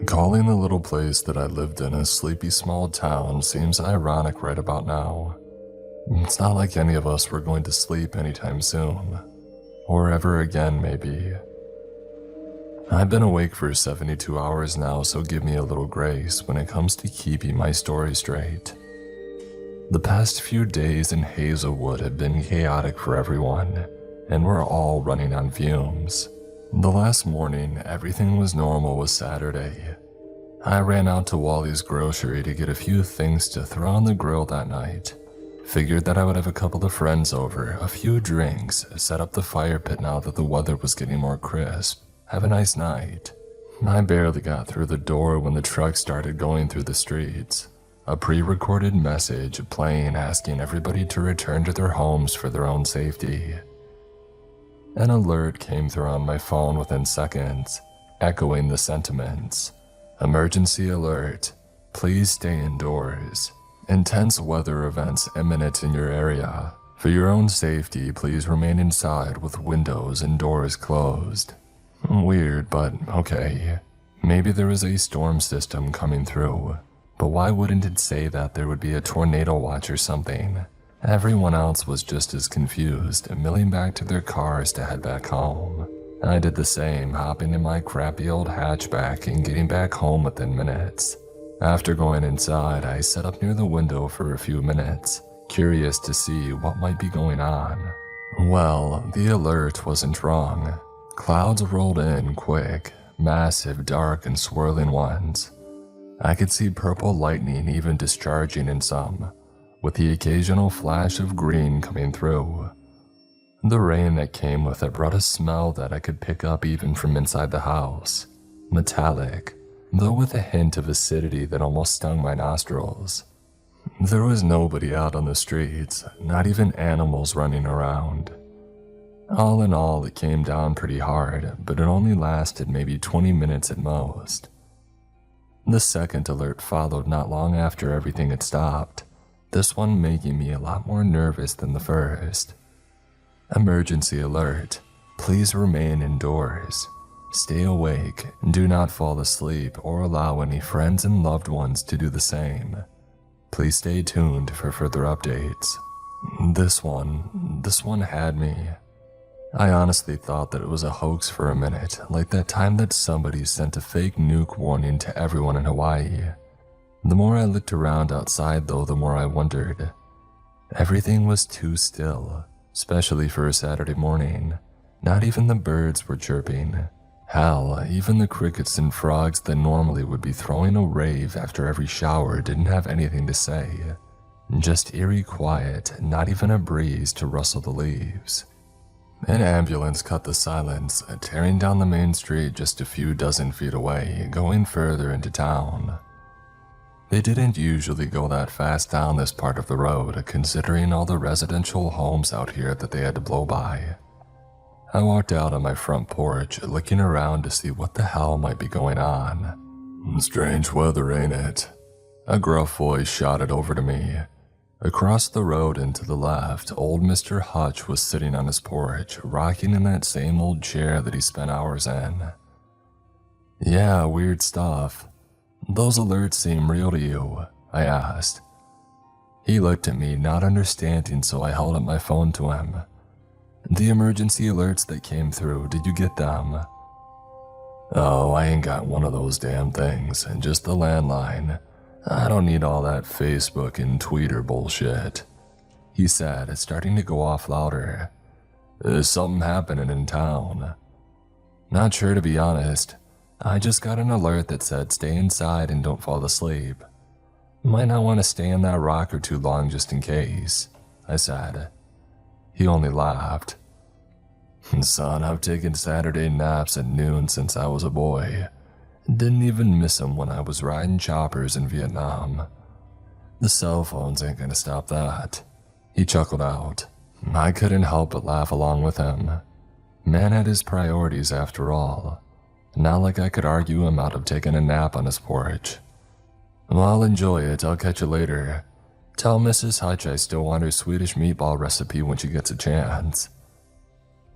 Calling the little place that I lived in a sleepy small town seems ironic right about now. It's not like any of us were going to sleep anytime soon, or ever again maybe. I've been awake for 72 hours now, so give me a little grace when it comes to keeping my story straight. The past few days in Hazelwood have been chaotic for everyone, and we're all running on fumes. The last morning, everything was normal with Saturday. I ran out to Wally's grocery to get a few things to throw on the grill that night. Figured that I would have a couple of friends over, a few drinks, set up the fire pit now that the weather was getting more crisp. Have a nice night. I barely got through the door when the truck started going through the streets. A pre-recorded message playing asking everybody to return to their homes for their own safety. An alert came through on my phone within seconds, echoing the sentiments. Emergency alert. Please stay indoors. Intense weather events imminent in your area. For your own safety, please remain inside with windows and doors closed. Weird, but okay. Maybe there was a storm system coming through, but why wouldn't it say that there would be a tornado watch or something? Everyone else was just as confused, milling back to their cars to head back home. I did the same, hopping in my crappy old hatchback and getting back home within minutes. After going inside, I sat up near the window for a few minutes, curious to see what might be going on. Well, the alert wasn't wrong. Clouds rolled in quick, massive, dark, and swirling ones. I could see purple lightning even discharging in some, with the occasional flash of green coming through. The rain that came with it brought a smell that I could pick up even from inside the house. Metallic, though with a hint of acidity that almost stung my nostrils. There was nobody out on the streets, not even animals running around. All in all, it came down pretty hard, but it only lasted maybe 20 minutes at most. The second alert followed not long after everything had stopped, this one making me a lot more nervous than the first. Emergency alert. Please remain indoors. Stay awake, do not fall asleep or allow any friends and loved ones to do the same. Please stay tuned for further updates. This one had me. I honestly thought that it was a hoax for a minute, like that time that somebody sent a fake nuke warning to everyone in Hawaii. The more I looked around outside though, the more I wondered. Everything was too still, especially for a Saturday morning. Not even the birds were chirping. Hell, even the crickets and frogs that normally would be throwing a rave after every shower didn't have anything to say. Just eerie quiet, not even a breeze to rustle the leaves. An ambulance cut the silence, tearing down the main street just a few dozen feet away, going further into town. They didn't usually go that fast down this part of the road, considering all the residential homes out here that they had to blow by. I walked out on my front porch, looking around to see what the hell might be going on. Strange weather, ain't it? A gruff voice shouted over to me. Across the road and to the left, old Mr. Hutch was sitting on his porch, rocking in that same old chair that he spent hours in. Yeah, weird stuff. Those alerts seem real to you? I asked. He looked at me, not understanding, so I held up my phone to him. The emergency alerts that came through, did you get them? Oh, I ain't got one of those damn things, just the landline. I don't need all that Facebook and Twitter bullshit, he said, starting to go off louder. There's something happening in town. Not sure, to be honest. I just got an alert that said stay inside and don't fall asleep. Might not want to stay in that rocker too long just in case, I said. He only laughed. Son, I've taken Saturday naps at noon since I was a boy. Didn't even miss them when I was riding choppers in Vietnam. The cell phones ain't gonna stop that. He chuckled out. I couldn't help but laugh along with him. Man had his priorities after all. Not like I could argue him out of taking a nap on his porch. Well, I'll enjoy it. I'll catch you later. Tell Mrs. Hutch I still want her Swedish meatball recipe when she gets a chance.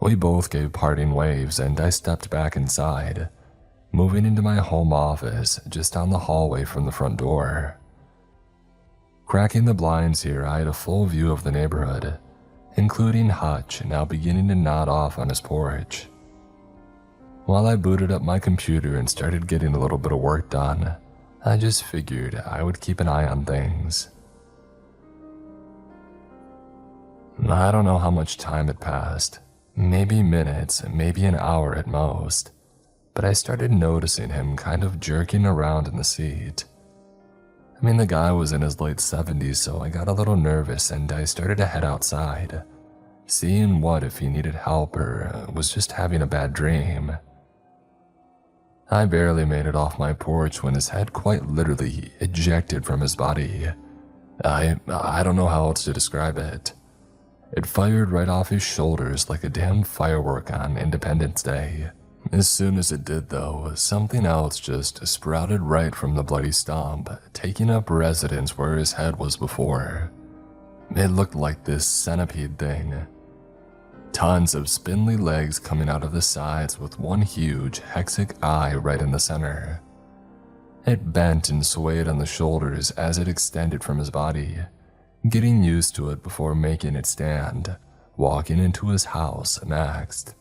We both gave parting waves and I stepped back inside. moving into my home office just down the hallway from the front door. Cracking the blinds here, I had a full view of the neighborhood, including Hutch now beginning to nod off on his porch. While I booted up my computer and started getting a little bit of work done, I just figured I would keep an eye on things. I don't know how much time had passed, maybe minutes, maybe an hour at most, but I started noticing him kind of jerking around in the seat. I mean, the guy was in his late 70s, so I got a little nervous and I started to head outside, seeing what if he needed help or was just having a bad dream. I barely made it off my porch when his head quite literally ejected from his body. I don't know how else to describe it. It fired right off his shoulders like a damn firework on Independence Day. As soon as it did though, something else just sprouted right from the bloody stump, taking up residence where his head was before. It looked like this centipede thing. Tons of spindly legs coming out of the sides with one huge hexic eye right in the center. It bent and swayed on the shoulders as it extended from his body, getting used to it before making it stand, walking into his house next.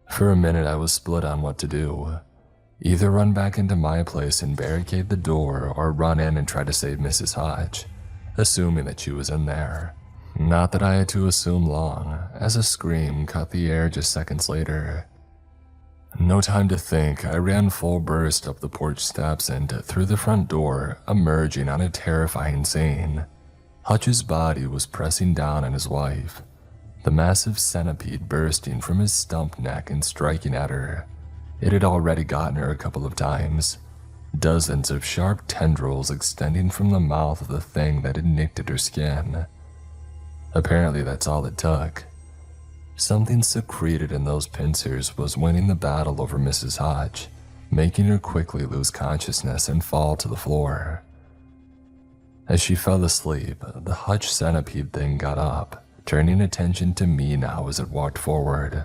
For a minute I was split on what to do. Either run back into my place and barricade the door or run in and try to save Mrs. Hodge, assuming that she was in there. Not that I had to assume long, as a scream cut the air just seconds later. No time to think, I ran full burst up the porch steps and through the front door, emerging on a terrifying scene. Hutch's body was pressing down on his wife, the massive centipede bursting from his stump neck and striking at her. It had already gotten her a couple of times, dozens of sharp tendrils extending from the mouth of the thing that had nicked at her skin. Apparently that's all it took. Something secreted in those pincers was winning the battle over Mrs. Hodge, making her quickly lose consciousness and fall to the floor. As she fell asleep, the Hutch centipede thing got up, turning attention to me now as it walked forward.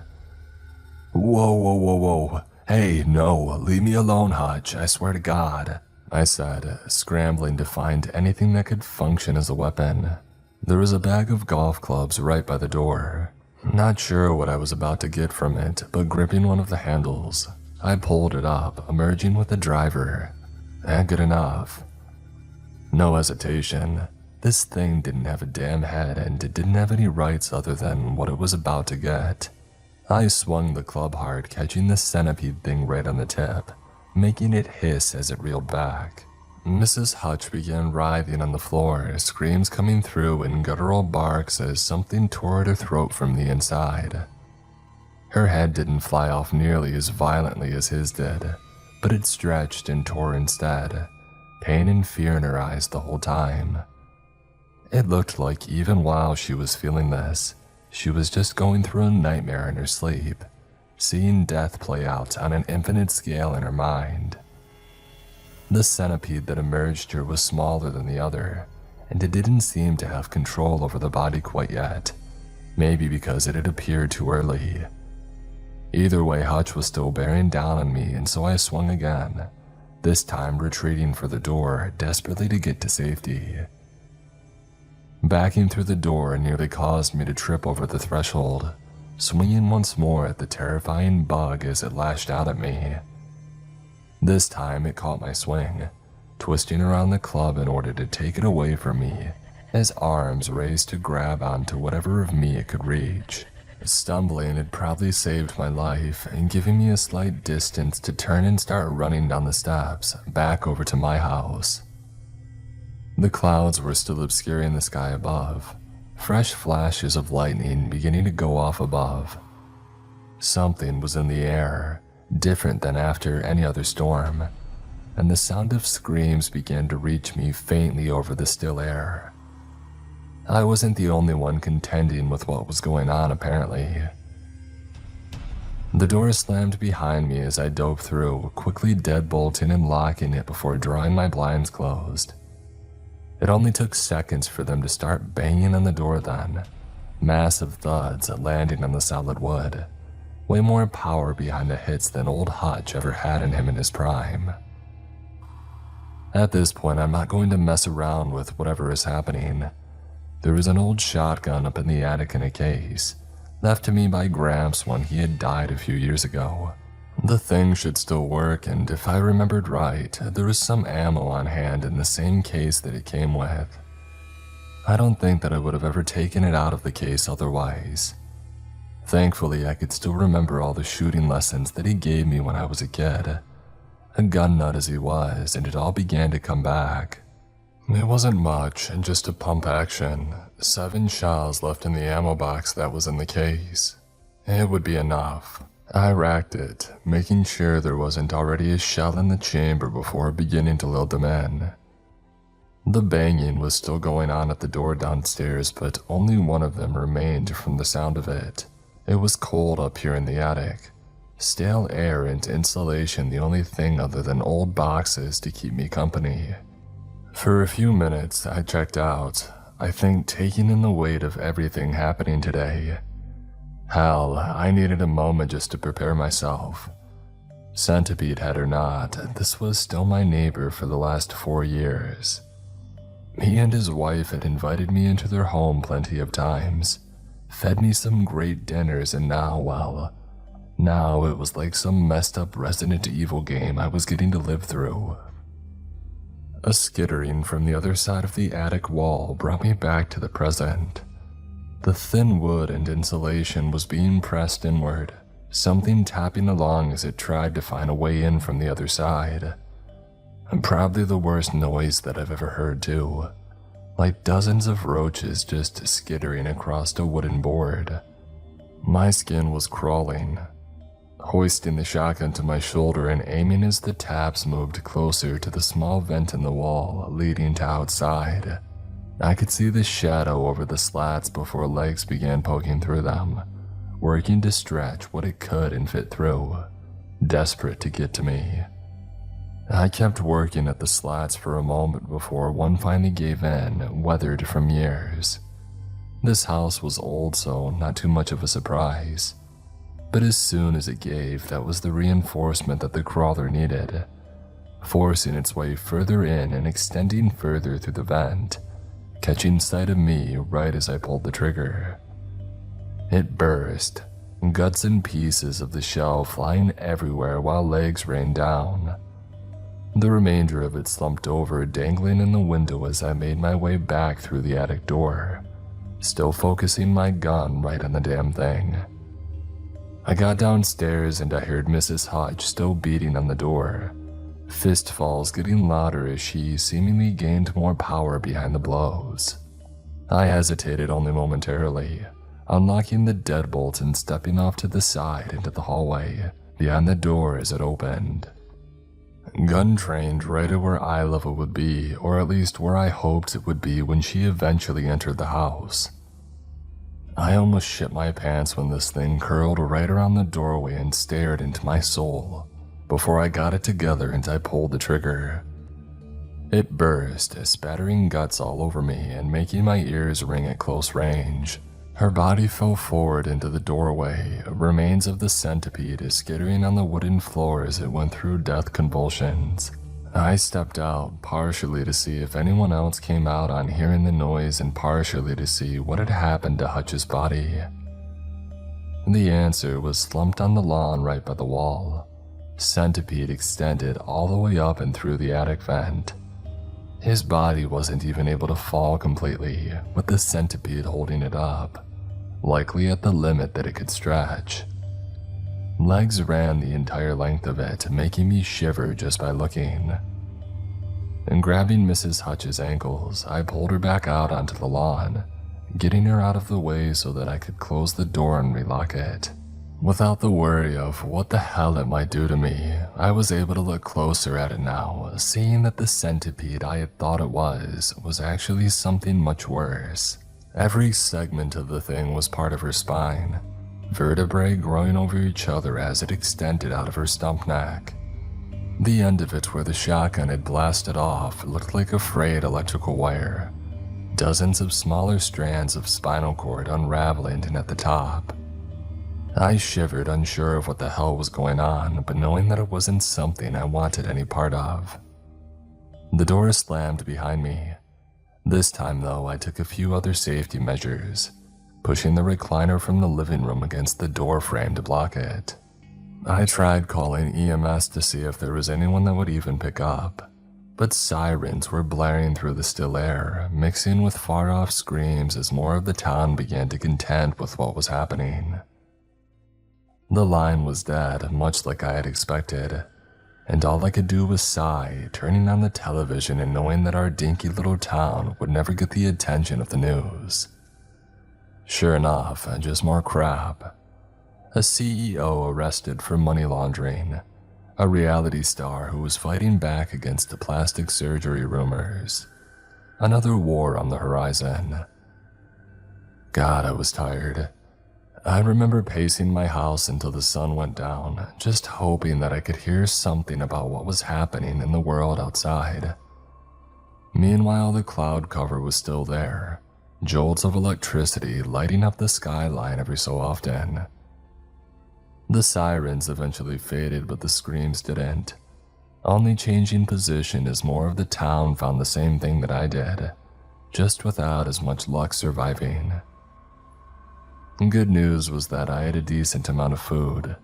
Whoa. Hey, no, leave me alone, Hutch, I swear to God, I said, scrambling to find anything that could function as a weapon. There was a bag of golf clubs right by the door. Not sure what I was about to get from it, but gripping one of the handles, I pulled it up, emerging with the driver. Good enough. No hesitation. This thing didn't have a damn head and it didn't have any rights other than what it was about to get. I swung the club hard, catching the centipede thing right on the tip, making it hiss as it reeled back. Mrs. Hutch began writhing on the floor, screams coming through in guttural barks as something tore at her throat from the inside. Her head didn't fly off nearly as violently as his did, but it stretched and tore instead, pain and fear in her eyes the whole time. It looked like even while she was feeling this, she was just going through a nightmare in her sleep, seeing death play out on an infinite scale in her mind. The centipede that emerged her was smaller than the other, and it didn't seem to have control over the body quite yet, maybe because it had appeared too early. Either way, Hutch was still bearing down on me, and so I swung again, this time retreating for the door, desperately to get to safety. Backing through the door nearly caused me to trip over the threshold, swinging once more at the terrifying bug as it lashed out at me. This time it caught my swing, twisting around the club in order to take it away from me, as arms raised to grab onto whatever of me it could reach. Stumbling had probably saved my life and giving me a slight distance to turn and start running down the steps, back over to my house. The clouds were still obscuring the sky above, fresh flashes of lightning beginning to go off above. Something was in the air, different than after any other storm, and the sound of screams began to reach me faintly over the still air. I wasn't the only one contending with what was going on, apparently. The door slammed behind me as I dove through, quickly deadbolting and locking it before drawing my blinds closed. It only took seconds for them to start banging on the door then, massive thuds landing on the solid wood, Way more power behind the hits than old Hutch ever had in him in his prime. At this point, I'm not going to mess around with whatever is happening. There was an old shotgun up in the attic in a case, left to me by Gramps when he had died a few years ago. The thing should still work, and if I remembered right, there was some ammo on hand in the same case that it came with. I don't think that I would have ever taken it out of the case otherwise. Thankfully, I could still remember all the shooting lessons that he gave me when I was a kid. A gun nut as he was, and it all began to come back. It wasn't much, just a pump action. 7 shells left in the ammo box that was in the case. It would be enough. I racked it, making sure there wasn't already a shell in the chamber before beginning to load them in. The banging was still going on at the door downstairs, but only one of them remained from the sound of it. It was cold up here in the attic. Stale air and insulation the only thing other than old boxes to keep me company. For a few minutes, I checked out, I think taking in the weight of everything happening today. Hell, I needed a moment just to prepare myself. Centipede head or not, this was still my neighbor for the last 4 years. He and his wife had invited me into their home plenty of times, fed me some great dinners, and now it was like some messed up Resident Evil game I was getting to live through. A skittering from the other side of the attic wall brought me back to the present. The thin wood and insulation was being pressed inward, something tapping along as it tried to find a way in from the other side. And probably the worst noise that I've ever heard too. Like dozens of roaches just skittering across a wooden board. My skin was crawling. Hoisting the shotgun to my shoulder and aiming as the taps moved closer to the small vent in the wall leading to outside, I could see the shadow over the slats before legs began poking through them, working to stretch what it could and fit through, desperate to get to me. I kept working at the slats for a moment before one finally gave in, weathered from years. This house was old, so not too much of a surprise. But as soon as it gave, that was the reinforcement that the crawler needed, forcing its way further in and extending further through the vent, catching sight of me right as I pulled the trigger. It burst, guts and pieces of the shell flying everywhere while legs rained down. The remainder of it slumped over, dangling in the window as I made my way back through the attic door, still focusing my gun right on the damn thing. I got downstairs and I heard Mrs. Hutch still beating on the door, fistfalls getting louder as she seemingly gained more power behind the blows. I hesitated only momentarily, unlocking the deadbolt and stepping off to the side into the hallway behind the door as it opened. Gun trained right at where eye level would be, or at least where I hoped it would be when she eventually entered the house. I almost shit my pants when this thing curled right around the doorway and stared into my soul before I got it together and I pulled the trigger. It burst, spattering guts all over me and making my ears ring at close range. Her body fell forward into the doorway, remains of the centipede skittering on the wooden floor as it went through death convulsions. I stepped out, partially to see if anyone else came out on hearing the noise and partially to see what had happened to Hutch's body. The answer was slumped on the lawn right by the wall, centipede extended all the way up and through the attic vent. His body wasn't even able to fall completely, with the centipede holding it up, likely at the limit that it could stretch. Legs ran the entire length of it, making me shiver just by looking. And grabbing Mrs. Hutch's ankles, I pulled her back out onto the lawn, getting her out of the way so that I could close the door and relock it. Without the worry of what the hell it might do to me, I was able to look closer at it now, seeing that the centipede I had thought it was actually something much worse. Every segment of the thing was part of her spine, vertebrae growing over each other as it extended out of her stump neck. The end of it where the shotgun had blasted off looked like a frayed electrical wire, dozens of smaller strands of spinal cord unraveling in at the top. I shivered, unsure of what the hell was going on, but knowing that it wasn't something I wanted any part of. The door slammed behind me. This time though, I took a few other safety measures, pushing the recliner from the living room against the door frame to block it. I tried calling EMS to see if there was anyone that would even pick up, but sirens were blaring through the still air, mixing with far-off screams as more of the town began to contend with what was happening. The line was dead, much like I had expected, and all I could do was sigh, turning on the television and knowing that our dinky little town would never get the attention of the news. Sure enough, just more crap. A CEO arrested for money laundering, a reality star who was fighting back against the plastic surgery rumors, another war on the horizon. God, I was tired. I remember pacing my house until the sun went down, just hoping that I could hear something about what was happening in the world outside. Meanwhile, the cloud cover was still there, jolts of electricity lighting up the skyline every so often. The sirens eventually faded, but the screams didn't, only changing position as more of the town found the same thing that I did, just without as much luck surviving. Good news was that I had a decent amount of food.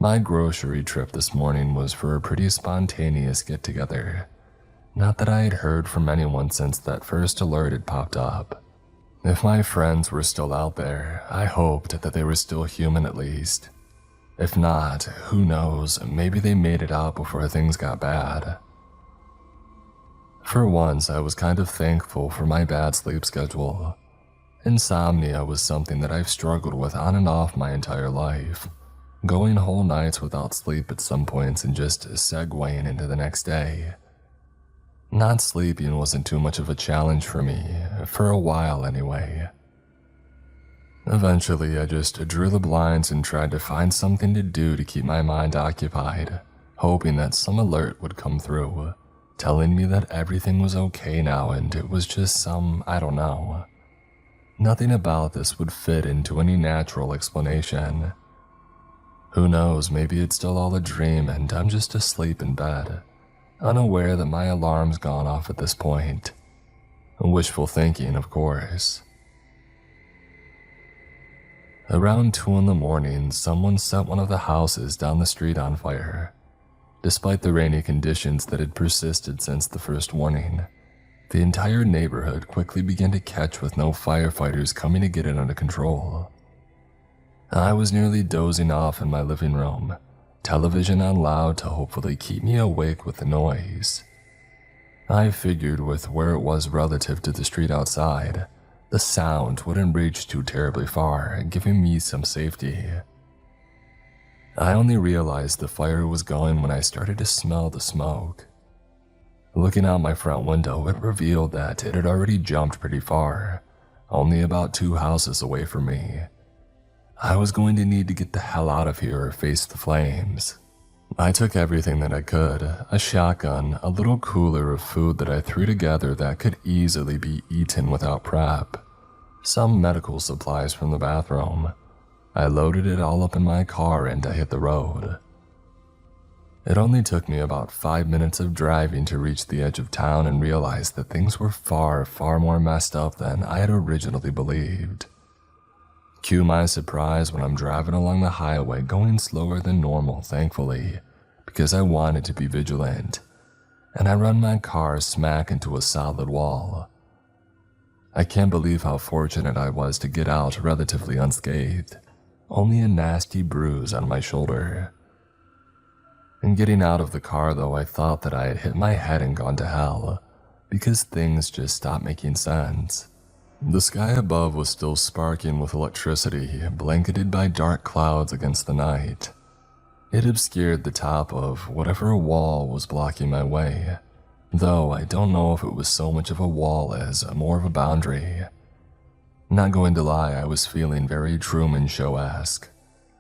My grocery trip this morning was for a pretty spontaneous get-together. Not that I had heard from anyone since that first alert had popped up. If my friends were still out there, I hoped that they were still human at least. If not, who knows, maybe they made it out before things got bad. For once, I was kind of thankful for my bad sleep schedule. Insomnia was something that I've struggled with on and off my entire life, going whole nights without sleep at some points and just segueing into the next day. Not sleeping wasn't too much of a challenge for me, for a while anyway. Eventually, I just drew the blinds and tried to find something to do to keep my mind occupied, hoping that some alert would come through, telling me that everything was okay now and it was just some, I don't know. Nothing about this would fit into any natural explanation. Who knows, maybe it's still all a dream and I'm just asleep in bed, unaware that my alarm's gone off at this point. Wishful thinking, of course. Around 2 in the morning, someone set one of the houses down the street on fire. Despite the rainy conditions that had persisted since the first warning, the entire neighborhood quickly began to catch with no firefighters coming to get it under control. I was nearly dozing off in my living room, television on loud to hopefully keep me awake with the noise. I figured with where it was relative to the street outside, the sound wouldn't reach too terribly far, giving me some safety. I only realized the fire was going when I started to smell the smoke. Looking out my front window, it revealed that it had already jumped pretty far, only about 2 houses away from me. I was going to need to get the hell out of here or face the flames. I took everything that I could, a shotgun, a little cooler of food that I threw together that could easily be eaten without prep, some medical supplies from the bathroom. I loaded it all up in my car and I hit the road. It only took me about 5 minutes of driving to reach the edge of town and realize that things were far, far more messed up than I had originally believed. Cue my surprise when I'm driving along the highway going slower than normal, thankfully, because I wanted to be vigilant, and I run my car smack into a solid wall. I can't believe how fortunate I was to get out relatively unscathed, only a nasty bruise on my shoulder. In getting out of the car though, I thought that I had hit my head and gone to hell, because things just stopped making sense. The sky above was still sparking with electricity, blanketed by dark clouds against the night. It obscured the top of whatever wall was blocking my way, though I don't know if it was so much of a wall as more of a boundary. Not going to lie, I was feeling very Truman Show-esque,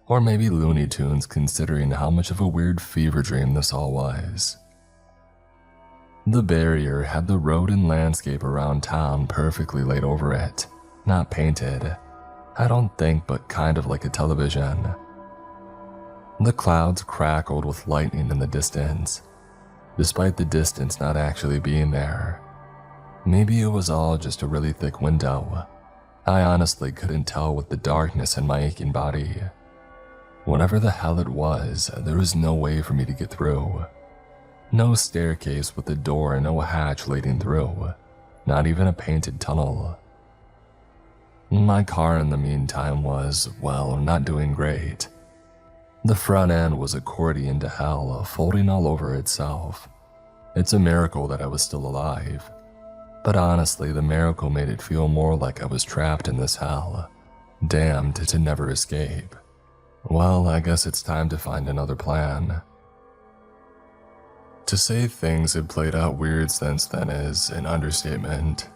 or maybe Looney Tunes considering how much of a weird fever dream this all was. The barrier had the road and landscape around town perfectly laid over it, not painted. I don't think, but kind of like a television. The clouds crackled with lightning in the distance, despite the distance not actually being there. Maybe it was all just a really thick window. I honestly couldn't tell with the darkness in my aching body. Whatever the hell it was, there was no way for me to get through. No staircase with a door and no hatch leading through. Not even a painted tunnel. My car in the meantime was, well, not doing great. The front end was accordion to hell, folding all over itself. It's a miracle that I was still alive. But honestly, the miracle made it feel more like I was trapped in this hell, damned to never escape. Well, I guess it's time to find another plan. To say things have played out weird since then is an understatement.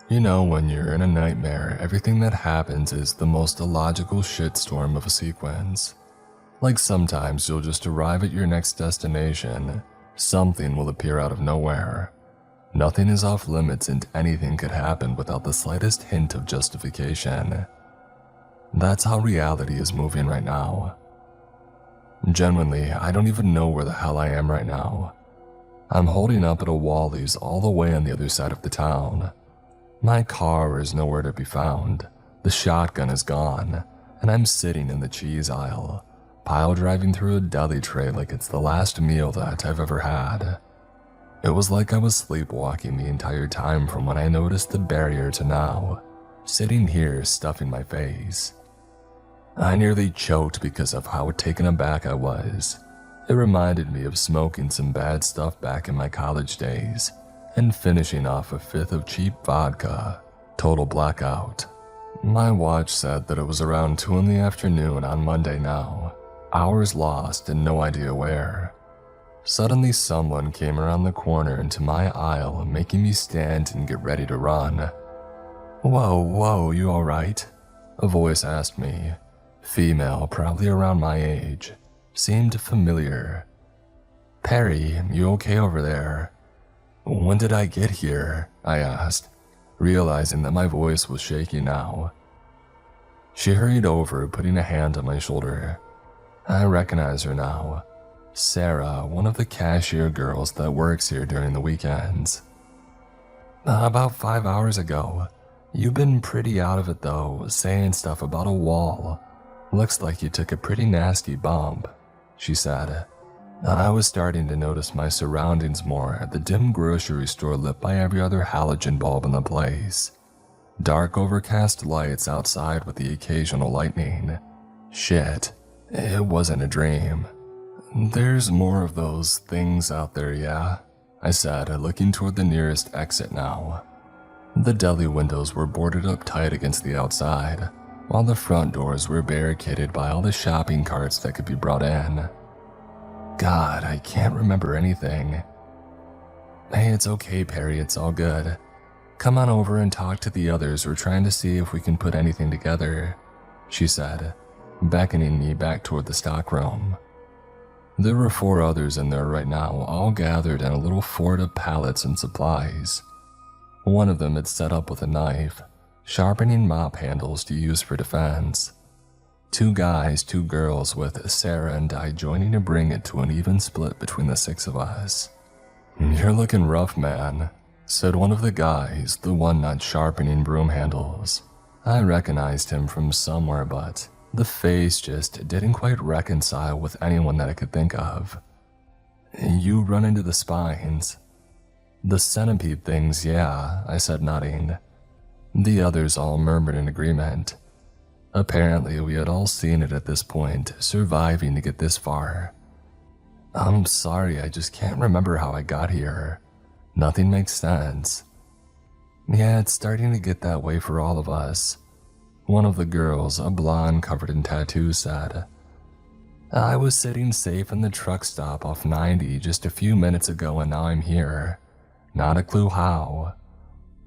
You know, when you're in a nightmare, everything that happens is the most illogical shitstorm of a sequence. Like sometimes you'll just arrive at your next destination, something will appear out of nowhere. Nothing is off limits and anything could happen without the slightest hint of justification. That's how reality is moving right now. Genuinely, I don't even know where the hell I am right now. I'm holding up at a Wally's all the way on the other side of the town. My car is nowhere to be found, the shotgun is gone, and I'm sitting in the cheese aisle, pile driving through a deli tray like it's the last meal that I've ever had. It was like I was sleepwalking the entire time from when I noticed the barrier to now, sitting here stuffing my face. I nearly choked because of how taken aback I was. It reminded me of smoking some bad stuff back in my college days and finishing off a fifth of cheap vodka, total blackout. My watch said that it was around 2 in the afternoon on Monday now, hours lost and no idea where. Suddenly someone came around the corner into my aisle, making me stand and get ready to run. Whoa, you alright? A voice asked me. Female, probably around my age. Seemed familiar. Perry, you okay over there? When did I get here? I asked, realizing that my voice was shaky now. She hurried over, putting a hand on my shoulder. I recognize her now. Sarah, one of the cashier girls that works here during the weekends. About 5 hours ago. You've been pretty out of it though, saying stuff about a wall. Looks like you took a pretty nasty bump, she said. I was starting to notice my surroundings more at the dim grocery store lit by every other halogen bulb in the place. Dark overcast lights outside with the occasional lightning. Shit, it wasn't a dream. There's more of those things out there, yeah? I said, looking toward the nearest exit now. The deli windows were boarded up tight against the outside, while the front doors were barricaded by all the shopping carts that could be brought in. God, I can't remember anything. Hey, it's okay, Perry, it's all good. Come on over and talk to the others. We're trying to see if we can put anything together, she said, beckoning me back toward the stockroom. There were 4 others in there right now, all gathered in a little fort of pallets and supplies. One of them had set up with a knife, sharpening mop handles to use for defense. 2 guys, 2 girls, with Sarah and I joining to bring it to an even split between the 6 of us. You're looking rough, man, said one of the guys, the one not sharpening broom handles. I recognized him from somewhere, but the face just didn't quite reconcile with anyone that I could think of. You run into the spines. The centipede things, yeah, I said, nodding. The others all murmured in agreement. Apparently, we had all seen it at this point, surviving to get this far. I'm sorry, I just can't remember how I got here. Nothing makes sense. Yeah, it's starting to get that way for all of us. One of the girls, a blonde covered in tattoos, said, I was sitting safe in the truck stop off 90 just a few minutes ago and now I'm here. Not a clue how.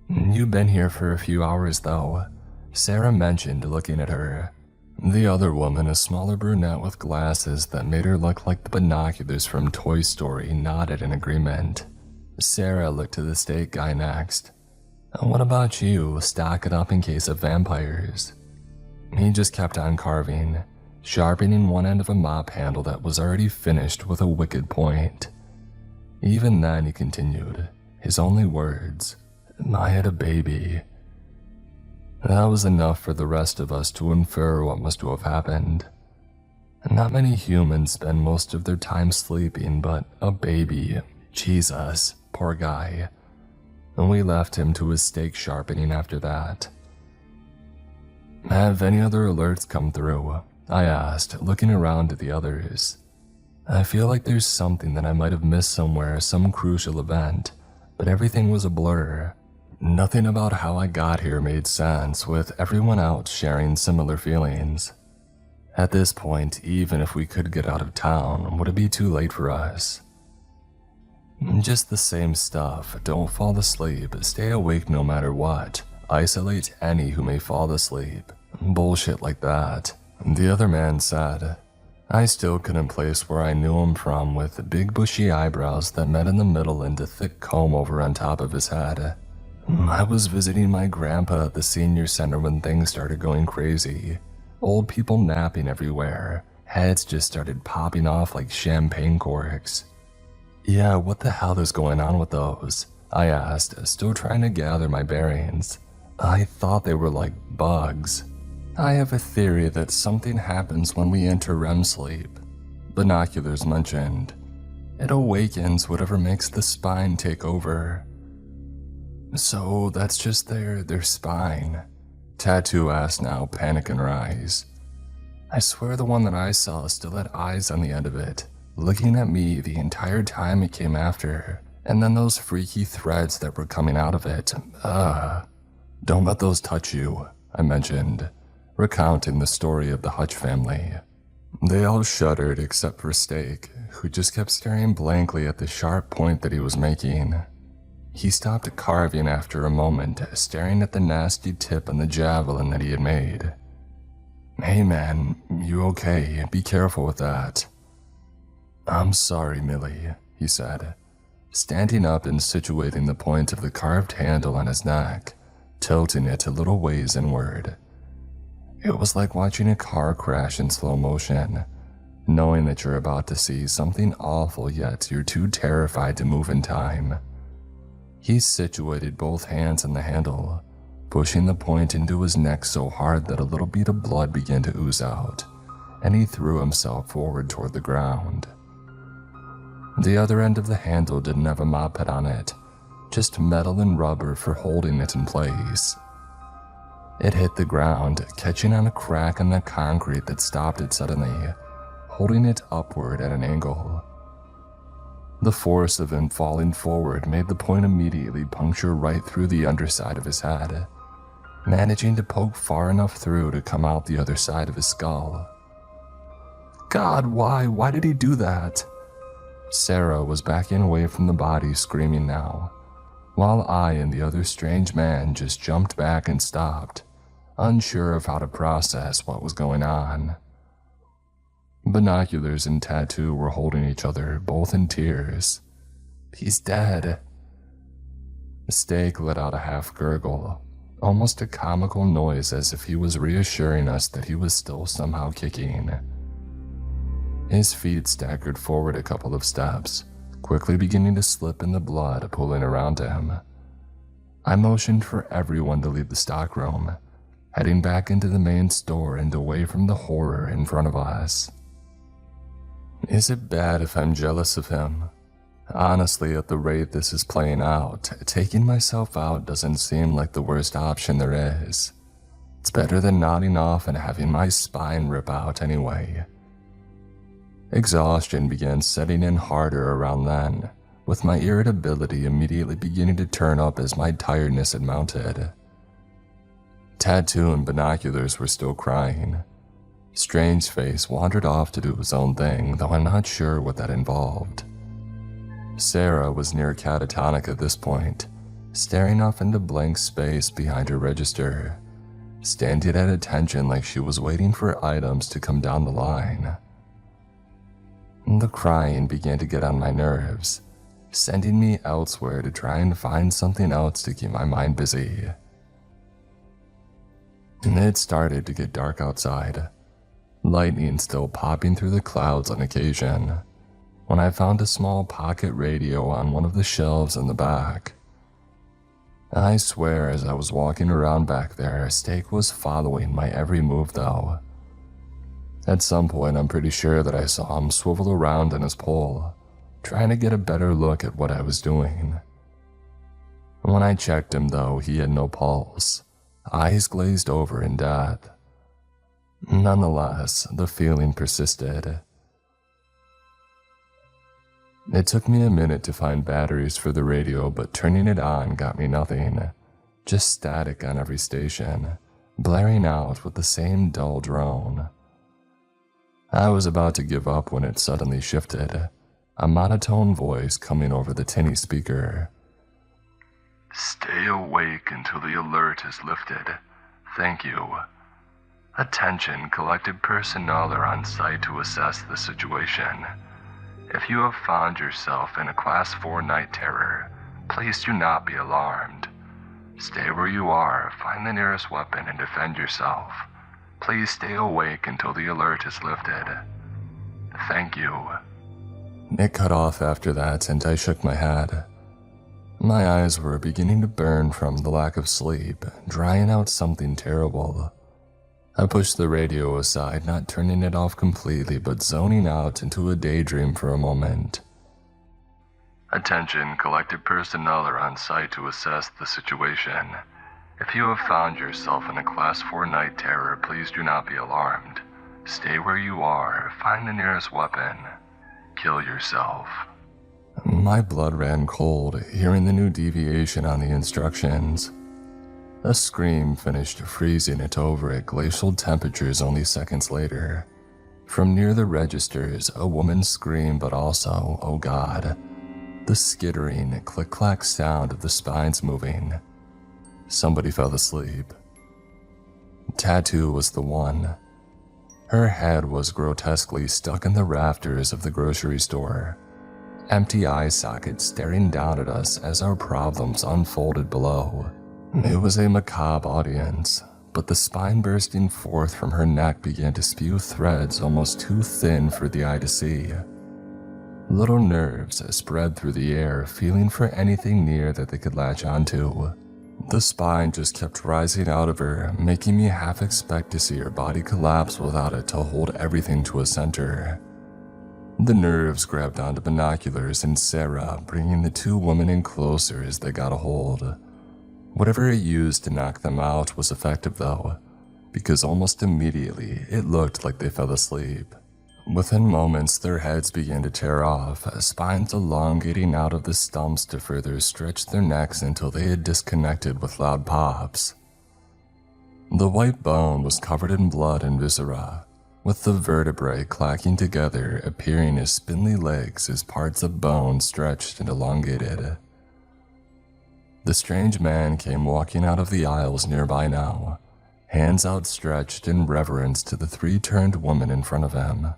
You've been here for a few hours though, Sarah mentioned, looking at her. The other woman, a smaller brunette with glasses that made her look like the binoculars from Toy Story, nodded in agreement. Sarah looked to the steak guy next. What about you? Stock it up in case of vampires. He just kept on carving, sharpening one end of a mop handle that was already finished with a wicked point. Even then, he continued, his only words, "I had a baby." That was enough for the rest of us to infer what must have happened. Not many humans spend most of their time sleeping, but a baby, Jesus, poor guy. And we left him to his steak sharpening after that. "Have any other alerts come through?" I asked, looking around at the others. I feel like there's something that I might have missed somewhere, some crucial event, but everything was a blur. Nothing about how I got here made sense, with everyone else sharing similar feelings. At this point, even if we could get out of town, would it be too late for us? Just the same stuff. Don't fall asleep. Stay awake no matter what. Isolate any who may fall asleep. Bullshit like that. The other man said. I still couldn't place where I knew him from, with big bushy eyebrows that met in the middle and a thick comb over on top of his head. I was visiting my grandpa at the senior center when things started going crazy. Old people napping everywhere. Heads just started popping off like champagne corks. "Yeah, what the hell is going on with those?" I asked, still trying to gather my bearings. I thought they were like bugs. "I have a theory that something happens when we enter REM sleep," Binoculars mentioned. "It awakens whatever makes the spine take over." "So that's just their spine?" Tattoo asked now, panic in her eyes. I swear the one that I saw still had eyes on the end of it, looking at me the entire time it came after, and then those freaky threads that were coming out of it. Don't let those touch you, I mentioned, recounting the story of the Hutch family. They all shuddered except for Steak, who just kept staring blankly at the sharp point that he was making. He stopped carving after a moment, staring at the nasty tip on the javelin that he had made. "Hey man, you okay? Be careful with that." "I'm sorry, Millie," he said, standing up and situating the point of the carved handle on his neck, tilting it a little ways inward. It was like watching a car crash in slow motion, knowing that you're about to see something awful yet you're too terrified to move in time. He situated both hands on the handle, pushing the point into his neck so hard that a little bead of blood began to ooze out, and he threw himself forward toward the ground. The other end of the handle didn't have a mop head on it, just metal and rubber for holding it in place. It hit the ground, catching on a crack in the concrete that stopped it suddenly, holding it upward at an angle. The force of him falling forward made the point immediately puncture right through the underside of his head, managing to poke far enough through to come out the other side of his skull. God, why? Why did he do that? Sarah was backing away from the body, screaming now, while I and the other strange man just jumped back and stopped, unsure of how to process what was going on. Binoculars and Tattoo were holding each other, both in tears. He's dead. Steak let out a half gurgle, almost a comical noise as if he was reassuring us that he was still somehow kicking. His feet staggered forward a couple of steps, quickly beginning to slip in the blood pooling around him. I motioned for everyone to leave the stockroom, heading back into the main store and away from the horror in front of us. Is it bad if I'm jealous of him? Honestly, at the rate this is playing out, taking myself out doesn't seem like the worst option there is. It's better than nodding off and having my spine rip out anyway. Exhaustion began setting in harder around then, with my irritability immediately beginning to turn up as my tiredness had mounted. Tattoo and Binoculars were still crying. Strange Face wandered off to do his own thing, though I'm not sure what that involved. Sarah was near catatonic at this point, staring off into blank space behind her register, standing at attention like she was waiting for items to come down the line. The crying began to get on my nerves, sending me elsewhere to try and find something else to keep my mind busy. It started to get dark outside, lightning still popping through the clouds on occasion, when I found a small pocket radio on one of the shelves in the back. I swear as I was walking around back there, Steak was following my every move though. At some point I'm pretty sure that I saw him swivel around in his pole, trying to get a better look at what I was doing. When I checked him though, he had no pulse, eyes glazed over in death. Nonetheless, the feeling persisted. It took me a minute to find batteries for the radio, but turning it on got me nothing. Just static on every station, blaring out with the same dull drone. I was about to give up when it suddenly shifted, a monotone voice coming over the tinny speaker. Stay awake until the alert is lifted. Thank you. Attention, collected personnel are on site to assess the situation. If you have found yourself in a Class 4 night terror, please do not be alarmed. Stay where you are, find the nearest weapon, and defend yourself. Please stay awake until the alert is lifted. Thank you. It cut off after that, and I shook my head. My eyes were beginning to burn from the lack of sleep, drying out something terrible. I pushed the radio aside, not turning it off completely, but zoning out into a daydream for a moment. Attention, collected personnel are on site to assess the situation. If you have found yourself in a Class 4 night terror, please do not be alarmed. Stay where you are, find the nearest weapon. Kill yourself. My blood ran cold, hearing the new deviation on the instructions. A scream finished freezing it over at glacial temperatures only seconds later. From near the registers, a woman screamed, but also, oh God, the skittering, click-clack sound of the spines moving. Somebody fell asleep. Tattoo was the one. Her head was grotesquely stuck in the rafters of the grocery store, empty eye sockets staring down at us as our problems unfolded below. It was a macabre audience, but the spine bursting forth from her neck began to spew threads almost too thin for the eye to see. Little nerves spread through the air, feeling for anything near that they could latch onto. The spine just kept rising out of her, making me half expect to see her body collapse without it to hold everything to a center. The nerves grabbed onto binoculars and Sarah, bringing the two women in closer as they got a hold. Whatever it used to knock them out was effective though, because almost immediately it looked like they fell asleep. Within moments, their heads began to tear off, spines elongating out of the stumps to further stretch their necks until they had disconnected with loud pops. The white bone was covered in blood and viscera, with the vertebrae clacking together, appearing as spindly legs as parts of bone stretched and elongated. The strange man came walking out of the aisles nearby now, hands outstretched in reverence to the three-turned woman in front of him.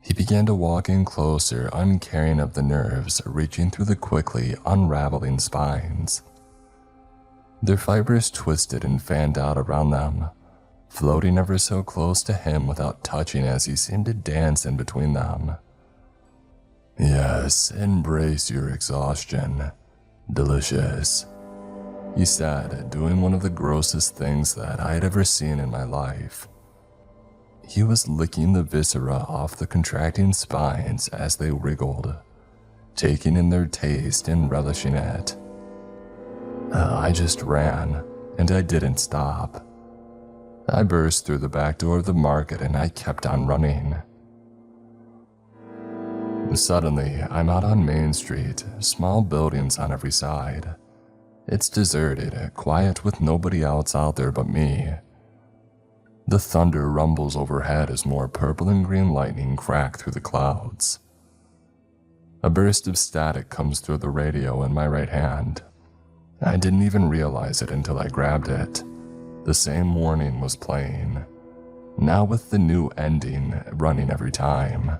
He began to walk in closer, uncaring of the nerves reaching through the quickly unraveling spines. Their fibers twisted and fanned out around them, floating ever so close to him without touching as he seemed to dance in between them. Yes, embrace your exhaustion. Delicious, he said, doing one of the grossest things that I had ever seen in my life. He was licking the viscera off the contracting spines as they wriggled, taking in their taste and relishing it. I just ran, and I didn't stop. I burst through the back door of the market and I kept on running. Suddenly, I'm out on Main Street, small buildings on every side. It's deserted, quiet with nobody else out there but me. The thunder rumbles overhead as more purple and green lightning crack through the clouds. A burst of static comes through the radio in my right hand. I didn't even realize it until I grabbed it. The same warning was playing, now with the new ending running every time.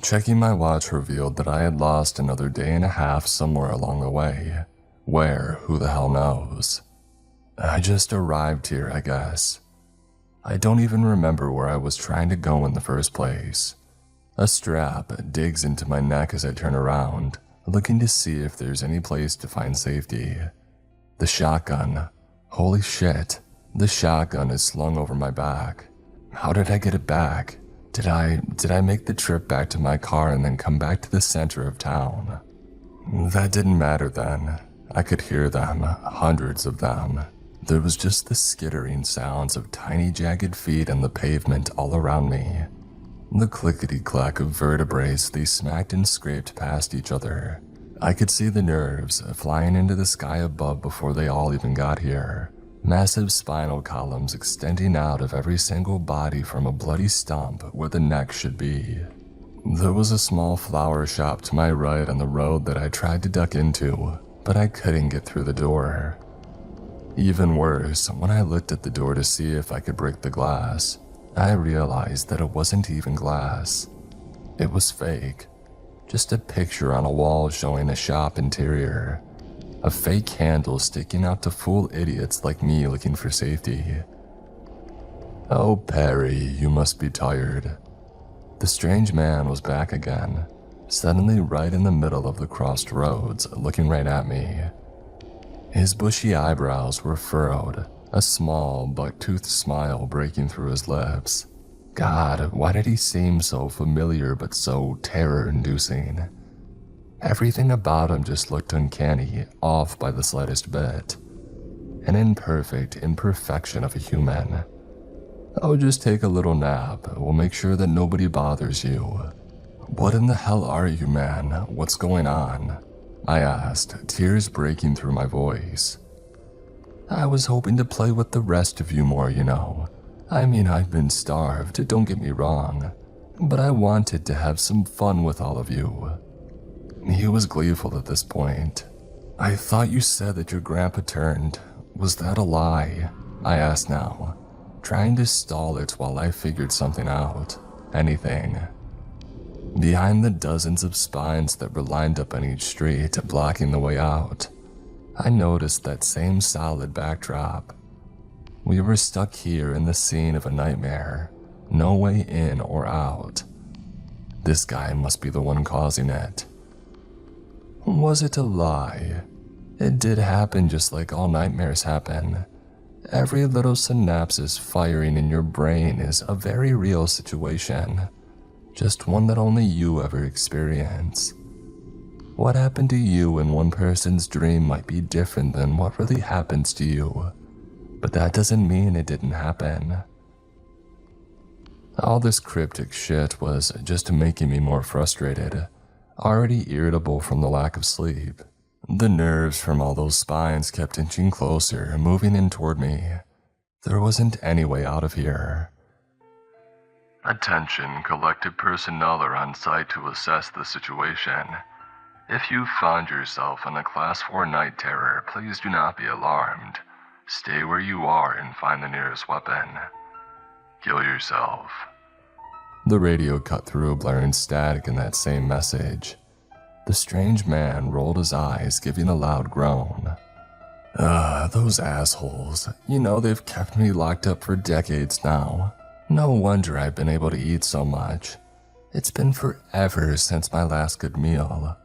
Checking my watch revealed that I had lost another day and a half somewhere along the way. Where, who the hell knows? I just arrived here, I guess. I don't even remember where I was trying to go in the first place. A strap digs into my neck as I turn around, looking to see if there's any place to find safety. The shotgun. Holy shit, the shotgun is slung over my back. How did I get it back? Did I make the trip back to my car and then come back to the center of town? That didn't matter then. I could hear them, hundreds of them. There was just the skittering sounds of tiny jagged feet on the pavement all around me. The clickety-clack of vertebrae as they smacked and scraped past each other. I could see the nerves flying into the sky above before they all even got here. Massive spinal columns extending out of every single body from a bloody stump where the neck should be. There was a small flower shop to my right on the road that I tried to duck into, but I couldn't get through the door. Even worse, when I looked at the door to see if I could break the glass, I realized that it wasn't even glass. It was fake. Just a picture on a wall showing a shop interior. A fake handle sticking out to fool idiots like me looking for safety. Oh, Perry, you must be tired. The strange man was back again, suddenly right in the middle of the crossed roads, looking right at me. His bushy eyebrows were furrowed, a small, buck-toothed smile breaking through his lips. God, why did he seem so familiar but so terror-inducing? Everything about him just looked uncanny, off by the slightest bit. An imperfect imperfection of a human. Oh, just take a little nap. We'll make sure that nobody bothers you. What in the hell are you, man? What's going on? I asked, tears breaking through my voice. I was hoping to play with the rest of you more, you know. I mean, I've been starved, don't get me wrong. But I wanted to have some fun with all of you. He was gleeful at this point. I thought you said that your grandpa turned. Was that a lie? I asked now, trying to stall it while I figured something out. Anything. Behind the dozens of spines that were lined up on each street, blocking the way out, I noticed that same solid backdrop. We were stuck here in the scene of a nightmare. No way in or out. This guy must be the one causing it. Was it a lie? It did happen just like all nightmares happen. Every little synapses firing in your brain is a very real situation. Just one that only you ever experience. What happened to you in one person's dream might be different than what really happens to you. But that doesn't mean it didn't happen. All this cryptic shit was just making me more frustrated. Already irritable from the lack of sleep. The nerves from all those spines kept inching closer, moving in toward me. There wasn't any way out of here. Attention, collective personnel are on site to assess the situation. If you find yourself in a Class 4 night terror, please do not be alarmed. Stay where you are and find the nearest weapon. Kill yourself. The radio cut through a blaring static in that same message. The strange man rolled his eyes, giving a loud groan. Those assholes. You know, they've kept me locked up for decades now. No wonder I've been able to eat so much. It's been forever since my last good meal.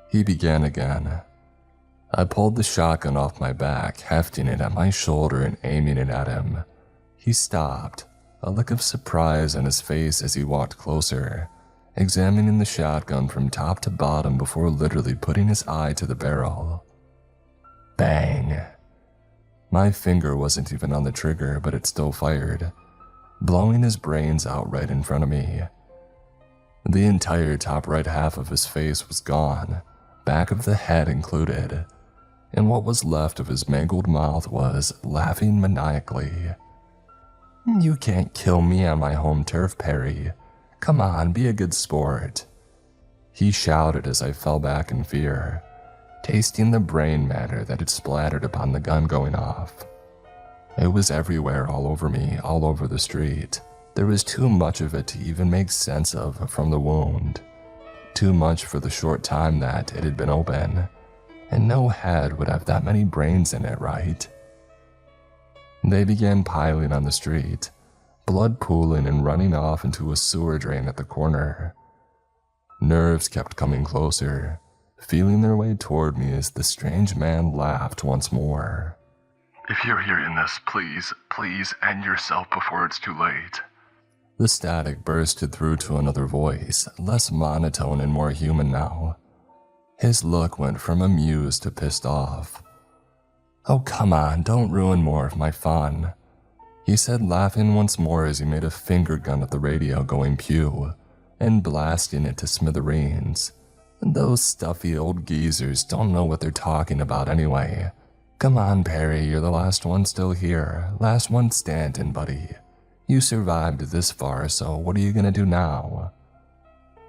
He began again. I pulled the shotgun off my back, hefting it at my shoulder and aiming it at him. He stopped, a look of surprise on his face as he walked closer, examining the shotgun from top to bottom before literally putting his eye to the barrel. Bang! My finger wasn't even on the trigger, but it still fired, blowing his brains out right in front of me. The entire top right half of his face was gone, back of the head included, and what was left of his mangled mouth was laughing maniacally. You can't kill me on my home turf, Perry. Come on, be a good sport. He shouted as I fell back in fear, tasting the brain matter that had splattered upon the gun going off. It was everywhere, all over me, all over the street. There was too much of it to even make sense of from the wound. Too much for the short time that it had been open. And no head would have that many brains in it, right? They began piling on the street, blood pooling and running off into a sewer drain at the corner. Nerves kept coming closer, feeling their way toward me as the strange man laughed once more. If you're hearing this, please end yourself before it's too late. The static bursted through to another voice, less monotone and more human now. His look went from amused to pissed off. "Oh, come on, don't ruin more of my fun," he said, laughing once more as he made a finger gun at the radio going pew and blasting it to smithereens. "Those stuffy old geezers don't know what they're talking about anyway. Come on, Perry, you're the last one still here. Last one standing, buddy. You survived this far, so what are you gonna do now?"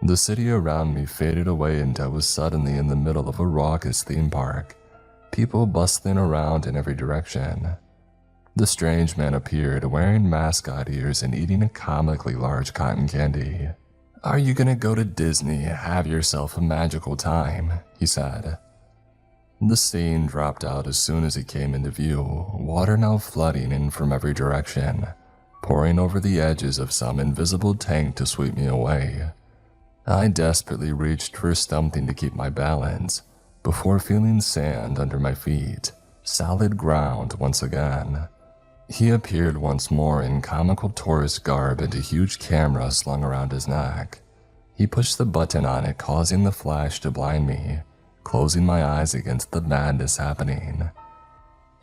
The city around me faded away and I was suddenly in the middle of a raucous theme park, people bustling around in every direction. The strange man appeared wearing mascot ears and eating a comically large cotton candy. "Are you gonna go to Disney? Have yourself a magical time," he said. The scene dropped out as soon as he came into view, water now flooding in from every direction, pouring over the edges of some invisible tank to sweep me away. I desperately reached for something to keep my balance before feeling sand under my feet, solid ground once again. He appeared once more in comical tourist garb and a huge camera slung around his neck. He pushed the button on it, causing the flash to blind me, closing my eyes against the madness happening.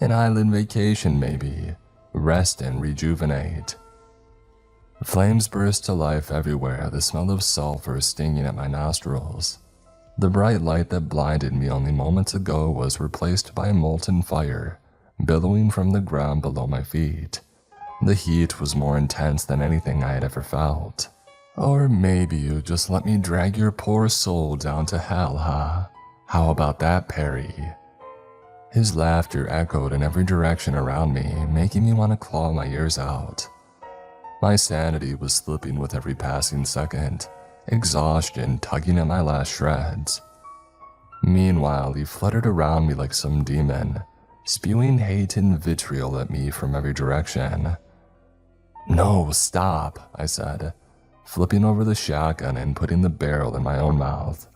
An island vacation, maybe. Rest and rejuvenate. Flames burst to life everywhere, the smell of sulfur stinging at my nostrils. The bright light that blinded me only moments ago was replaced by molten fire, billowing from the ground below my feet. The heat was more intense than anything I had ever felt. Or maybe you just let me drag your poor soul down to hell, huh? How about that, Perry? His laughter echoed in every direction around me, making me want to claw my ears out. My sanity was slipping with every passing second, exhaustion tugging at my last shreds. Meanwhile, he fluttered around me like some demon, spewing hate and vitriol at me from every direction. "No, stop," I said, flipping over the shotgun and putting the barrel in my own mouth.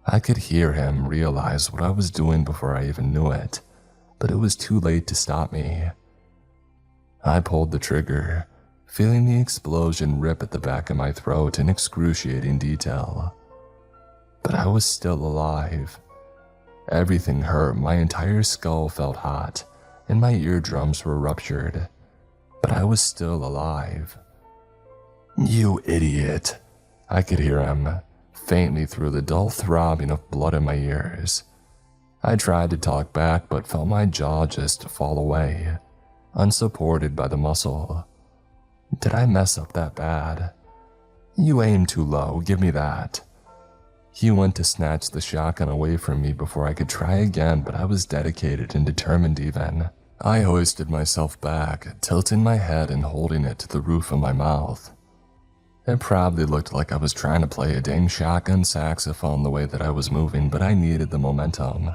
I could hear him realize what I was doing before I even knew it, but it was too late to stop me. I pulled the trigger, feeling the explosion rip at the back of my throat in excruciating detail. But I was still alive. Everything hurt, my entire skull felt hot, and my eardrums were ruptured. But I was still alive. "You idiot," I could hear him, faintly through the dull throbbing of blood in my ears. I tried to talk back but felt my jaw just fall away, unsupported by the muscle. Did I mess up that bad? "You aim too low, give me that." He went to snatch the shotgun away from me before I could try again, but I was dedicated and determined even. I hoisted myself back, tilting my head and holding it to the roof of my mouth. It probably looked like I was trying to play a dang shotgun saxophone the way that I was moving, but I needed the momentum.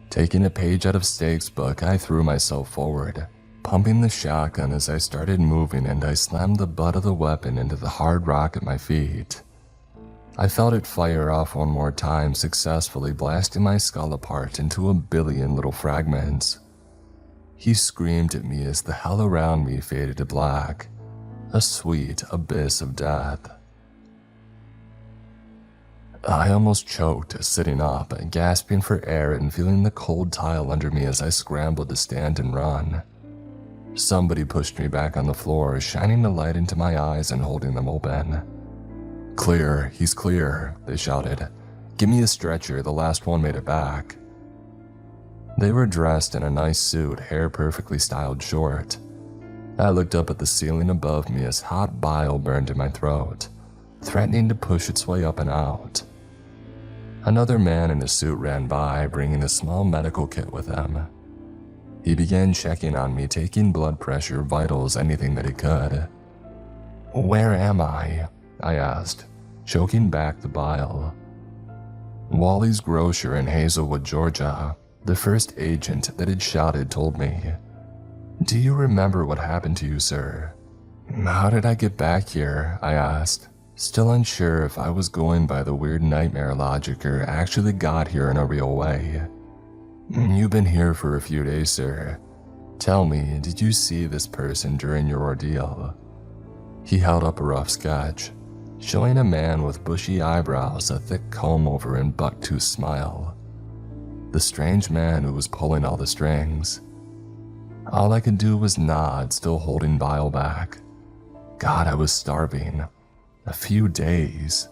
Taking a page out of Steak's book, I threw myself forward, pumping the shotgun as I started moving, and I slammed the butt of the weapon into the hard rock at my feet. I felt it fire off one more time, successfully blasting my skull apart into a billion little fragments. He screamed at me as the hell around me faded to black. A sweet abyss of death. I almost choked, sitting up, gasping for air and feeling the cold tile under me as I scrambled to stand and run. Somebody pushed me back on the floor, shining a light into my eyes and holding them open. "Clear, he's clear," they shouted. "Give me a stretcher, the last one made it back." They were dressed in a nice suit, hair perfectly styled short. I looked up at the ceiling above me as hot bile burned in my throat, threatening to push its way up and out. Another man in a suit ran by, bringing a small medical kit with him. He began checking on me, taking blood pressure, vitals, anything that he could. "Where am I?" I asked, choking back the bile. "Wally's Grocer in Hazelwood, Georgia," the first agent that had shouted told me. "Do you remember what happened to you, sir?" "How did I get back here?" I asked, still unsure if I was going by the weird nightmare logic or actually got here in a real way. "You've been here for a few days, sir. Tell me, did you see this person during your ordeal?" He held up a rough sketch, showing a man with bushy eyebrows, a thick comb-over, and buck-tooth smile. The strange man who was pulling all the strings. All I could do was nod, still holding Bile back. God, I was starving. A few days.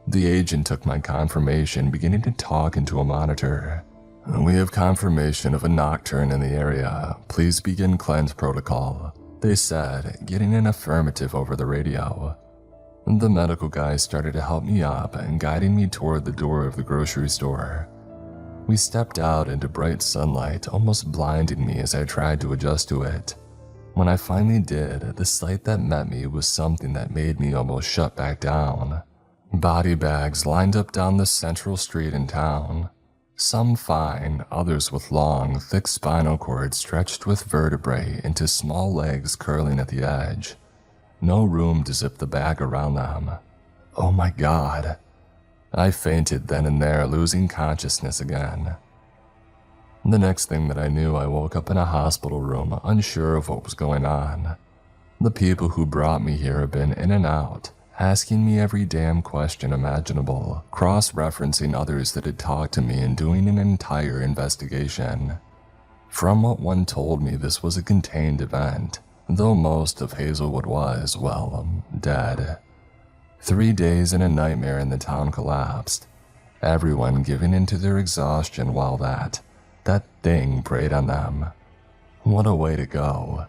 The agent took my confirmation, beginning to talk into a monitor. "We have confirmation of a nocturne in the area. Please begin cleanse protocol," they said, getting an affirmative over the radio. The medical guy started to help me up and guiding me toward the door of the grocery store. We stepped out into bright sunlight, almost blinding me as I tried to adjust to it. When I finally did, the sight that met me was something that made me almost shut back down. Body bags lined up down the central street in town. Some fine, others with long, thick spinal cords stretched with vertebrae into small legs curling at the edge. No room to zip the bag around them. Oh my God. I fainted then and there, losing consciousness again. The next thing that I knew, I woke up in a hospital room, unsure of what was going on. The people who brought me here have been in and out, asking me every damn question imaginable, cross-referencing others that had talked to me and doing an entire investigation. From what one told me, this was a contained event, though most of Hazelwood was, well, dead. 3 days and a nightmare and the town collapsed, everyone giving into their exhaustion while that thing preyed on them. What a way to go.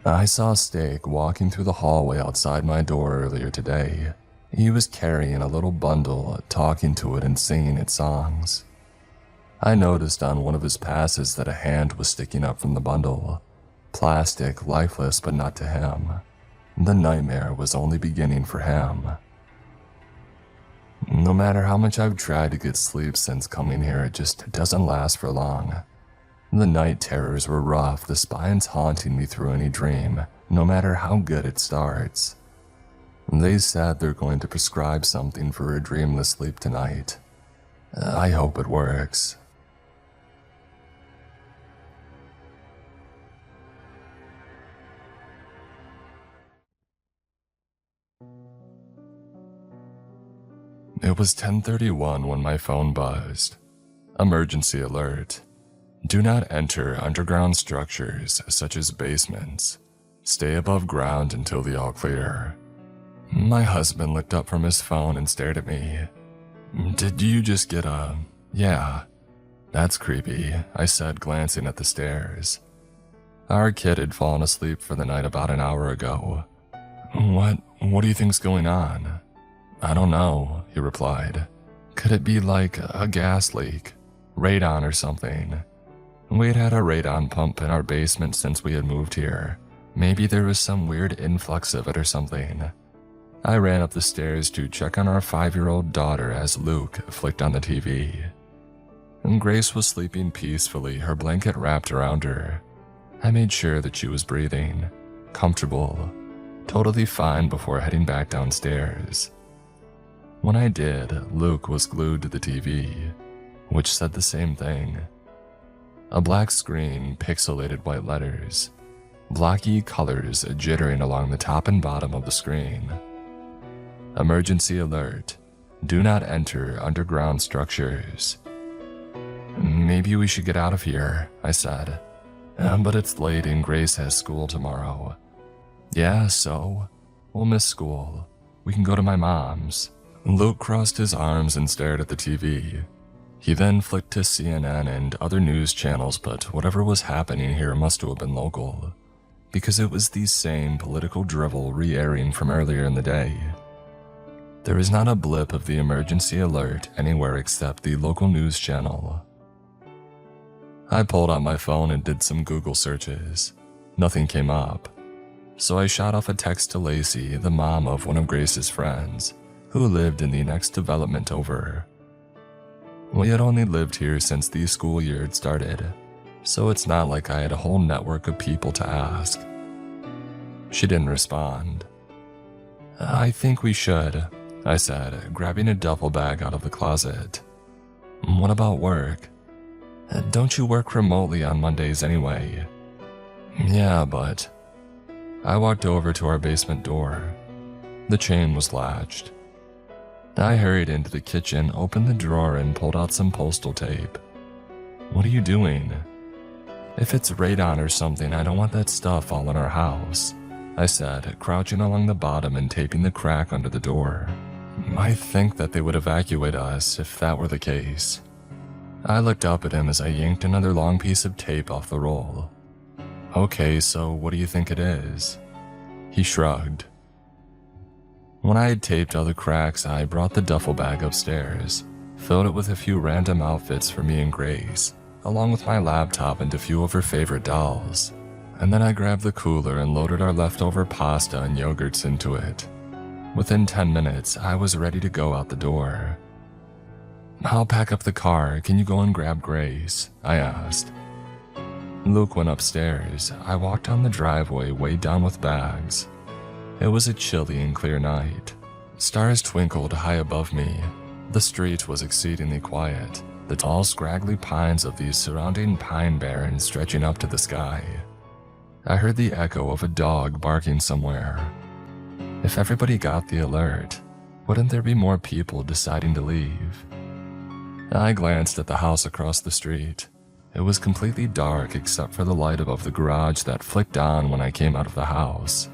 I saw Steak walking through the hallway outside my door earlier today. He was carrying a little bundle, talking to it and singing its songs. I noticed on one of his passes that a hand was sticking up from the bundle. Plastic, lifeless, but not to him. The nightmare was only beginning for him. No matter how much I've tried to get sleep since coming here, it just doesn't last for long. The night terrors were rough, the spines haunting me through any dream, no matter how good it starts. They said they're going to prescribe something for a dreamless sleep tonight. I hope it works. It was 10:31 when my phone buzzed. Emergency alert. Do not enter underground structures such as basements. Stay above ground until the all clear. My husband looked up from his phone and stared at me. "Did you just get a..." "Yeah." "That's creepy," I said, glancing at the stairs. Our kid had fallen asleep for the night about an hour ago. What do you think's going on?" "I don't know," he replied. "Could it be like a gas leak? Radon or something? We had a radon pump in our basement since we had moved here. Maybe there was some weird influx of it or something." I ran up the stairs to check on our 5-year-old daughter as Luke flicked on the TV. Grace was sleeping peacefully, her blanket wrapped around her. I made sure that she was breathing, comfortable, totally fine before heading back downstairs. When I did, Luke was glued to the TV, which said the same thing. A black screen, pixelated white letters, blocky colors jittering along the top and bottom of the screen. Emergency alert. Do not enter underground structures. "Maybe we should get out of here," I said. But it's late and Grace has school tomorrow." "Yeah, so? We'll miss school. We can go to my mom's." Luke crossed his arms and stared at the TV. He then flicked to CNN and other news channels, but whatever was happening here must have been local, because it was the same political drivel re-airing from earlier in the day. There is not a blip of the emergency alert anywhere except the local news channel. I pulled out my phone and did some Google searches. Nothing came up. So I shot off a text to Lacey, the mom of one of Grace's friends, who lived in the next development over. We had only lived here since the school year had started, so it's not like I had a whole network of people to ask. She didn't respond. I think we should, I said, grabbing a duffel bag out of the closet. What about work? Don't you work remotely on Mondays anyway? Yeah, but... I walked over to our basement door. The chain was latched. I hurried into the kitchen, opened the drawer, and pulled out some postal tape. What are you doing? If it's radon or something, I don't want that stuff all in our house, I said, crouching along the bottom and taping the crack under the door. I think that they would evacuate us if that were the case. I looked up at him as I yanked another long piece of tape off the roll. Okay, so what do you think it is? He shrugged. When I had taped all the cracks, I brought the duffel bag upstairs, filled it with a few random outfits for me and Grace, along with my laptop and a few of her favorite dolls. And then I grabbed the cooler and loaded our leftover pasta and yogurts into it. Within 10 minutes, I was ready to go out the door. I'll pack up the car. Can you go and grab Grace? I asked. Luke went upstairs. I walked down the driveway, weighed down with bags. It was a chilly and clear night. Stars twinkled high above me. The street was exceedingly quiet, the tall, scraggly pines of the surrounding pine barrens stretching up to the sky. I heard the echo of a dog barking somewhere. If everybody got the alert, wouldn't there be more people deciding to leave? I glanced at the house across the street. It was completely dark except for the light above the garage that flicked on when I came out of the house.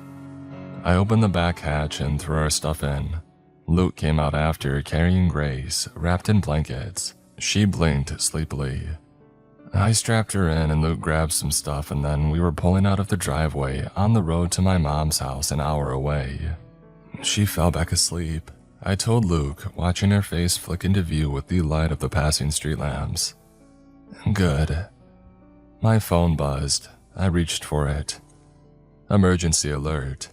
I opened the back hatch and threw our stuff in. Luke came out after, carrying Grace, wrapped in blankets. She blinked sleepily. I strapped her in and Luke grabbed some stuff, and then we were pulling out of the driveway on the road to my mom's house an hour away. She fell back asleep. I told Luke, watching her face flick into view with the light of the passing street lamps. Good. My phone buzzed. I reached for it. Emergency alert.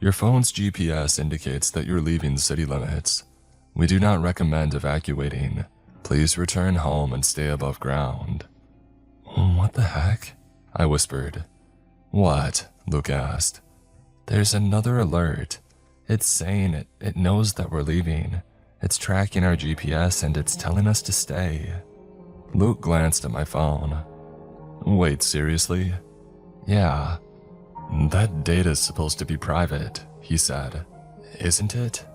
Your phone's GPS indicates that you're leaving city limits. We do not recommend evacuating. Please return home and stay above ground. What the heck? I whispered. What? Luke asked. There's another alert. It's saying it knows that we're leaving. It's tracking our GPS and it's telling us to stay. Luke glanced at my phone. Wait, seriously? Yeah. That data's supposed to be private, he said. Isn't it?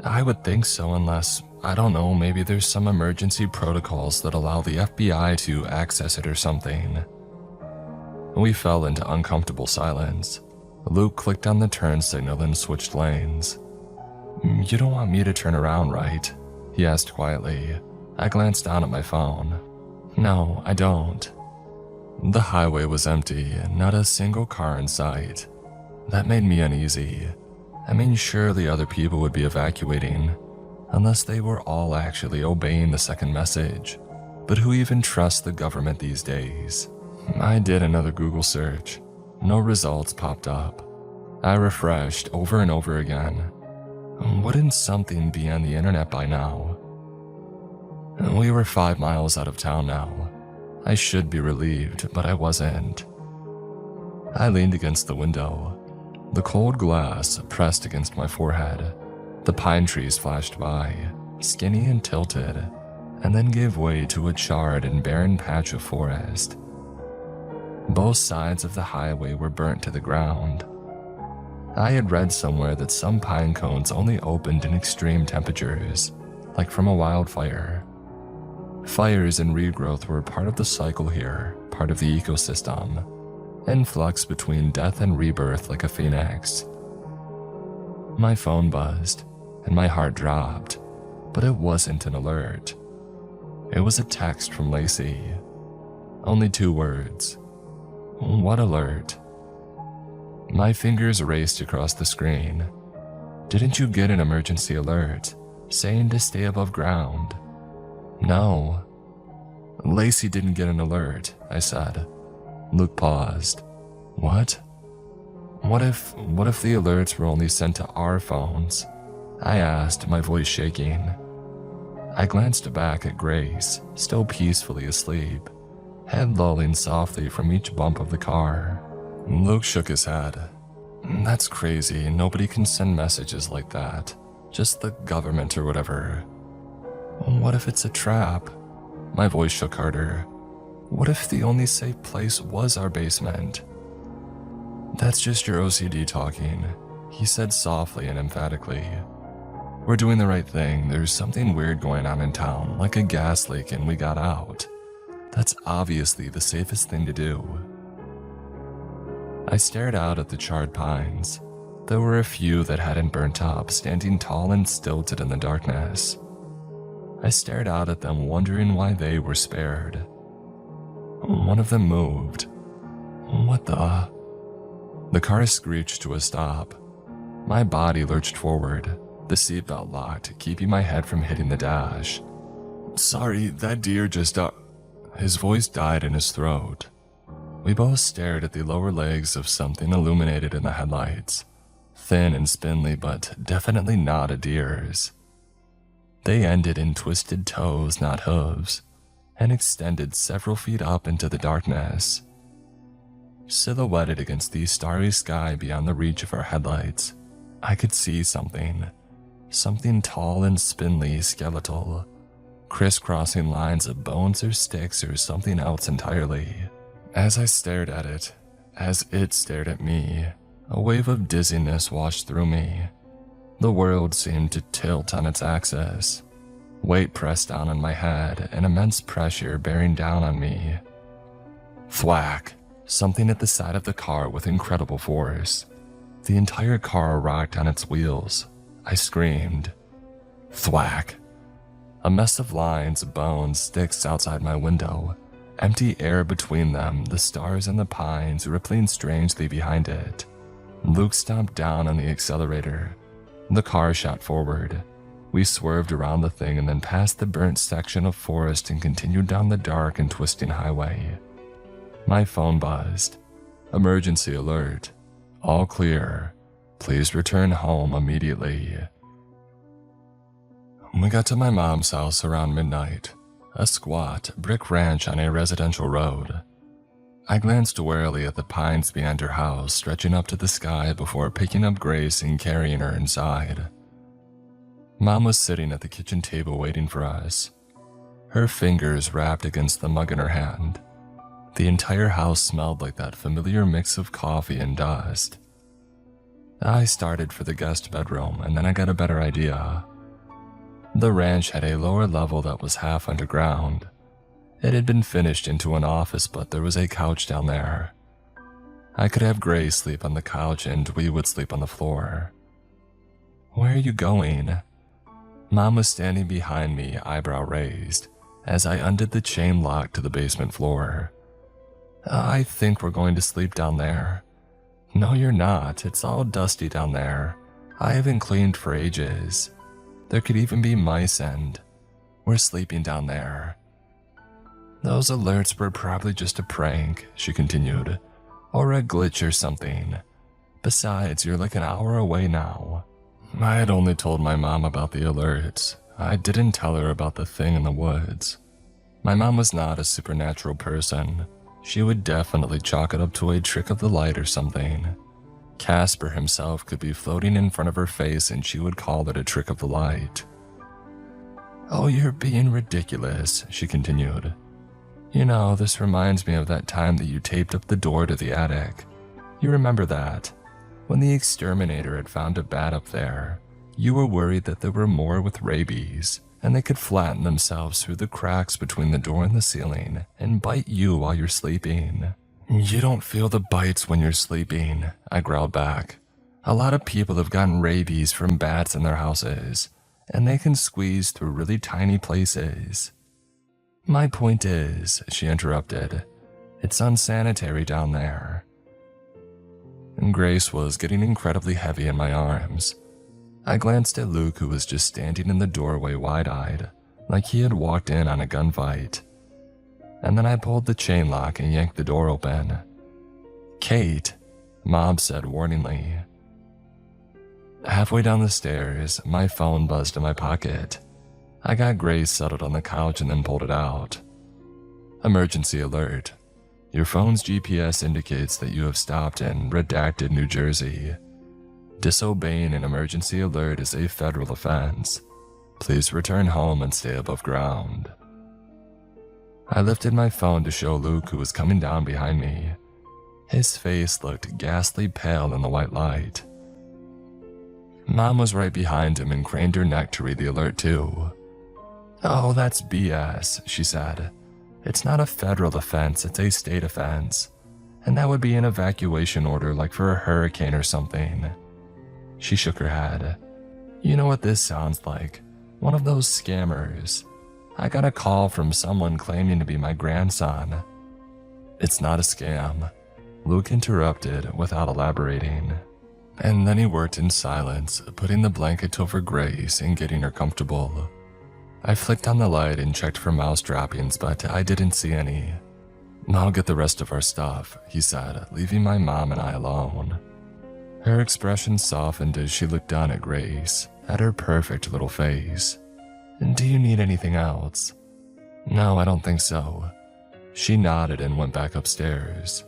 I would think so unless, I don't know, maybe there's some emergency protocols that allow the FBI to access it or something. We fell into uncomfortable silence. Luke clicked on the turn signal and switched lanes. You don't want me to turn around, right? He asked quietly. I glanced down at my phone. No, I don't. The highway was empty, not a single car in sight. That made me uneasy. I mean, surely other people would be evacuating, unless they were all actually obeying the second message. But who even trusts the government these days? I did another Google search. No results popped up. I refreshed over and over again. Wouldn't something be on the internet by now? We were 5 miles out of town now. I should be relieved, but I wasn't. I leaned against the window. The cold glass pressed against my forehead. The pine trees flashed by, skinny and tilted, and then gave way to a charred and barren patch of forest. Both sides of the highway were burnt to the ground. I had read somewhere that some pine cones only opened in extreme temperatures, like from a wildfire. Fires and regrowth were part of the cycle here, part of the ecosystem, in flux between death and rebirth like a phoenix. My phone buzzed, and my heart dropped, but it wasn't an alert. It was a text from Lacey. Only 2 words. What alert? My fingers raced across the screen. Didn't you get an emergency alert, saying to stay above ground? No. Lacey didn't get an alert, I said. Luke paused. What? What if the alerts were only sent to our phones? I asked, my voice shaking. I glanced back at Grace, still peacefully asleep. head lolling softly from each bump of the car. Luke shook his head. That's crazy. Nobody can send messages like that. Just the government or whatever. What if it's a trap? My voice shook harder. What if the only safe place was our basement? That's just your OCD talking, he said softly and emphatically. We're doing the right thing. There's something weird going on in town, like a gas leak, and we got out. That's obviously the safest thing to do. I stared out at the charred pines. There were a few that hadn't burnt up, standing tall and stilted in the darkness. I stared out at them, wondering why they were spared. One of them moved. What the? The car screeched to a stop. My body lurched forward, the seatbelt locked, keeping my head from hitting the dash. Sorry, that deer just His voice died in his throat. We both stared at the lower legs of something illuminated in the headlights. Thin and spindly, but definitely not a deer's. They ended in twisted toes, not hooves, and extended several feet up into the darkness. Silhouetted against the starry sky beyond the reach of our headlights, I could see something. Something tall and spindly, skeletal, crisscrossing lines of bones or sticks or something else entirely. As I stared at it, as it stared at me, a wave of dizziness washed through me. The world seemed to tilt on its axis. Weight pressed down on my head, and immense pressure bearing down on me. Thwack! Something at the side of the car with incredible force. The entire car rocked on its wheels. I screamed. Thwack! A mess of lines, bones, sticks outside my window. Empty air between them, the stars and the pines rippling strangely behind it. Luke stomped down on the accelerator. The car shot forward. We swerved around the thing and then past the burnt section of forest and continued down the dark and twisting highway. My phone buzzed. Emergency alert. All clear. Please return home immediately. We got to my mom's house around midnight. A squat brick ranch on a residential road. I glanced warily at the pines behind her house stretching up to the sky before picking up Grace and carrying her inside. Mom was sitting at the kitchen table waiting for us. Her fingers wrapped against the mug in her hand. The entire house smelled like that familiar mix of coffee and dust. I started for the guest bedroom, and then I got a better idea. The ranch had a lower level that was half underground. It had been finished into an office, but there was a couch down there. I could have Grace sleep on the couch and we would sleep on the floor. Where are you going? Mom was standing behind me, eyebrow raised, as I undid the chain lock to the basement floor. I think we're going to sleep down there. No, you're not. It's all dusty down there. I haven't cleaned for ages. There could even be mice and we're sleeping down there. Those alerts were probably just a prank, she continued, or a glitch or something. Besides, you're like an hour away now. I had only told my mom about the alerts. I didn't tell her about the thing in the woods. My mom was not a supernatural person. She would definitely chalk it up to a trick of the light or something. Casper himself could be floating in front of her face and she would call it a trick of the light. Oh, you're being ridiculous, she continued. You know, this reminds me of that time that you taped up the door to the attic. You remember that? When the exterminator had found a bat up there, you were worried that there were more with rabies, and they could flatten themselves through the cracks between the door and the ceiling and bite you while you're sleeping. You don't feel the bites when you're sleeping, I growled back. A lot of people have gotten rabies from bats in their houses, and they can squeeze through really tiny places. My point is, she interrupted, it's unsanitary down there. And Grace was getting incredibly heavy in my arms. I glanced at Luke, who was just standing in the doorway wide-eyed, like he had walked in on a gunfight. And then I pulled the chain lock and yanked the door open. Kate, Mom said warningly. Halfway down the stairs, my phone buzzed in my pocket. I got Grace settled on the couch and then pulled it out. Emergency alert. Your phone's GPS indicates that you have stopped in redacted New Jersey. Disobeying an emergency alert is a federal offense. Please return home and stay above ground. I lifted my phone to show Luke, who was coming down behind me. His face looked ghastly pale in the white light. Mom was right behind him and craned her neck to read the alert too. "Oh, that's BS, she said. "It's not a federal offense, it's a state offense. And that would be an evacuation order like for a hurricane or something." She shook her head. "You know what this sounds like? One of those scammers. I got a call from someone claiming to be my grandson." "It's not a scam," Luke interrupted without elaborating. And then he worked in silence, putting the blanket over Grace and getting her comfortable. I flicked on the light and checked for mouse droppings, but I didn't see any. "I'll get the rest of our stuff," he said, leaving my mom and I alone. Her expression softened as she looked down at Grace, at her perfect little face. "Do you need anything else?" "No, I don't think so." She nodded and went back upstairs.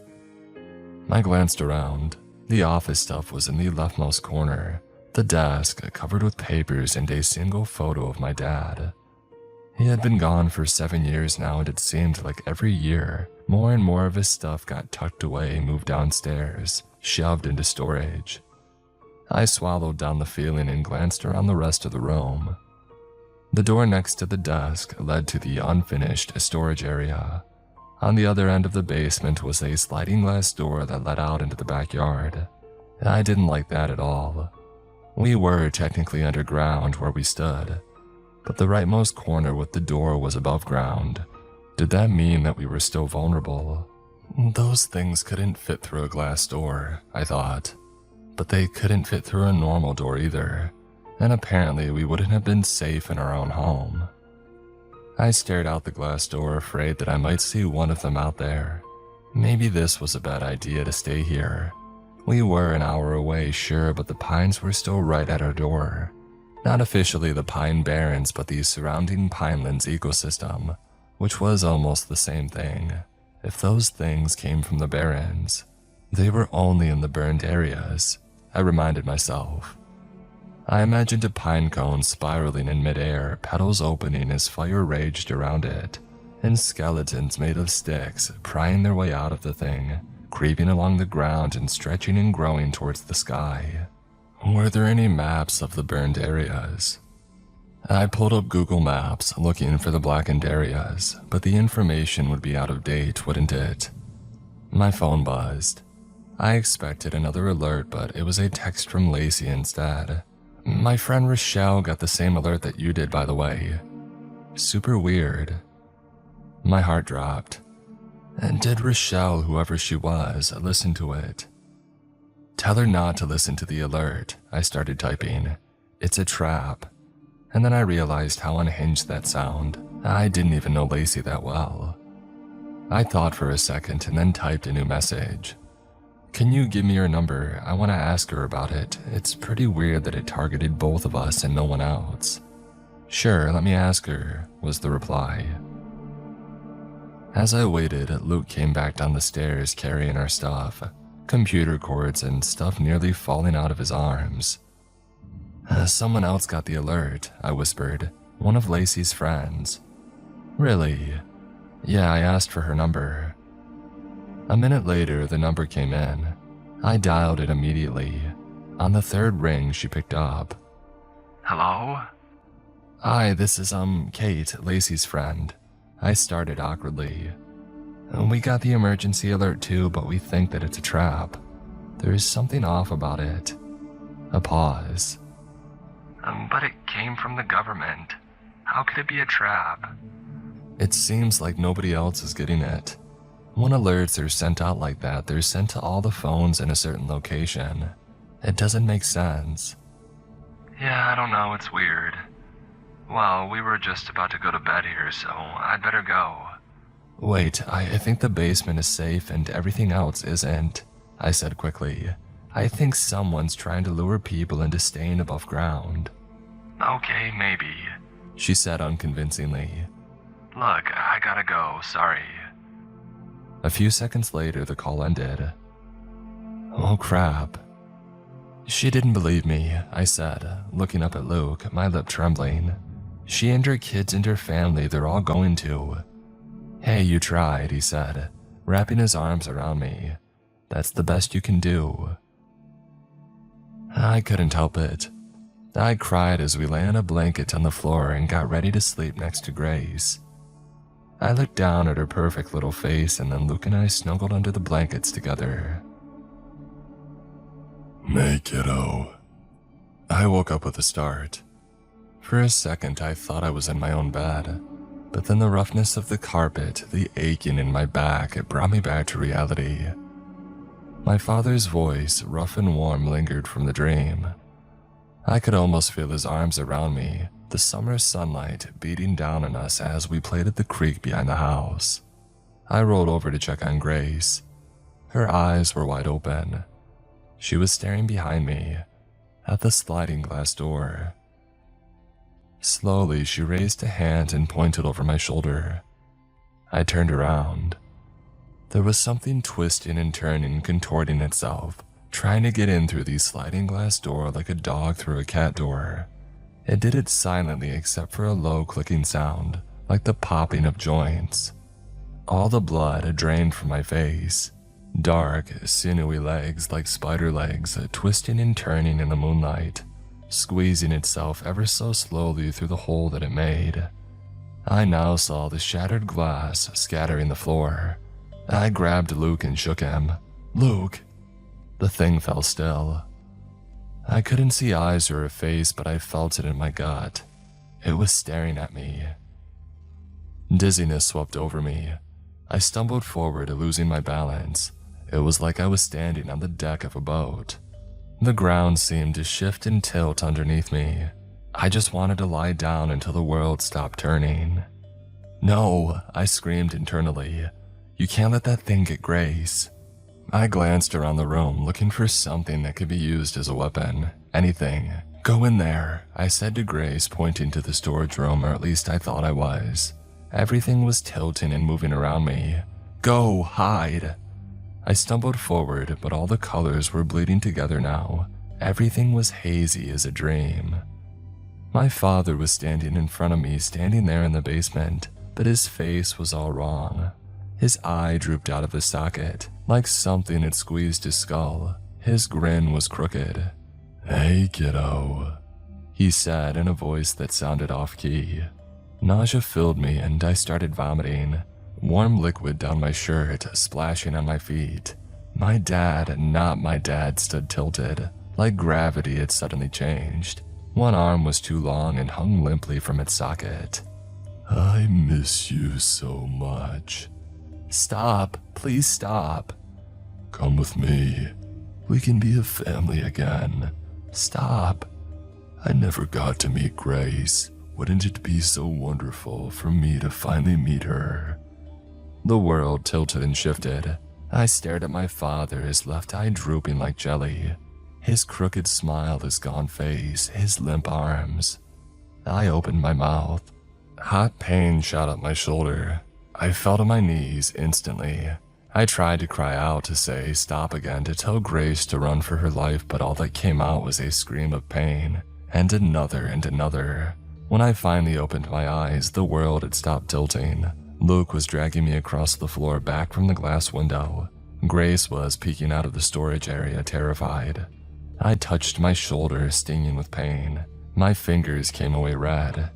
I glanced around. The office stuff was in the leftmost corner, the desk covered with papers and a single photo of my dad. He had been gone for 7 years now, and it seemed like every year, more and more of his stuff got tucked away, moved downstairs, shoved into storage. I swallowed down the feeling and glanced around the rest of the room. The door next to the desk led to the unfinished storage area. On the other end of the basement was a sliding glass door that led out into the backyard. I didn't like that at all. We were technically underground where we stood, but the rightmost corner with the door was above ground. Did that mean that we were still vulnerable? Those things couldn't fit through a glass door, I thought, but they couldn't fit through a normal door either, and apparently we wouldn't have been safe in our own home. I stared out the glass door, afraid that I might see one of them out there. Maybe this was a bad idea to stay here. We were an hour away, sure, but the pines were still right at our door. Not officially the Pine Barrens, but the surrounding pinelands ecosystem, which was almost the same thing. If those things came from the Barrens, they were only in the burned areas, I reminded myself. I imagined a pine cone spiraling in midair, petals opening as fire raged around it, and skeletons made of sticks prying their way out of the thing, creeping along the ground and stretching and growing towards the sky. Were there any maps of the burned areas? I pulled up Google Maps looking for the blackened areas, but the information would be out of date, wouldn't it? My phone buzzed. I expected another alert, but it was a text from Lacey instead. "My friend Rochelle got the same alert that you did, by the way. Super weird." My heart dropped. And did Rochelle, whoever she was, listen to it? "Tell her not to listen to the alert," I started typing. "It's a trap." And then I realized how unhinged that sounded. I didn't even know Lacey that well. I thought for a second and then typed a new message. "Can you give me your number? I want to ask her about it. It's pretty weird that it targeted both of us and no one else." "Sure, let me ask her," was the reply. As I waited, Luke came back down the stairs carrying our stuff, computer cords and stuff nearly falling out of his arms. "Someone else got the alert," I whispered. "One of Lacey's friends." "Really?" "Yeah, I asked for her number." A minute later, the number came in. I dialed it immediately. On the third ring, she picked up. Hello? "Hi, this is, Kate, Lacey's friend." I started awkwardly. "We got the emergency alert too, but we think that it's a trap. There's something off about it." A pause. But it came from the government. How could it be a trap?" "It seems like nobody else is getting it. When alerts are sent out like that, they're sent to all the phones in a certain location. It doesn't make sense." "Yeah, I don't know, it's weird. Well, we were just about to go to bed here, so I'd better go." "Wait, I think the basement is safe and everything else isn't," I said quickly. "I think someone's trying to lure people into staying above ground." "Okay, maybe," she said unconvincingly. "Look, I gotta go, sorry." A few seconds later, the call ended. Oh crap. She didn't believe me, I said, looking up at Luke, my lip trembling. She and her kids and her family, they're all going to. Hey, you tried, he said, wrapping his arms around me. That's the best you can do. I couldn't help it. I cried as we lay on a blanket on the floor and got ready to sleep next to Grace. I looked down at her perfect little face, and then Luke and I snuggled under the blankets together. Hey, kiddo. I woke up with a start. For a second, I thought I was in my own bed, but then the roughness of the carpet, the aching in my back, it brought me back to reality. My father's voice, rough and warm, lingered from the dream. I could almost feel his arms around me, the summer sunlight beating down on us as we played at the creek behind the house. I rolled over to check on Grace. Her eyes were wide open. She was staring behind me, at the sliding glass door. Slowly, she raised a hand and pointed over my shoulder. I turned around. There was something twisting and turning, contorting itself, trying to get in through the sliding glass door like a dog through a cat door. It did it silently except for a low clicking sound, like the popping of joints. All the blood drained from my face. Dark, sinewy legs like spider legs, twisting and turning in the moonlight, squeezing itself ever so slowly through the hole that it made. I now saw the shattered glass scattering the floor. I grabbed Luke and shook him. Luke! The thing fell still. I couldn't see eyes or a face, but I felt it in my gut. It was staring at me. Dizziness swept over me. I stumbled forward, losing my balance. It was like I was standing on the deck of a boat. The ground seemed to shift and tilt underneath me. I just wanted to lie down until the world stopped turning. No, I screamed internally. You can't let that thing get Grace. I glanced around the room, looking for something that could be used as a weapon. Anything. Go in there, I said to Grace, pointing to the storage room, or at least I thought I was. Everything was tilting and moving around me. Go, hide. I stumbled forward, but all the colors were bleeding together now. Everything was hazy as a dream. My father was standing in front of me, standing there in the basement, but his face was all wrong. His eye drooped out of his socket, like something had squeezed his skull. His grin was crooked. Hey, kiddo, he said in a voice that sounded off-key. Nausea filled me and I started vomiting. Warm liquid down my shirt, splashing on my feet. My dad, not my dad, stood tilted, like gravity had suddenly changed. One arm was too long and hung limply from its socket. I miss you so much. Stop, please stop. Come with me. We can be a family again. Stop. I never got to meet Grace. Wouldn't it be so wonderful for me to finally meet her? The world tilted and shifted. I stared at my father, his left eye drooping like jelly. His crooked smile, his gaunt face, his limp arms. I opened my mouth. Hot pain shot up my shoulder. I fell to my knees instantly. I tried to cry out, to say stop again, to tell Grace to run for her life, but all that came out was a scream of pain, and another and another. When I finally opened my eyes, the world had stopped tilting. Luke was dragging me across the floor back from the glass window. Grace was peeking out of the storage area, terrified. I touched my shoulder, stinging with pain. My fingers came away red.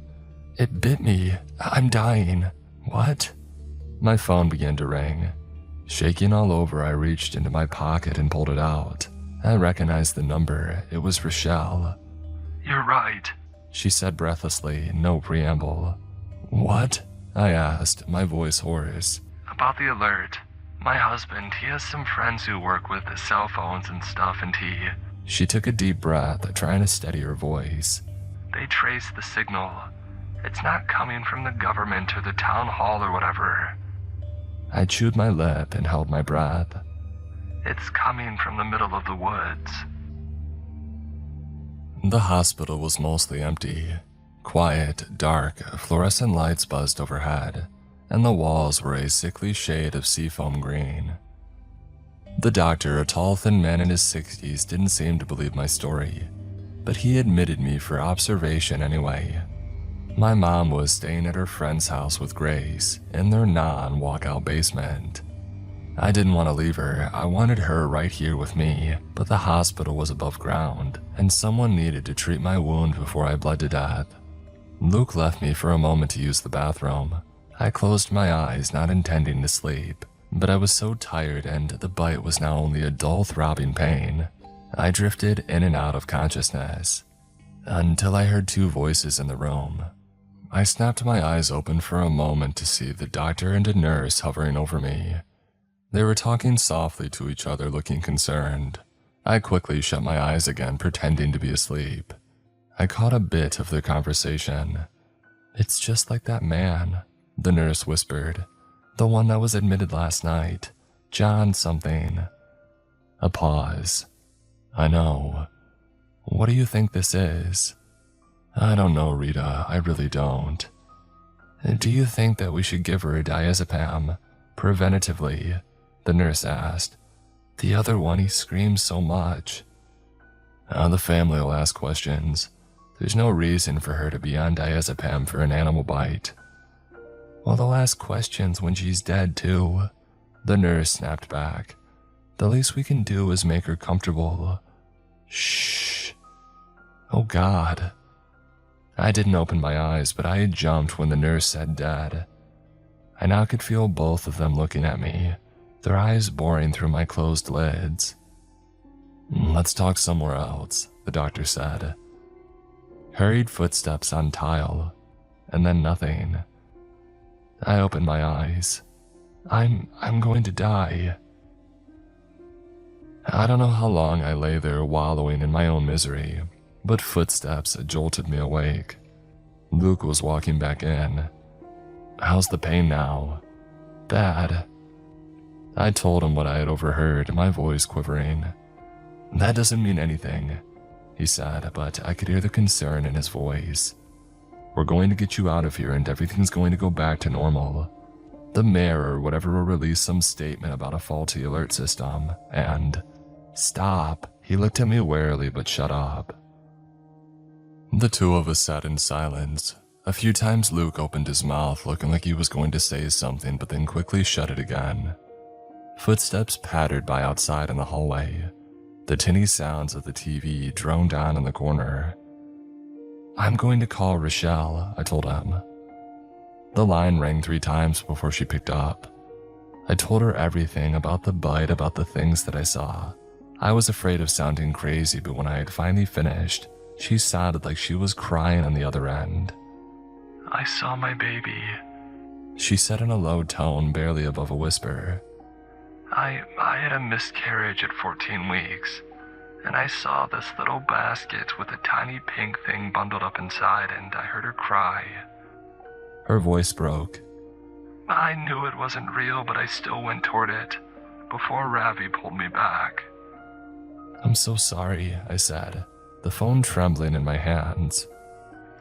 It bit me. I'm dying. What? My phone began to ring. Shaking all over, I reached into my pocket and pulled it out. I recognized the number. It was Rochelle. You're right, she said breathlessly, no preamble. What? I asked, my voice hoarse. About the alert. My husband, he has some friends who work with the cell phones and stuff, and She took a deep breath, trying to steady her voice. They traced the signal. It's not coming from the government or the town hall or whatever. I chewed my lip and held my breath. It's coming from the middle of the woods. The hospital was mostly empty. Quiet, dark, fluorescent lights buzzed overhead. and the walls were a sickly shade of seafoam green. The doctor, a tall, thin man in his 60s, didn't seem to believe my story, but he admitted me for observation anyway. My mom was staying at her friend's house with Grace in their non-walkout basement. I didn't want to leave her. I wanted her right here with me, but the hospital was above ground, and someone needed to treat my wound before I bled to death. Luke left me for a moment to use the bathroom. I closed my eyes, not intending to sleep, but I was so tired and the bite was now only a dull throbbing pain. I drifted in and out of consciousness until I heard two voices in the room. I snapped my eyes open for a moment to see the doctor and a nurse hovering over me. They were talking softly to each other, looking concerned. I quickly shut my eyes again, pretending to be asleep. I caught a bit of their conversation. "It's just like that man," the nurse whispered. "The one that was admitted last night. John something." A pause. "I know. What do you think this is?" "I don't know, Rita. I really don't." "Do you think that we should give her a diazepam, preventatively?" the nurse asked. "The other one, he screams so much." The family will ask questions. There's no reason for her to be on diazepam for an animal bite." "Well, they'll ask questions when she's dead, too," the nurse snapped back. "The least we can do is make her comfortable." "Shh." "Oh, God." I didn't open my eyes, but I had jumped when the nurse said dead. I now could feel both of them looking at me, their eyes boring through my closed lids. "Let's talk somewhere else," the doctor said. Hurried footsteps on tile, and then nothing. I opened my eyes. I'm going to die." I don't know how long I lay there wallowing in my own misery, but footsteps jolted me awake. Luke was walking back in. "How's the pain now?" "Bad." I told him what I had overheard, my voice quivering. "That doesn't mean anything," he said, but I could hear the concern in his voice. "We're going to get you out of here and everything's going to go back to normal. The mayor or whatever will release some statement about a faulty alert system, and..." "Stop." He looked at me warily but shut up. The two of us sat in silence. A few times Luke opened his mouth looking like he was going to say something but then quickly shut it again. Footsteps pattered by outside in the hallway. The tinny sounds of the TV droned on in the corner. "I'm going to call Rochelle," I told him. The line rang 3 times before she picked up. I told her everything about the bite, about the things that I saw. I was afraid of sounding crazy, but when I had finally finished, she sounded like she was crying on the other end. "I saw my baby," she said in a low tone, barely above a whisper. I had a miscarriage at 14 weeks, and I saw this little basket with a tiny pink thing bundled up inside, and I heard her cry." Her voice broke. "I knew it wasn't real, but I still went toward it, before Ravi pulled me back." "I'm so sorry," I said, the phone trembling in my hands.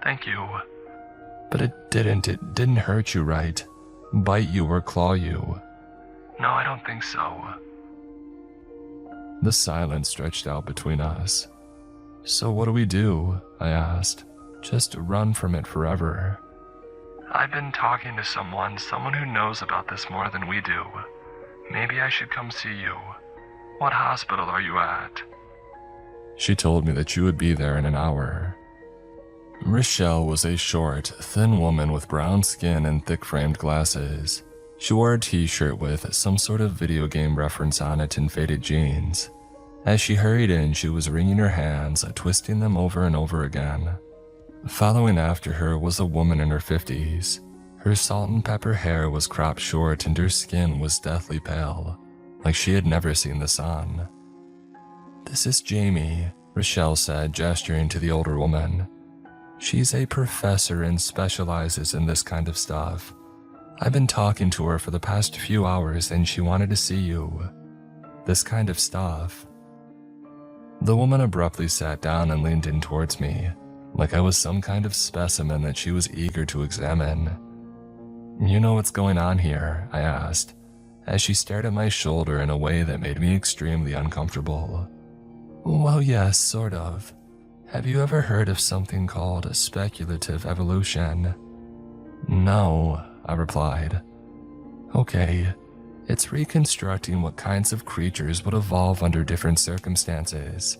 "Thank you." "But it didn't hurt you, right? Bite you or claw you?" "No, I don't think so." The silence stretched out between us. "So what do we do?" I asked. "Just run from it forever?" "I've been talking to someone who knows about this more than we do. Maybe I should come see you. What hospital are you at?" She told me that you would be there in an hour. Rochelle was a short, thin woman with brown skin and thick-framed glasses. She wore a t-shirt with some sort of video game reference on it and faded jeans. As she hurried in, she was wringing her hands, twisting them over and over again. Following after her was a woman in her 50s. Her salt and pepper hair was cropped short and her skin was deathly pale, like she had never seen the sun. "This is Jamie," Rochelle said, gesturing to the older woman. "She's a professor and specializes in this kind of stuff. I've been talking to her for the past few hours and she wanted to see you. This kind of stuff." The woman abruptly sat down and leaned in towards me, like I was some kind of specimen that she was eager to examine. You know what's going on here? I asked, as she stared at my shoulder in a way that made me extremely uncomfortable. Well, yes, sort of. Have you ever heard of something called speculative evolution? No, I replied. Okay, it's reconstructing what kinds of creatures would evolve under different circumstances.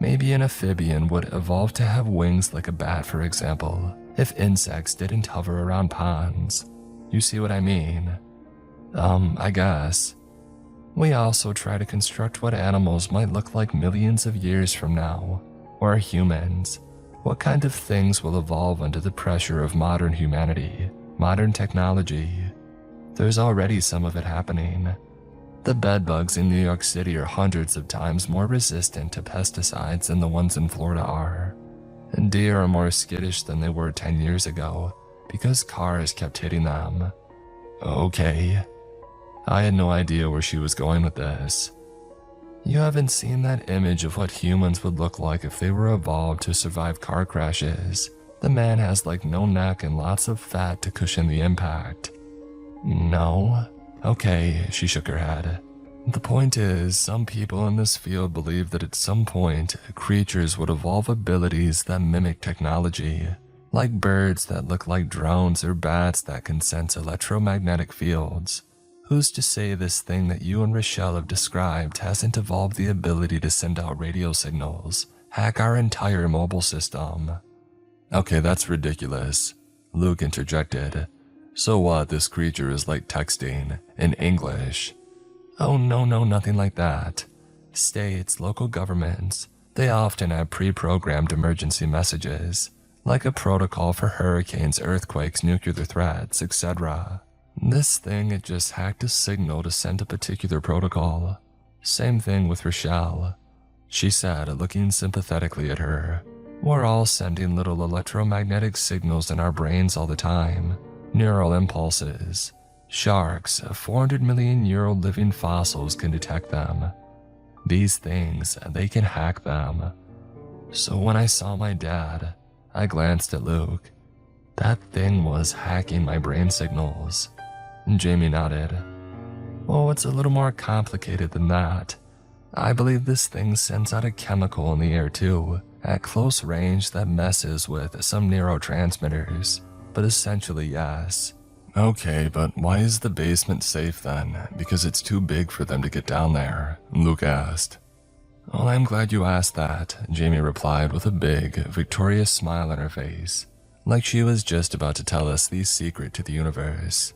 Maybe an amphibian would evolve to have wings like a bat, for example, if insects didn't hover around ponds. You see what I mean? I guess. We also try to construct what animals might look like millions of years from now, or humans. What kind of things will evolve under the pressure of modern humanity, modern technology? There's already some of it happening. The bedbugs in New York City are hundreds of times more resistant to pesticides than the ones in Florida are. And deer are more skittish than they were 10 years ago because cars kept hitting them. Okay. I had no idea where she was going with this. You haven't seen that image of what humans would look like if they were evolved to survive car crashes. The man has like no neck and lots of fat to cushion the impact. No? Okay, she shook her head. The point is, some people in this field believe that at some point, creatures would evolve abilities that mimic technology, like birds that look like drones or bats that can sense electromagnetic fields. Who's to say this thing that you and Rochelle have described hasn't evolved the ability to send out radio signals, hack our entire mobile system? Okay, that's ridiculous, Luke interjected. So what, this creature is like texting, in English? Oh no, nothing like that. States, local governments, they often have pre-programmed emergency messages, like a protocol for hurricanes, earthquakes, nuclear threats, etc. This thing, it just hacked a signal to send a particular protocol. Same thing with Rochelle, she said, looking sympathetically at her. We're all sending little electromagnetic signals in our brains all the time. Neural impulses. Sharks, 400 million-year-old living fossils can detect them. These things, they can hack them. So when I saw my dad, I glanced at Luke. That thing was hacking my brain signals. Jamie nodded. Oh, it's a little more complicated than that. I believe this thing sends out a chemical in the air too, at close range that messes with some neurotransmitters. But essentially, yes. Okay, but why is the basement safe then? Because it's too big for them to get down there, Luke asked. Well, I'm glad you asked that, Jamie replied with a big, victorious smile on her face, like she was just about to tell us the secret to the universe.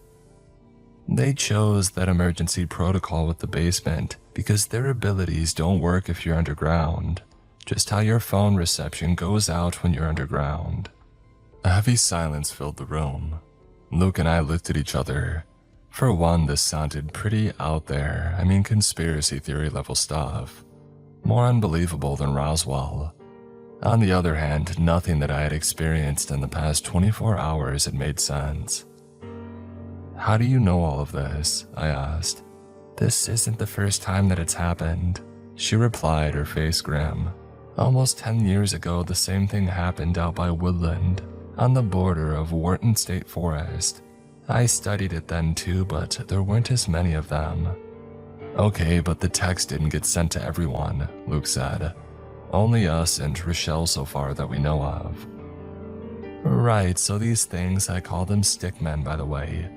They chose that emergency protocol with the basement because their abilities don't work if you're underground, just how your phone reception goes out when you're underground. A heavy silence filled the room. Luke and I looked at each other. For one, this sounded pretty out there, conspiracy theory level stuff. More unbelievable than Roswell. On the other hand, nothing that I had experienced in the past 24 hours had made sense. How do you know all of this? I asked. This isn't the first time that it's happened, she replied, her face grim. Almost 10 years ago, the same thing happened out by Woodland, on the border of Wharton State Forest. I studied it then too, but there weren't as many of them. Okay, but the text didn't get sent to everyone, Luke said. Only us and Rochelle so far that we know of. Right, so these things, I call them stickmen, by the way.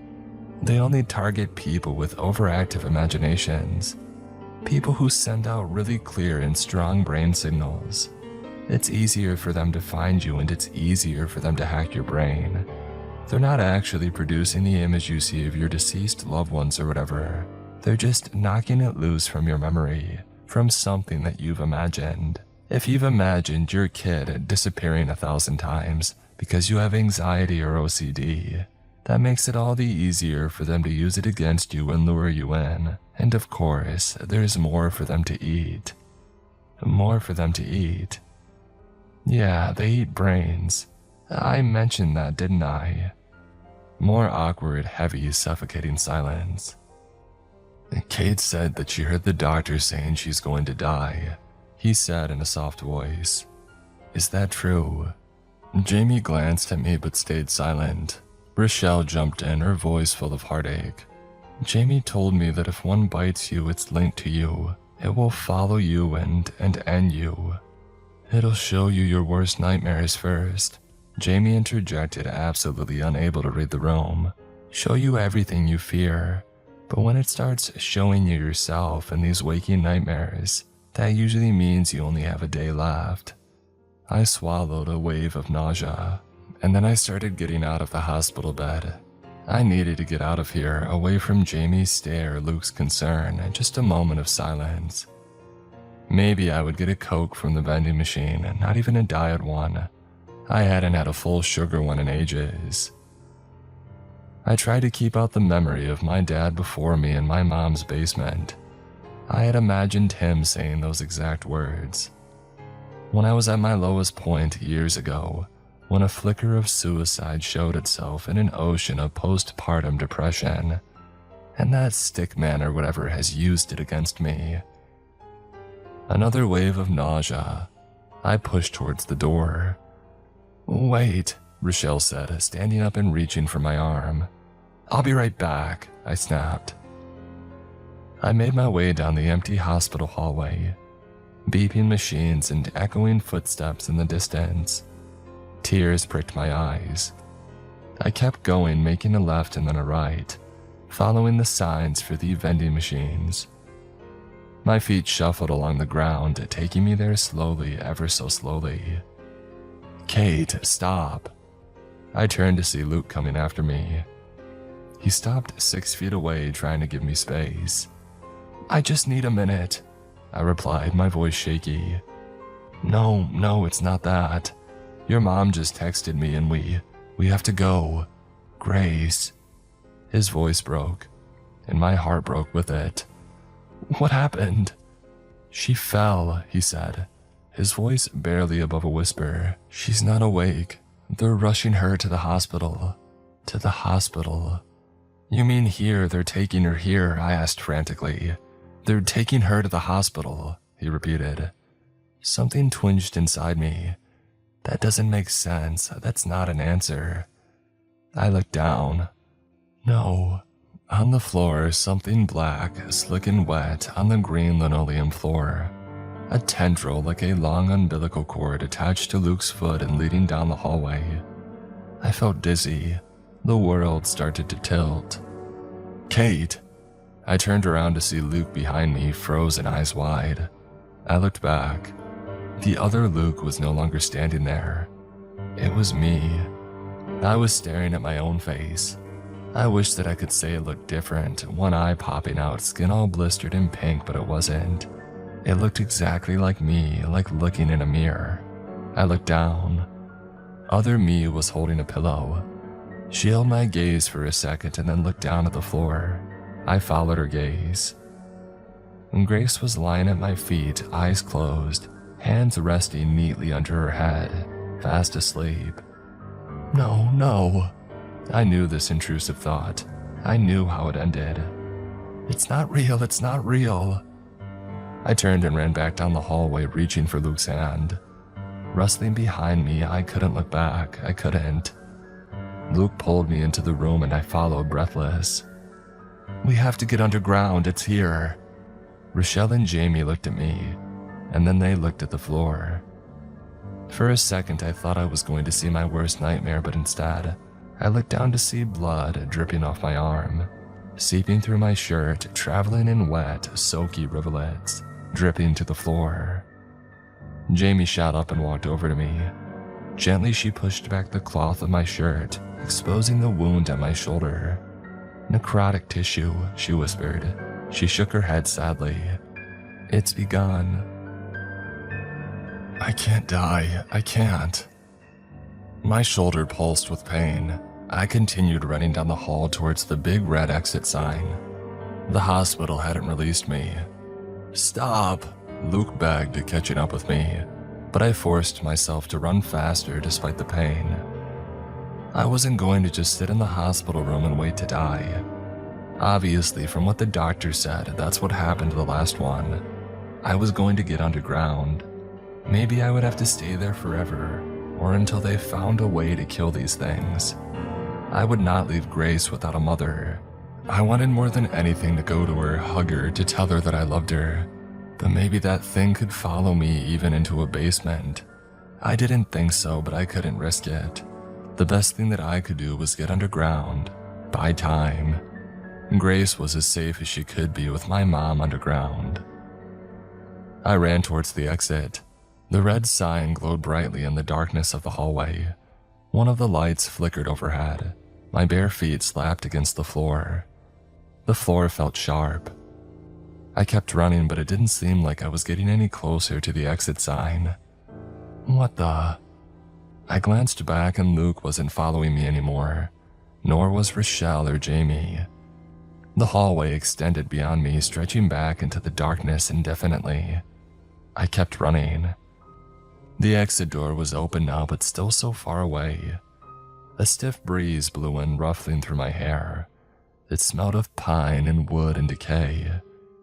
They only target people with overactive imaginations. People who send out really clear and strong brain signals. It's easier for them to find you and it's easier for them to hack your brain. They're not actually producing the image you see of your deceased loved ones or whatever. They're just knocking it loose from your memory, from something that you've imagined. If you've imagined your kid disappearing 1,000 times because you have anxiety or OCD, that makes it all the easier for them to use it against you and lure you in. And of course, there's more for them to eat. More for them to eat. Yeah, they eat brains. I mentioned that, didn't I? More awkward, heavy, suffocating silence. Kate said that she heard the doctor saying she's going to die, he said in a soft voice. Is that true? Jamie glanced at me but stayed silent. Rochelle jumped in, her voice full of heartache. Jamie told me that if one bites you, it's linked to you. It will follow you and end you. It'll show you your worst nightmares first. Jamie interjected, absolutely unable to read the room. Show you everything you fear. But when it starts showing you yourself in these waking nightmares, that usually means you only have a day left. I swallowed a wave of nausea, and then I started getting out of the hospital bed. I needed to get out of here, away from Jamie's stare, Luke's concern, and just a moment of silence. Maybe I would get a Coke from the vending machine, not even a diet one. I hadn't had a full sugar one in ages. I tried to keep out the memory of my dad before me in my mom's basement. I had imagined him saying those exact words. When I was at my lowest point years ago, when a flicker of suicide showed itself in an ocean of postpartum depression, and that stick man or whatever has used it against me. Another wave of nausea. I pushed towards the door. "Wait," Rochelle said, standing up and reaching for my arm. "I'll be right back," I snapped. I made my way down the empty hospital hallway, beeping machines and echoing footsteps in the distance. Tears pricked my eyes. I kept going, making a left and then a right, following the signs for the vending machines. My feet shuffled along the ground, taking me there slowly, ever so slowly. "Kate, stop." I turned to see Luke coming after me. He stopped 6 feet away, trying to give me space. "I just need a minute," I replied, my voice shaky. No, it's not that. Your mom just texted me and we have to go. Grace." His voice broke, and my heart broke with it. "What happened?" "She fell," he said, his voice barely above a whisper. "She's not awake. They're rushing her to the hospital." "To the hospital? You mean here? They're taking her here?" I asked frantically. "They're taking her to the hospital," he repeated. Something twinged inside me. That doesn't make sense. That's not an answer. I looked down. No. On the floor, something black, slick and wet on the green linoleum floor. A tendril like a long umbilical cord attached to Luke's foot and leading down the hallway. I felt dizzy. The world started to tilt. "Kate!" I turned around to see Luke behind me, frozen, eyes wide. I looked back. The other Luke was no longer standing there. It was me. I was staring at my own face. I wish that I could say it looked different, one eye popping out, skin all blistered and pink, but it wasn't. It looked exactly like me, like looking in a mirror. I looked down. Other me was holding a pillow. She held my gaze for a second and then looked down at the floor. I followed her gaze. Grace was lying at my feet, eyes closed, hands resting neatly under her head, fast asleep. No. I knew this intrusive thought. I knew how it ended. It's not real. I turned and ran back down the hallway, reaching for Luke's hand. Rustling behind me, I couldn't look back. I couldn't. Luke pulled me into the room and I followed, breathless. "We have to get underground, it's here." Rochelle and Jamie looked at me, and then they looked at the floor. For a second, I thought I was going to see my worst nightmare, but instead, I looked down to see blood dripping off my arm, seeping through my shirt, traveling in wet, soaky rivulets, dripping to the floor. Jamie shot up and walked over to me. Gently, she pushed back the cloth of my shirt, exposing the wound at my shoulder. "Necrotic tissue," she whispered. She shook her head sadly. "It's begun." I can't die. I can't. My shoulder pulsed with pain. I continued running down the hall towards the big red exit sign. The hospital hadn't released me. "Stop!" Luke begged, catching up with me, but I forced myself to run faster despite the pain. I wasn't going to just sit in the hospital room and wait to die. Obviously, from what the doctor said, that's what happened to the last one. I was going to get underground. Maybe I would have to stay there forever, or until they found a way to kill these things. I would not leave Grace without a mother. I wanted more than anything to go to her, hug her, to tell her that I loved her. But maybe that thing could follow me even into a basement. I didn't think so, but I couldn't risk it. The best thing that I could do was get underground, buy time. Grace was as safe as she could be with my mom underground. I ran towards the exit. The red sign glowed brightly in the darkness of the hallway. One of the lights flickered overhead. My bare feet slapped against the floor. The floor felt sharp. I kept running, but it didn't seem like I was getting any closer to the exit sign. What the? I glanced back and Luke wasn't following me anymore, nor was Rochelle or Jamie. The hallway extended beyond me, stretching back into the darkness indefinitely. I kept running. The exit door was open now, but still so far away. A stiff breeze blew in, ruffling through my hair. It smelled of pine and wood and decay.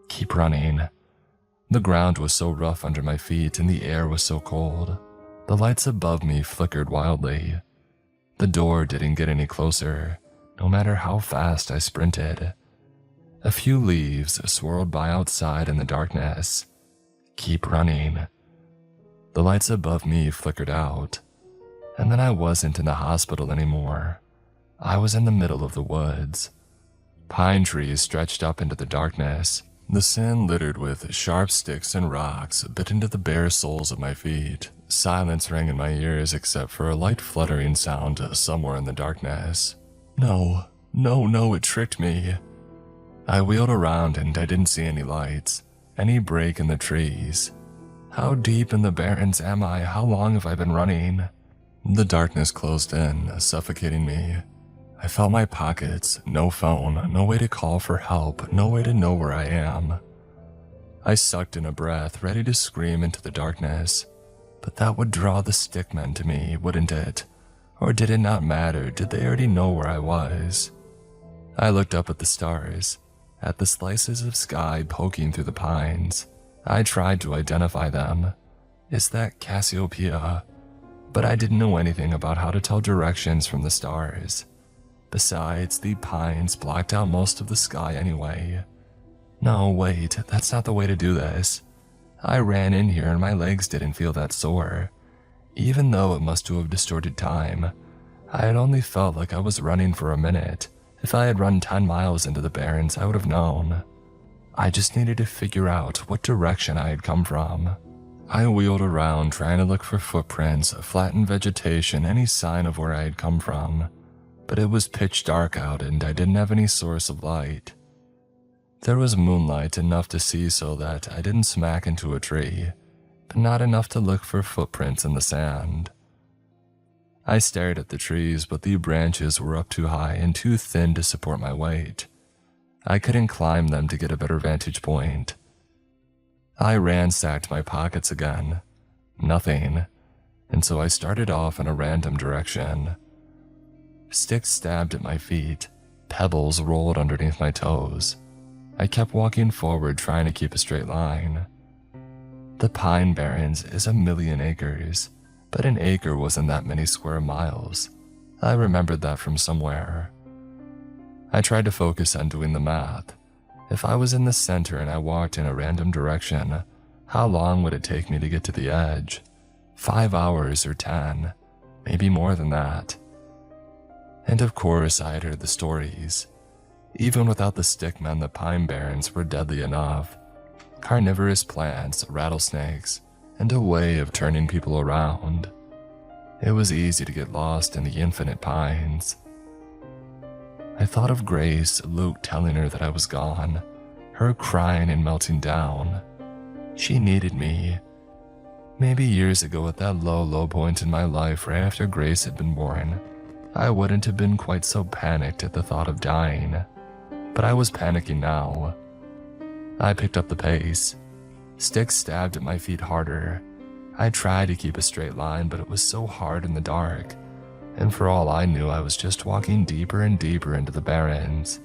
Keep running. The ground was so rough under my feet and the air was so cold. The lights above me flickered wildly. The door didn't get any closer, no matter how fast I sprinted. A few leaves swirled by outside in the darkness. Keep running. The lights above me flickered out, and then I wasn't in the hospital anymore. I was in the middle of the woods. Pine trees stretched up into the darkness. The sand littered with sharp sticks and rocks bit into the bare soles of my feet. Silence rang in my ears except for a light fluttering sound somewhere in the darkness. No, it tricked me. I wheeled around and I didn't see any lights, any break in the trees. How deep in the barrens am I? How long have I been running? The darkness closed in, suffocating me. I felt my pockets, no phone, no way to call for help, no way to know where I am. I sucked in a breath, ready to scream into the darkness. But that would draw the stickmen to me, wouldn't it? Or did it not matter? Did they already know where I was? I looked up at the stars, at the slices of sky poking through the pines. I tried to identify them. Is that Cassiopeia? But I didn't know anything about how to tell directions from the stars. Besides, the pines blocked out most of the sky anyway. No, wait, that's not the way to do this. I ran in here and my legs didn't feel that sore. Even though it must have distorted time, I had only felt like I was running for a minute. If I had run 10 miles into the barrens, I would have known. I just needed to figure out what direction I had come from. I wheeled around trying to look for footprints, flattened vegetation, any sign of where I had come from. But it was pitch dark out and I didn't have any source of light. There was moonlight enough to see so that I didn't smack into a tree, but not enough to look for footprints in the sand. I stared at the trees, but the branches were up too high and too thin to support my weight. I couldn't climb them to get a better vantage point. I ransacked my pockets again. Nothing, and so I started off in a random direction. Sticks stabbed at my feet, pebbles rolled underneath my toes. I kept walking forward trying to keep a straight line. The Pine Barrens is 1,000,000 acres, but an acre wasn't that many square miles. I remembered that from somewhere. I tried to focus on doing the math. If I was in the center and I walked in a random direction, how long would it take me to get to the edge? 5 hours or 10, maybe more than that. And of course I had heard the stories. Even without the stickmen, the Pine Barrens were deadly enough. Carnivorous plants, rattlesnakes, and a way of turning people around. It was easy to get lost in the infinite pines. I thought of Grace, Luke telling her that I was gone, her crying and melting down. She needed me. Maybe years ago at that low point in my life right after Grace had been born, I wouldn't have been quite so panicked at the thought of dying. But I was panicking now. I picked up the pace. Sticks stabbed at my feet harder. I tried to keep a straight line, but it was so hard in the dark. And for all I knew, I was just walking deeper and deeper into the barrens.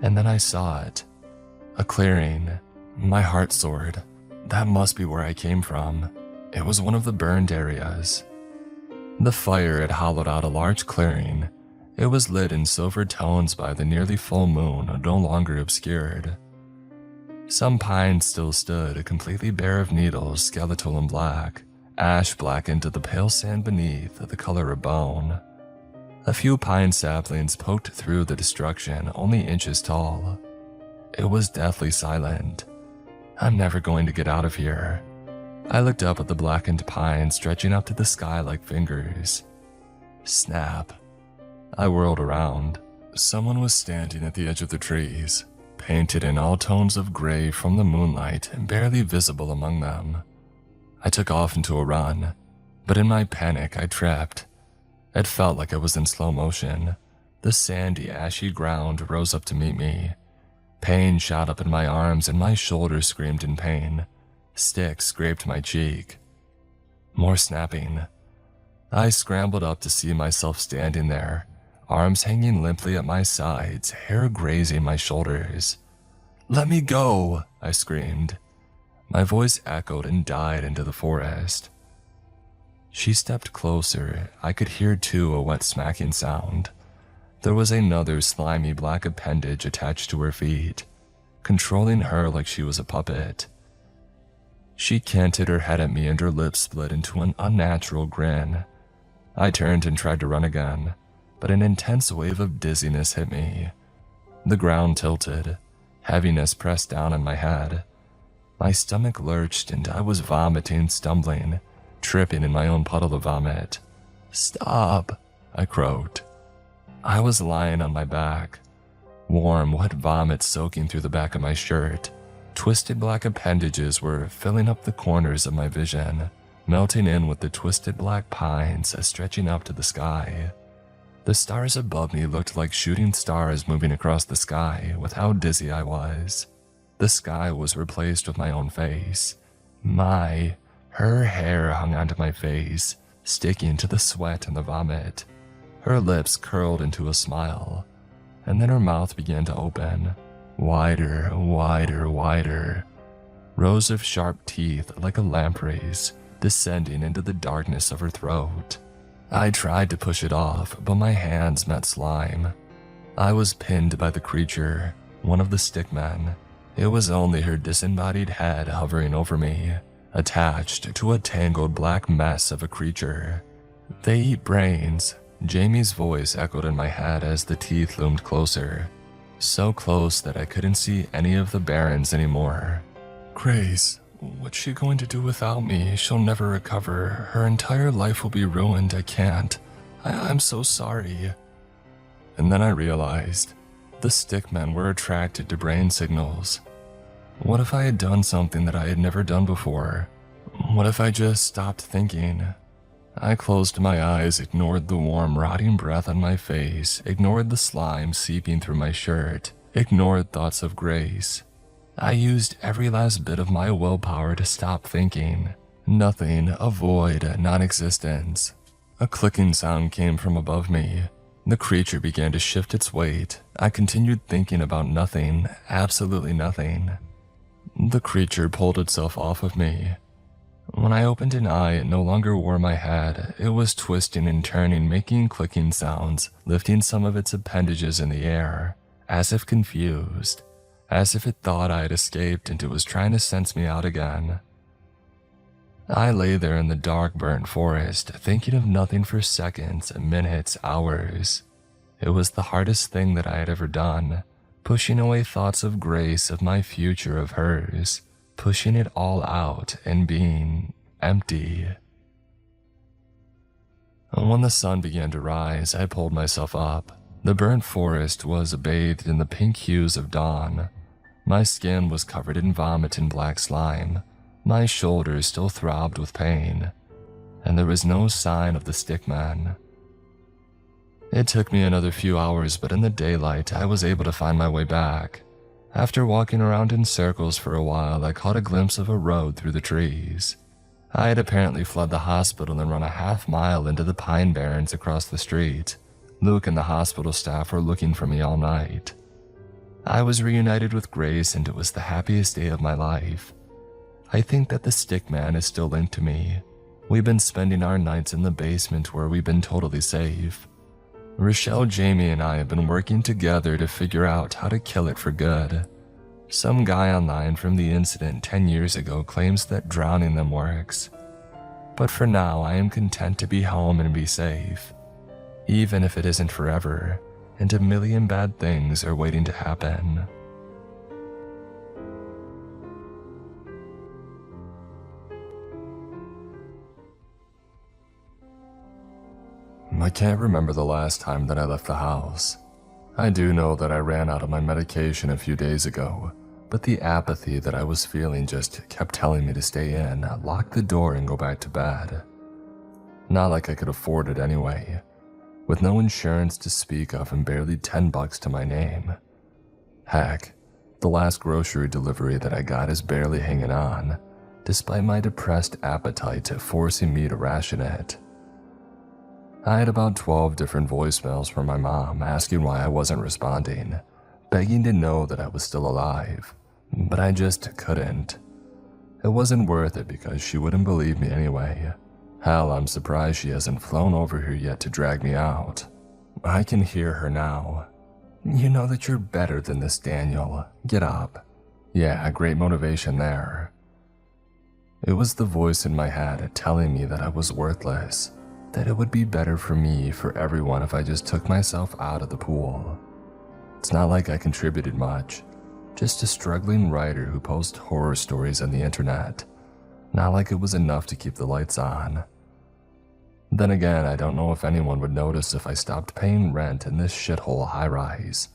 And then I saw it. A clearing. My heart soared. That must be where I came from. It was one of the burned areas. The fire had hollowed out a large clearing, It was lit in silver tones by the nearly full moon, no longer obscured. Some pines still stood, completely bare of needles, skeletal and black, ash blackened to the pale sand beneath, the color of bone. A few pine saplings poked through the destruction, only inches tall. It was deathly silent. I'm never going to get out of here. I looked up at the blackened pines stretching up to the sky like fingers. Snap. I whirled around. Someone was standing at the edge of the trees, painted in all tones of gray from the moonlight and barely visible among them. I took off into a run, but in my panic I tripped. It felt like I was in slow motion. The sandy, ashy ground rose up to meet me. Pain shot up in my arms and my shoulders screamed in pain. Sticks scraped my cheek. More snapping. I scrambled up to see myself standing there, arms hanging limply at my sides, hair grazing my shoulders. "Let me go!" I screamed. My voice echoed and died into the forest. She stepped closer. I could hear too a wet smacking sound. There was another slimy black appendage attached to her feet, controlling her like she was a puppet. She canted her head at me and her lips split into an unnatural grin. I turned and tried to run again, but an intense wave of dizziness hit me. The ground tilted. Heaviness pressed down on my head. My stomach lurched and I was vomiting, stumbling, tripping in my own puddle of vomit. "Stop," I croaked. I was lying on my back, warm, wet vomit soaking through the back of my shirt. Twisted black appendages were filling up the corners of my vision, melting in with the twisted black pines stretching up to the sky. The stars above me looked like shooting stars moving across the sky with how dizzy I was. The sky was replaced with my own face. Her hair hung onto my face, sticking to the sweat and the vomit. Her lips curled into a smile, and then her mouth began to open. Wider, wider, wider. Rows of sharp teeth like a lamprey's descending into the darkness of her throat. I tried to push it off, but my hands met slime. I was pinned by the creature, one of the stickmen. It was only her disembodied head hovering over me, attached to a tangled black mess of a creature. "They eat brains." Jamie's voice echoed in my head as the teeth loomed closer, so close that I couldn't see any of the barrens anymore. "Grace, what's she going to do without me? She'll never recover. Her entire life will be ruined. I can't. I'm so sorry." And then I realized the stickmen were attracted to brain signals. What if I had done something that I had never done before? What if I just stopped thinking? I closed my eyes, ignored the warm, rotting breath on my face, ignored the slime seeping through my shirt, ignored thoughts of Grace. I used every last bit of my willpower to stop thinking. Nothing, a void, non-existence. A clicking sound came from above me. The creature began to shift its weight. I continued thinking about nothing, absolutely nothing. The creature pulled itself off of me. When I opened an eye, it no longer wore my head. It was twisting and turning, making clicking sounds, lifting some of its appendages in the air, as if confused, as if it thought I had escaped and it was trying to sense me out again. I lay there in the dark, burnt forest, thinking of nothing for seconds, minutes, hours. It was the hardest thing that I had ever done, pushing away thoughts of Grace, of my future, of hers, pushing it all out and being empty. When the sun began to rise, I pulled myself up. The burnt forest was bathed in the pink hues of dawn. My skin was covered in vomit and black slime. My shoulders still throbbed with pain, and there was no sign of the stickman. It took me another few hours, but in the daylight, I was able to find my way back. After walking around in circles for a while, I caught a glimpse of a road through the trees. I had apparently fled the hospital and run a half-mile into the pine barrens across the street. Luke and the hospital staff were looking for me all night. I was reunited with Grace, and it was the happiest day of my life. I think that the stickman is still linked to me. We've been spending our nights in the basement where we've been totally safe. Rochelle, Jamie, and I have been working together to figure out how to kill it for good. Some guy online from the incident 10 years ago claims that drowning them works. But for now, I am content to be home and be safe. Even if it isn't forever, and a million bad things are waiting to happen. I can't remember the last time that I left the house. I do know that I ran out of my medication a few days ago, but the apathy that I was feeling just kept telling me to stay in, lock the door, and go back to bed. Not like I could afford it anyway, with no insurance to speak of and barely $10 to my name. Heck, the last grocery delivery that I got is barely hanging on, despite my depressed appetite forcing me to ration it. I had about 12 different voicemails from my mom asking why I wasn't responding, begging to know that I was still alive, but I just couldn't. It wasn't worth it because she wouldn't believe me anyway. Hell, I'm surprised she hasn't flown over here yet to drag me out. I can hear her now. You know that you're better than this, Daniel. Get up. Yeah, great motivation there. It was the voice in my head telling me that I was worthless, that it would be better for me, for everyone, if I just took myself out of the pool. It's not like I contributed much, just a struggling writer who posts horror stories on the internet. Not like it was enough to keep the lights on. Then again, I don't know if anyone would notice if I stopped paying rent in this shithole high-rise,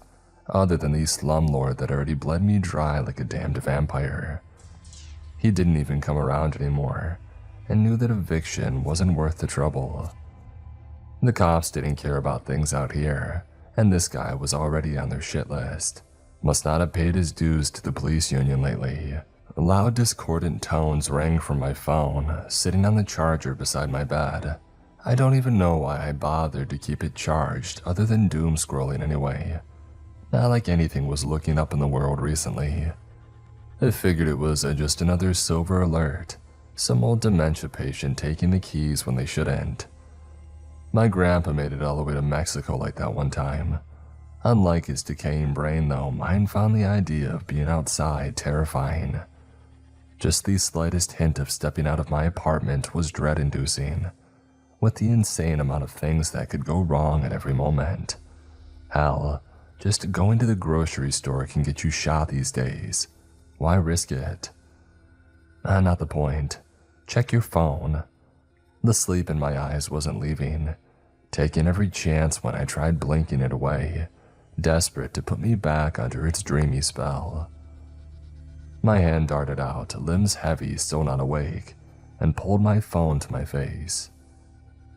other than the slumlord that already bled me dry like a damned vampire. He didn't even come around anymore, and knew that eviction wasn't worth the trouble. The cops didn't care about things out here, and this guy was already on their shit list. Must not have paid his dues to the police union lately. Loud discordant tones rang from my phone, sitting on the charger beside my bed. I don't even know why I bothered to keep it charged other than doom scrolling anyway. Not like anything was looking up in the world recently. I figured it was just another silver alert, some old dementia patient taking the keys when they shouldn't. My grandpa made it all the way to Mexico like that one time. Unlike his decaying brain though, mine found the idea of being outside terrifying. Just the slightest hint of stepping out of my apartment was dread-inducing, with the insane amount of things that could go wrong at every moment. Hell, just going to the grocery store can get you shot these days. Why risk it? Not the point. Check your phone. The sleep in my eyes wasn't leaving, taking every chance when I tried blinking it away, desperate to put me back under its dreamy spell. My hand darted out, limbs heavy, still not awake, and pulled my phone to my face.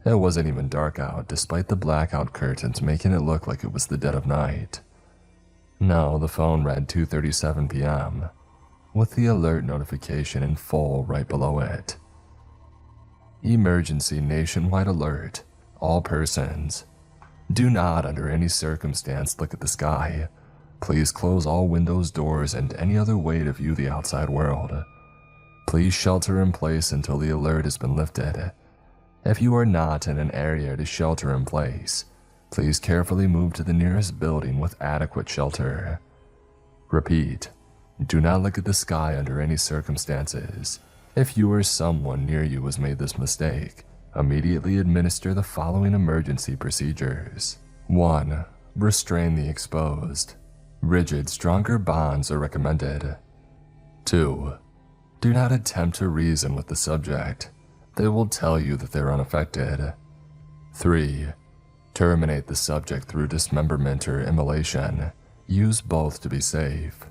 It wasn't even dark out, despite the blackout curtains making it look like it was the dead of night. No, the phone read 2:37 p.m., with the alert notification in full right below it. Emergency nationwide alert. All persons. Do not, under any circumstance, look at the sky. Please close all windows, doors, and any other way to view the outside world. Please shelter in place until the alert has been lifted. If you are not in an area to shelter in place, please carefully move to the nearest building with adequate shelter. Repeat, do not look at the sky under any circumstances. If you or someone near you has made this mistake, immediately administer the following emergency procedures. 1. Restrain the exposed. Rigid, stronger bonds are recommended. 2. Do not attempt to reason with the subject. They will tell you that they're unaffected. 3. Terminate the subject through dismemberment or immolation. Use both to be safe.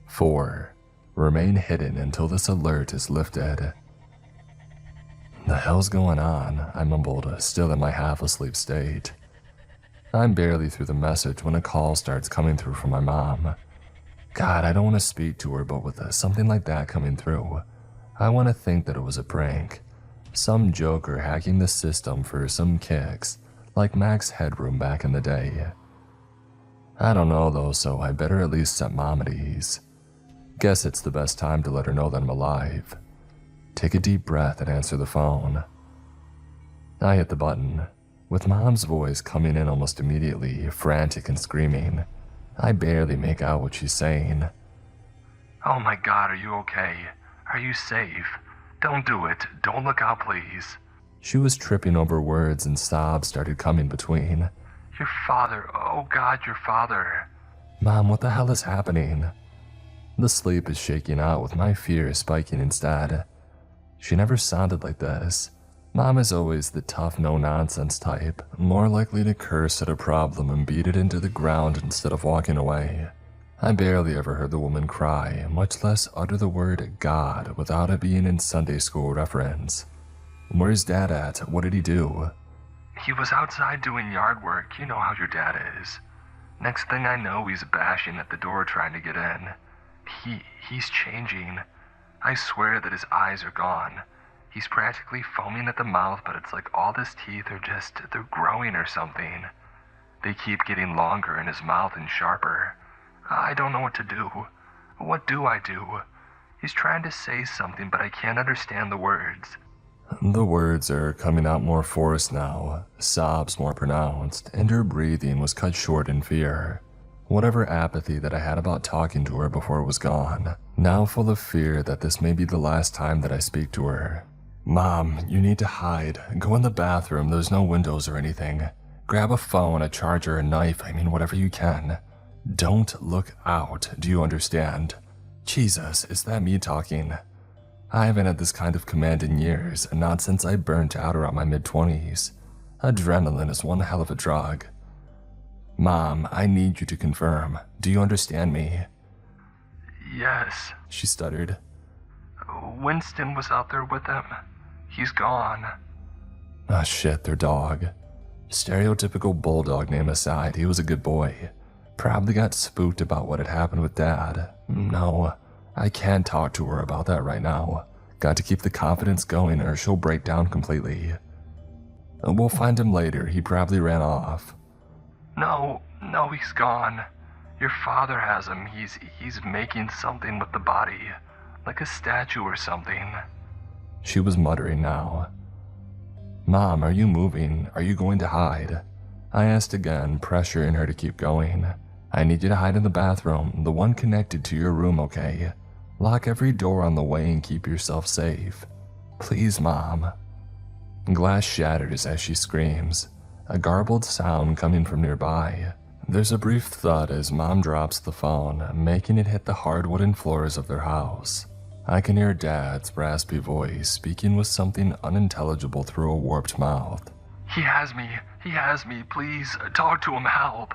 4. Remain hidden until this alert is lifted. The hell's going on? I mumbled, still in my half-asleep state. I'm barely through the message when a call starts coming through from my mom. God, I don't want to speak to her, but with something like that coming through, I want to think that it was a prank. Some joker hacking the system for some kicks, like Max Headroom back in the day. I don't know though, so I better at least set Mom at ease. Guess it's the best time to let her know that I'm alive. Take a deep breath and answer the phone. I hit the button. with Mom's voice coming in almost immediately, frantic and screaming. I barely make out what she's saying. Oh my God, are you okay? Are you safe? Don't do it. Don't look out, please. She was tripping over words and sobs started coming between. Your father. Oh God, your father. Mom, what the hell is happening? The sleep is shaking out with my fear spiking instead. She never sounded like this. Mom is always the tough, no-nonsense type, more likely to curse at a problem and beat it into the ground instead of walking away. I barely ever heard the woman cry, much less utter the word God without it being in Sunday school reference. Where's Dad at? What did he do? He was outside doing yard work. You know how your dad is. Next thing I know, he's bashing at the door trying to get in. He's changing. I swear that his eyes are gone. He's practically foaming at the mouth, but it's like all his teeth are they're growing or something. They keep getting longer in his mouth and sharper. I don't know what to do. What do I do? He's trying to say something, but I can't understand the words. The words are coming out more forced now, sobs more pronounced, and her breathing was cut short in fear. Whatever apathy that I had about talking to her before was gone, now full of fear that this may be the last time that I speak to her. Mom, you need to hide. Go in the bathroom, there's no windows or anything. Grab a phone, a charger, a knife, whatever you can. Don't look out, do you understand? Jesus, is that me talking? I haven't had this kind of command in years, and not since I burnt out around my mid-20s. Adrenaline is one hell of a drug. Mom, I need you to confirm. Do you understand me? Yes. She stuttered. Winston was out there with him. He's gone. Ah, shit, their dog. Stereotypical bulldog name aside, he was a good boy. Probably got spooked about what had happened with Dad. No, I can't talk to her about that right now. Got to keep the confidence going or she'll break down completely. We'll find him later, he probably ran off. No, he's gone. Your father has him. He's making something with the body. Like a statue or something. She was muttering now. Mom, are you moving? Are you going to hide? I asked again, pressuring her to keep going. I need you to hide in the bathroom, the one connected to your room, okay? Lock every door on the way and keep yourself safe. Please, Mom. Glass shatters as she screams, a garbled sound coming from nearby. There's a brief thud as Mom drops the phone, making it hit the hard wooden floors of their house. I can hear Dad's raspy voice speaking with something unintelligible through a warped mouth. He has me, please, talk to him, help.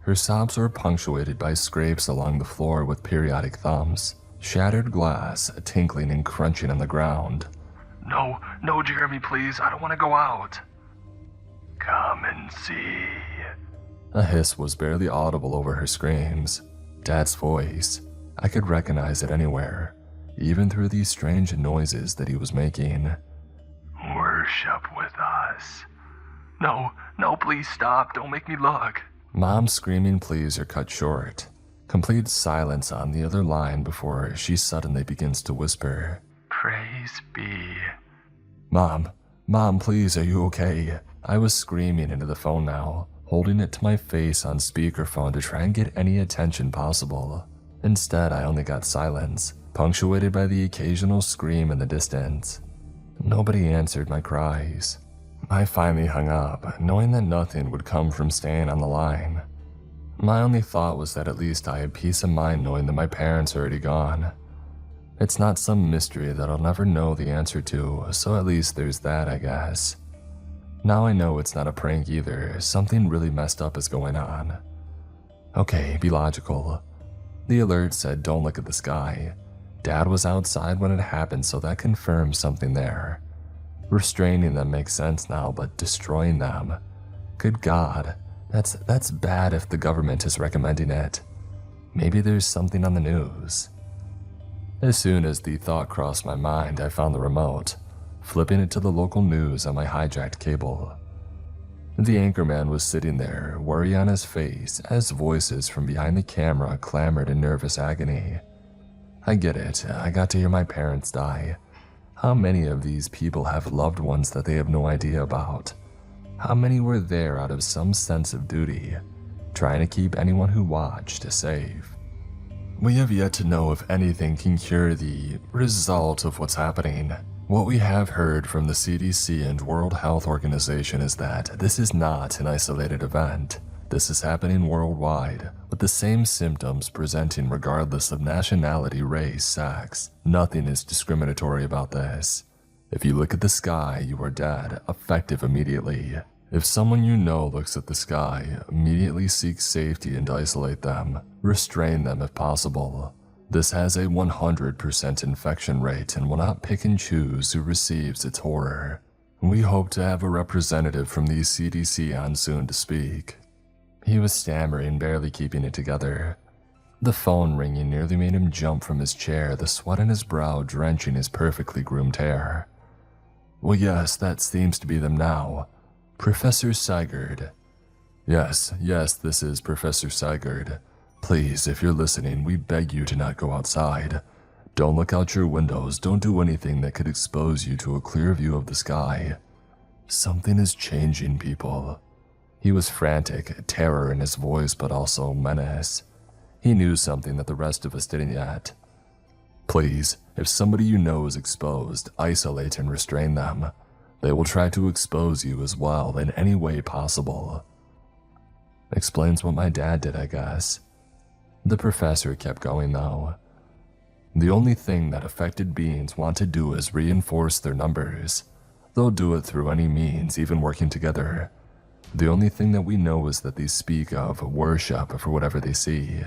Her sobs were punctuated by scrapes along the floor with periodic thumps, shattered glass tinkling and crunching on the ground. No, Jeremy, please, I don't want to go out. Come and see. A hiss was barely audible over her screams. Dad's voice. I could recognize it anywhere, even through these strange noises that he was making. Worship with us. No, please stop, don't make me look. Mom's screaming pleas are cut short. Complete silence on the other line before she suddenly begins to whisper. Praise be. Mom, please, are you okay? I was screaming into the phone now, holding it to my face on speakerphone to try and get any attention possible. Instead, I only got silence, punctuated by the occasional scream in the distance. Nobody answered my cries. I finally hung up, knowing that nothing would come from staying on the line. My only thought was that at least I had peace of mind knowing that my parents are already gone. It's not some mystery that I'll never know the answer to, so at least there's that, I guess. Now I know it's not a prank either, something really messed up is going on. Okay, be logical. The alert said don't look at the sky. Dad was outside when it happened, so that confirms something there. Restraining them makes sense now, but destroying them? Good God, that's bad if the government is recommending it. Maybe there's something on the news. As soon as the thought crossed my mind, I found the remote, flipping it to the local news on my hijacked cable. The anchorman was sitting there, worry on his face, as voices from behind the camera clamored in nervous agony. I get it, I got to hear my parents die. How many of these people have loved ones that they have no idea about? How many were there out of some sense of duty, trying to keep anyone who watched safe? We have yet to know if anything can cure the result of what's happening. What we have heard from the CDC and World Health Organization is that this is not an isolated event. This is happening worldwide, with the same symptoms presenting regardless of nationality, race, sex. Nothing is discriminatory about this. If you look at the sky, you are dead, effective immediately. If someone you know looks at the sky, immediately seek safety and isolate them. Restrain them if possible. This has a 100% infection rate and will not pick and choose who receives its horror. We hope to have a representative from the CDC on soon to speak. He was stammering, barely keeping it together. The phone ringing nearly made him jump from his chair, the sweat on his brow drenching his perfectly groomed hair. Well, yes, that seems to be them now. Professor Sigurd. Yes, this is Professor Sigurd. Please, if you're listening, we beg you to not go outside. Don't look out your windows, don't do anything that could expose you to a clear view of the sky. Something is changing, people. He was frantic, terror in his voice, but also menace. He knew something that the rest of us didn't yet. Please, if somebody you know is exposed, isolate and restrain them. They will try to expose you as well in any way possible. Explains what my dad did, I guess. The professor kept going though. The only thing that affected beings want to do is reinforce their numbers. They'll do it through any means, even working together. The only thing that we know is that they speak of worship for whatever they see.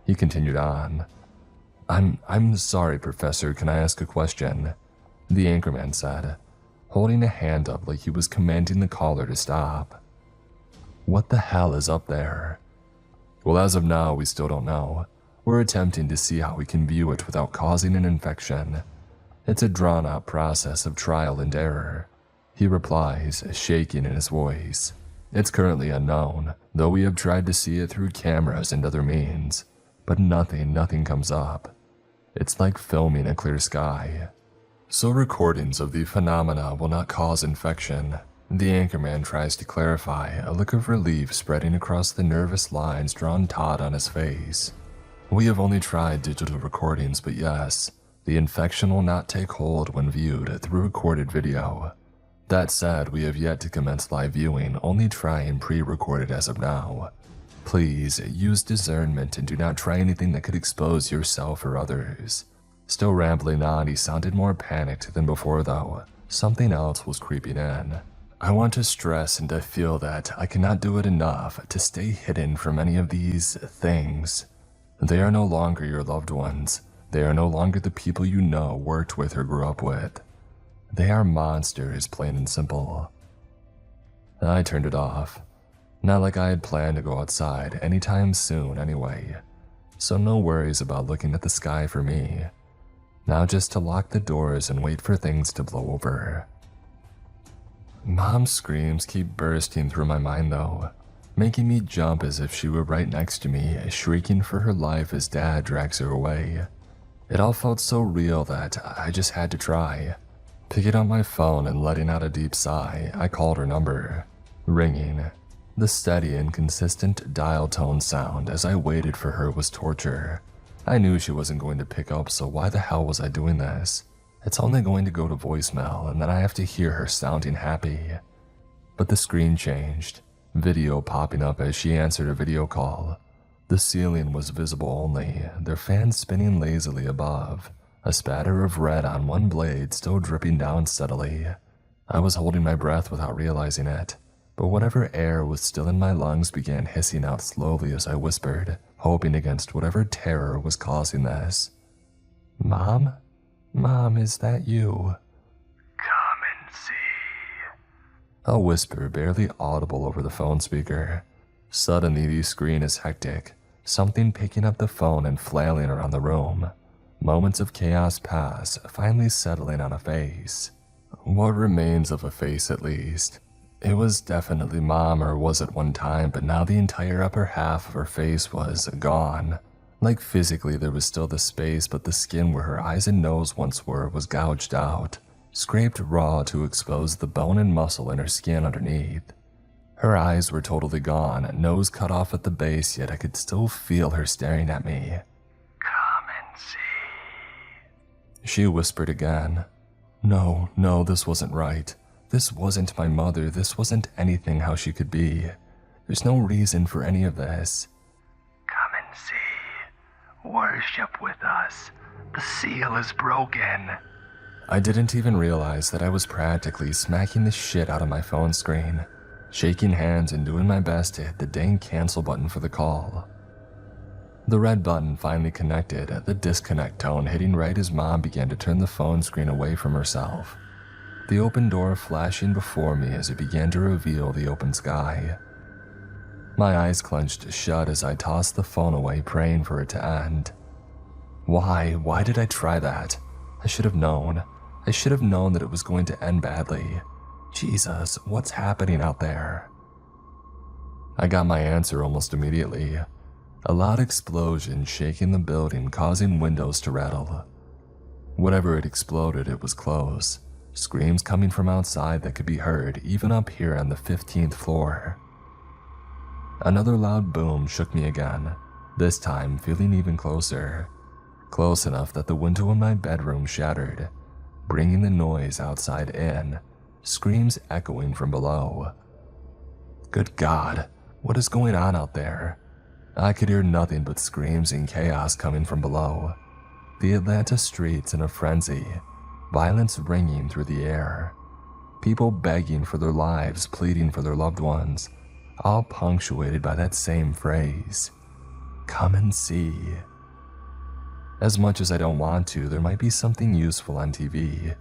He continued on. I'm sorry, Professor, can I ask a question? The anchorman said, holding a hand up like he was commanding the caller to stop. What the hell is up there? Well, as of now, we still don't know. We're attempting to see how we can view it without causing an infection. It's a drawn-out process of trial and error. He replies, shaking in his voice. It's currently unknown, though we have tried to see it through cameras and other means, but nothing comes up. It's like filming a clear sky. So recordings of the phenomena will not cause infection. The anchorman tries to clarify, a look of relief spreading across the nervous lines drawn taut on his face. We have only tried digital recordings, but yes, the infection will not take hold when viewed through recorded video. That said, we have yet to commence live viewing, only trying pre-recorded as of now. Please use discernment and do not try anything that could expose yourself or others. Still rambling on, he sounded more panicked than before though. Something else was creeping in. I want to stress and I feel that I cannot do it enough to stay hidden from any of these things. They are no longer your loved ones. They are no longer the people you know, worked with, or grew up with. They are monsters, plain and simple. I turned it off. Not like I had planned to go outside anytime soon anyway. So no worries about looking at the sky for me. Now just to lock the doors and wait for things to blow over. Mom's screams keep bursting through my mind though, making me jump as if she were right next to me, shrieking for her life as Dad drags her away. It all felt so real that I just had to try. Picking up my phone and letting out a deep sigh, I called her number. Ringing. The steady and consistent dial tone sound as I waited for her was torture. I knew she wasn't going to pick up, so why the hell was I doing this? It's only going to go to voicemail and then I have to hear her sounding happy. But the screen changed, video popping up as she answered a video call. The ceiling was visible only, their fan spinning lazily above. A spatter of red on one blade still dripping down steadily. I was holding my breath without realizing it, but whatever air was still in my lungs began hissing out slowly as I whispered, hoping against whatever terror was causing this. Mom? Mom, is that you? Come and see. A whisper barely audible over the phone speaker. Suddenly the screen is hectic, something picking up the phone and flailing around the room. Moments of chaos pass, finally settling on a face. What remains of a face at least. It was definitely Mom, or was at one time, but now the entire upper half of her face was gone. Like physically there was still the space, but the skin where her eyes and nose once were was gouged out, scraped raw to expose the bone and muscle in her skin underneath. Her eyes were totally gone, nose cut off at the base, yet I could still feel her staring at me. Come and see. She whispered again. No, this wasn't right. This wasn't my mother. This wasn't anything how she could be. There's no reason for any of this. Come and see. Worship with us. The seal is broken. I didn't even realize that I was practically smacking the shit out of my phone screen, shaking hands and doing my best to hit the dang cancel button for the call. The red button finally connected, the disconnect tone hitting right as Mom began to turn the phone screen away from herself. The open door flashing before me as it began to reveal the open sky. My eyes clenched shut as I tossed the phone away, praying for it to end. Why did I try that? I should have known. I should have known that it was going to end badly. Jesus, what's happening out there? I got my answer almost immediately. A loud explosion shaking the building, causing windows to rattle. Whatever it exploded, it was close. Screams coming from outside that could be heard even up here on the 15th floor. Another loud boom shook me again, this time feeling even closer. Close enough that the window in my bedroom shattered, bringing the noise outside in, screams echoing from below. Good God, what is going on out there? I could hear nothing but screams and chaos coming from below. The Atlanta streets in a frenzy, violence ringing through the air. People begging for their lives, pleading for their loved ones, all punctuated by that same phrase, come and see. As much as I don't want to, there might be something useful on TV,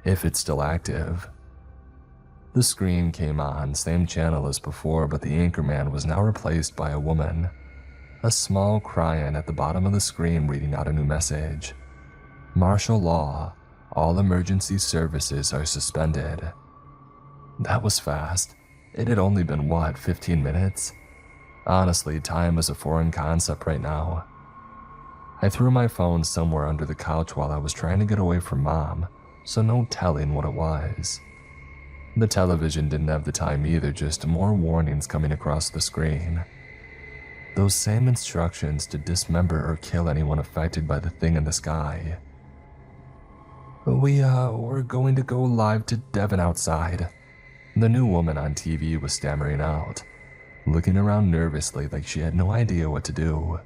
if it's still active. The screen came on, same channel as before, but the anchorman was now replaced by a woman. A small crying at the bottom of the screen reading out a new message. Martial law. All emergency services are suspended. That was fast. It had only been, 15 minutes? Honestly, time is a foreign concept right now. I threw my phone somewhere under the couch while I was trying to get away from Mom, so no telling what it was. The television didn't have the time either, just more warnings coming across the screen. Those same instructions to dismember or kill anyone affected by the thing in the sky. We're going to go live to Devin outside. The new woman on TV was stammering out, looking around nervously like she had no idea what to do.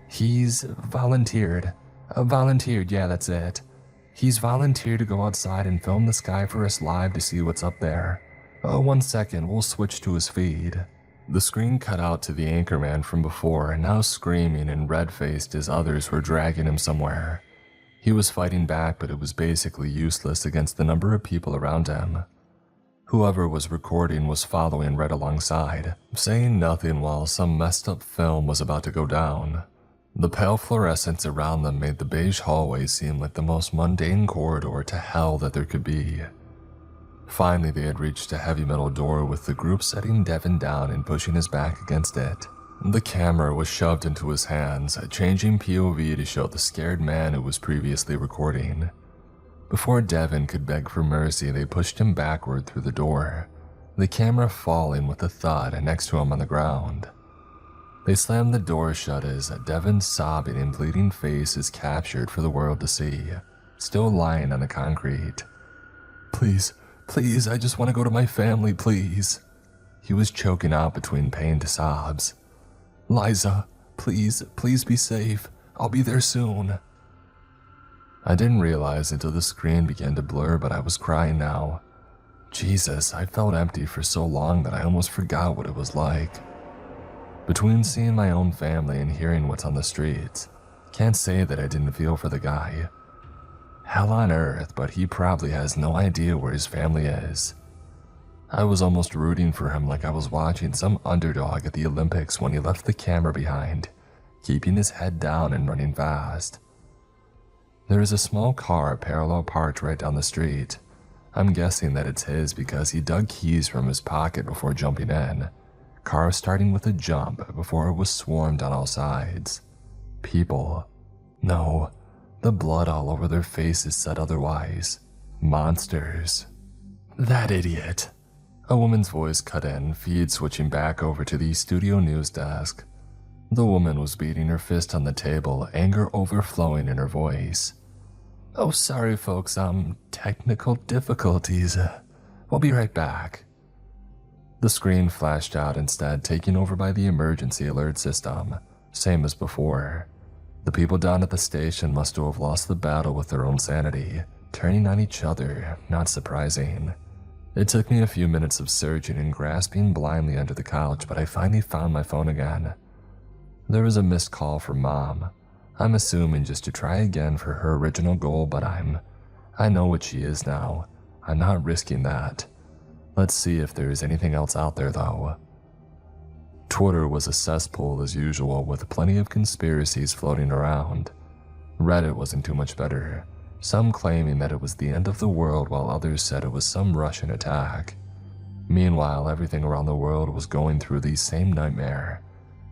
He's volunteered. Yeah, that's it. He's volunteered to go outside and film the sky for us live to see what's up there. 1 second, we'll switch to his feed. The screen cut out to the anchorman from before, now screaming and red-faced as others were dragging him somewhere. He was fighting back, but it was basically useless against the number of people around him. Whoever was recording was following right alongside, saying nothing while some messed up film was about to go down. The pale fluorescence around them made the beige hallway seem like the most mundane corridor to hell that there could be. Finally, they had reached a heavy metal door with the group setting Devin down and pushing his back against it. The camera was shoved into his hands, changing POV to show the scared man who was previously recording. Before Devin could beg for mercy, they pushed him backward through the door, the camera falling with a thud next to him on the ground. They slammed the door shut as Devin's sobbing and bleeding face is captured for the world to see, still lying on the concrete. Please, I just want to go to my family, please. He was choking out between pained sobs. Liza, please be safe. I'll be there soon. I didn't realize until the screen began to blur, but I was crying now. Jesus, I felt empty for so long that I almost forgot what it was like. Between seeing my own family and hearing what's on the streets, can't say that I didn't feel for the guy. Hell on earth, but he probably has no idea where his family is. I was almost rooting for him like I was watching some underdog at the Olympics when he left the camera behind, keeping his head down and running fast. There is a small car parallel parked right down the street. I'm guessing that it's his because he dug keys from his pocket before jumping in. Car starting with a jump before it was swarmed on all sides. People. No, the blood all over their faces said otherwise. Monsters. That idiot. A woman's voice cut in, feed switching back over to the studio news desk. The woman was beating her fist on the table, anger overflowing in her voice. "Oh, sorry folks, technical difficulties. We'll be right back." The screen flashed out instead, taken over by the emergency alert system, same as before. The people down at the station must have lost the battle with their own sanity, turning on each other, not surprising. It took me a few minutes of searching and grasping blindly under the couch, but I finally found my phone again. There was a missed call from Mom. I'm assuming just to try again for her original goal, but I know what she is now. I'm not risking that. Let's see if there is anything else out there though. Twitter was a cesspool as usual, with plenty of conspiracies floating around. Reddit wasn't too much better, some claiming that it was the end of the world while others said it was some Russian attack. Meanwhile, everything around the world was going through the same nightmare.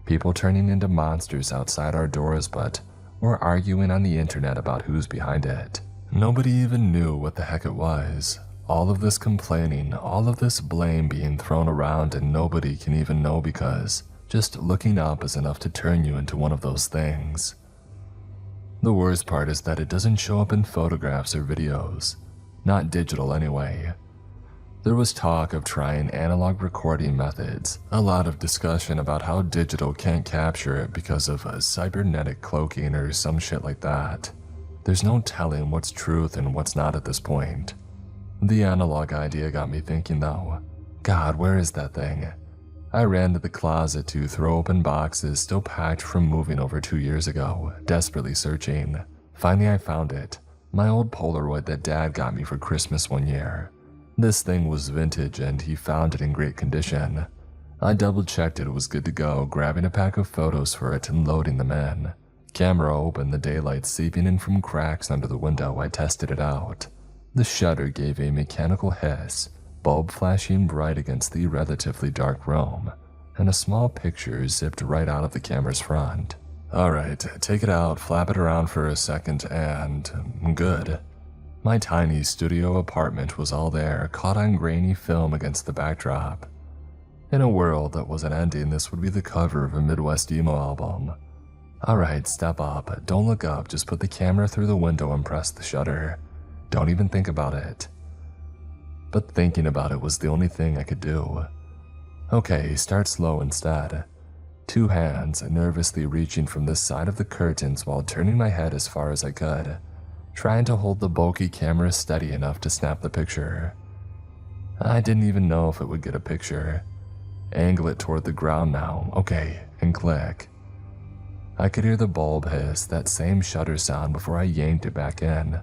People turning into monsters outside our doors, but were arguing on the internet about who's behind it. Nobody even knew what the heck it was. All of this complaining, all of this blame being thrown around, and nobody can even know because just looking up is enough to turn you into one of those things. The worst part is that it doesn't show up in photographs or videos. Not digital anyway. There was talk of trying analog recording methods, a lot of discussion about how digital can't capture it because of cybernetic cloaking or some shit like that. There's no telling what's truth and what's not at this point. The analog idea got me thinking though. God, where is that thing? I ran to the closet to throw open boxes still packed from moving over 2 years ago, desperately searching. Finally I found it. My old Polaroid that Dad got me for Christmas one year. This thing was vintage and he found it in great condition. I double checked it was good to go, grabbing a pack of photos for it and loading them in. Camera open, the daylight seeping in from cracks under the window. I tested it out. The shutter gave a mechanical hiss, bulb flashing bright against the relatively dark room, and a small picture zipped right out of the camera's front. Alright, take it out, flap it around for a second, and good. My tiny studio apartment was all there, caught on grainy film against the backdrop. In a world that wasn't ending, this would be the cover of a Midwest emo album. Alright, step up, don't look up, just put the camera through the window and press the shutter. Don't even think about it. But thinking about it was the only thing I could do. Okay, start slow instead. 2 hands, nervously reaching from this side of the curtains while turning my head as far as I could, trying to hold the bulky camera steady enough to snap the picture. I didn't even know if it would get a picture. Angle it toward the ground now, okay, and click. I could hear the bulb hiss, that same shutter sound before I yanked it back in,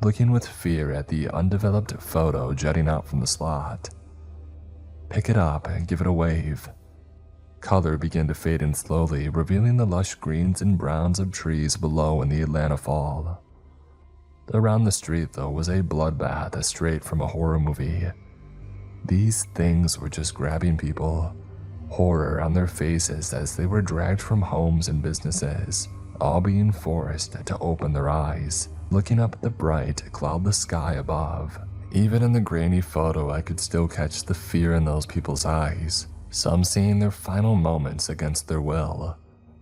looking with fear at the undeveloped photo jutting out from the slot. Pick it up and give it a wave. Color began to fade in slowly, revealing the lush greens and browns of trees below in the Atlanta fall. Around the street, though, was a bloodbath straight from a horror movie. These things were just grabbing people, horror on their faces as they were dragged from homes and businesses, all being forced to open their eyes, looking up at the bright, cloudless sky above. Even in the grainy photo, I could still catch the fear in those people's eyes, some seeing their final moments against their will.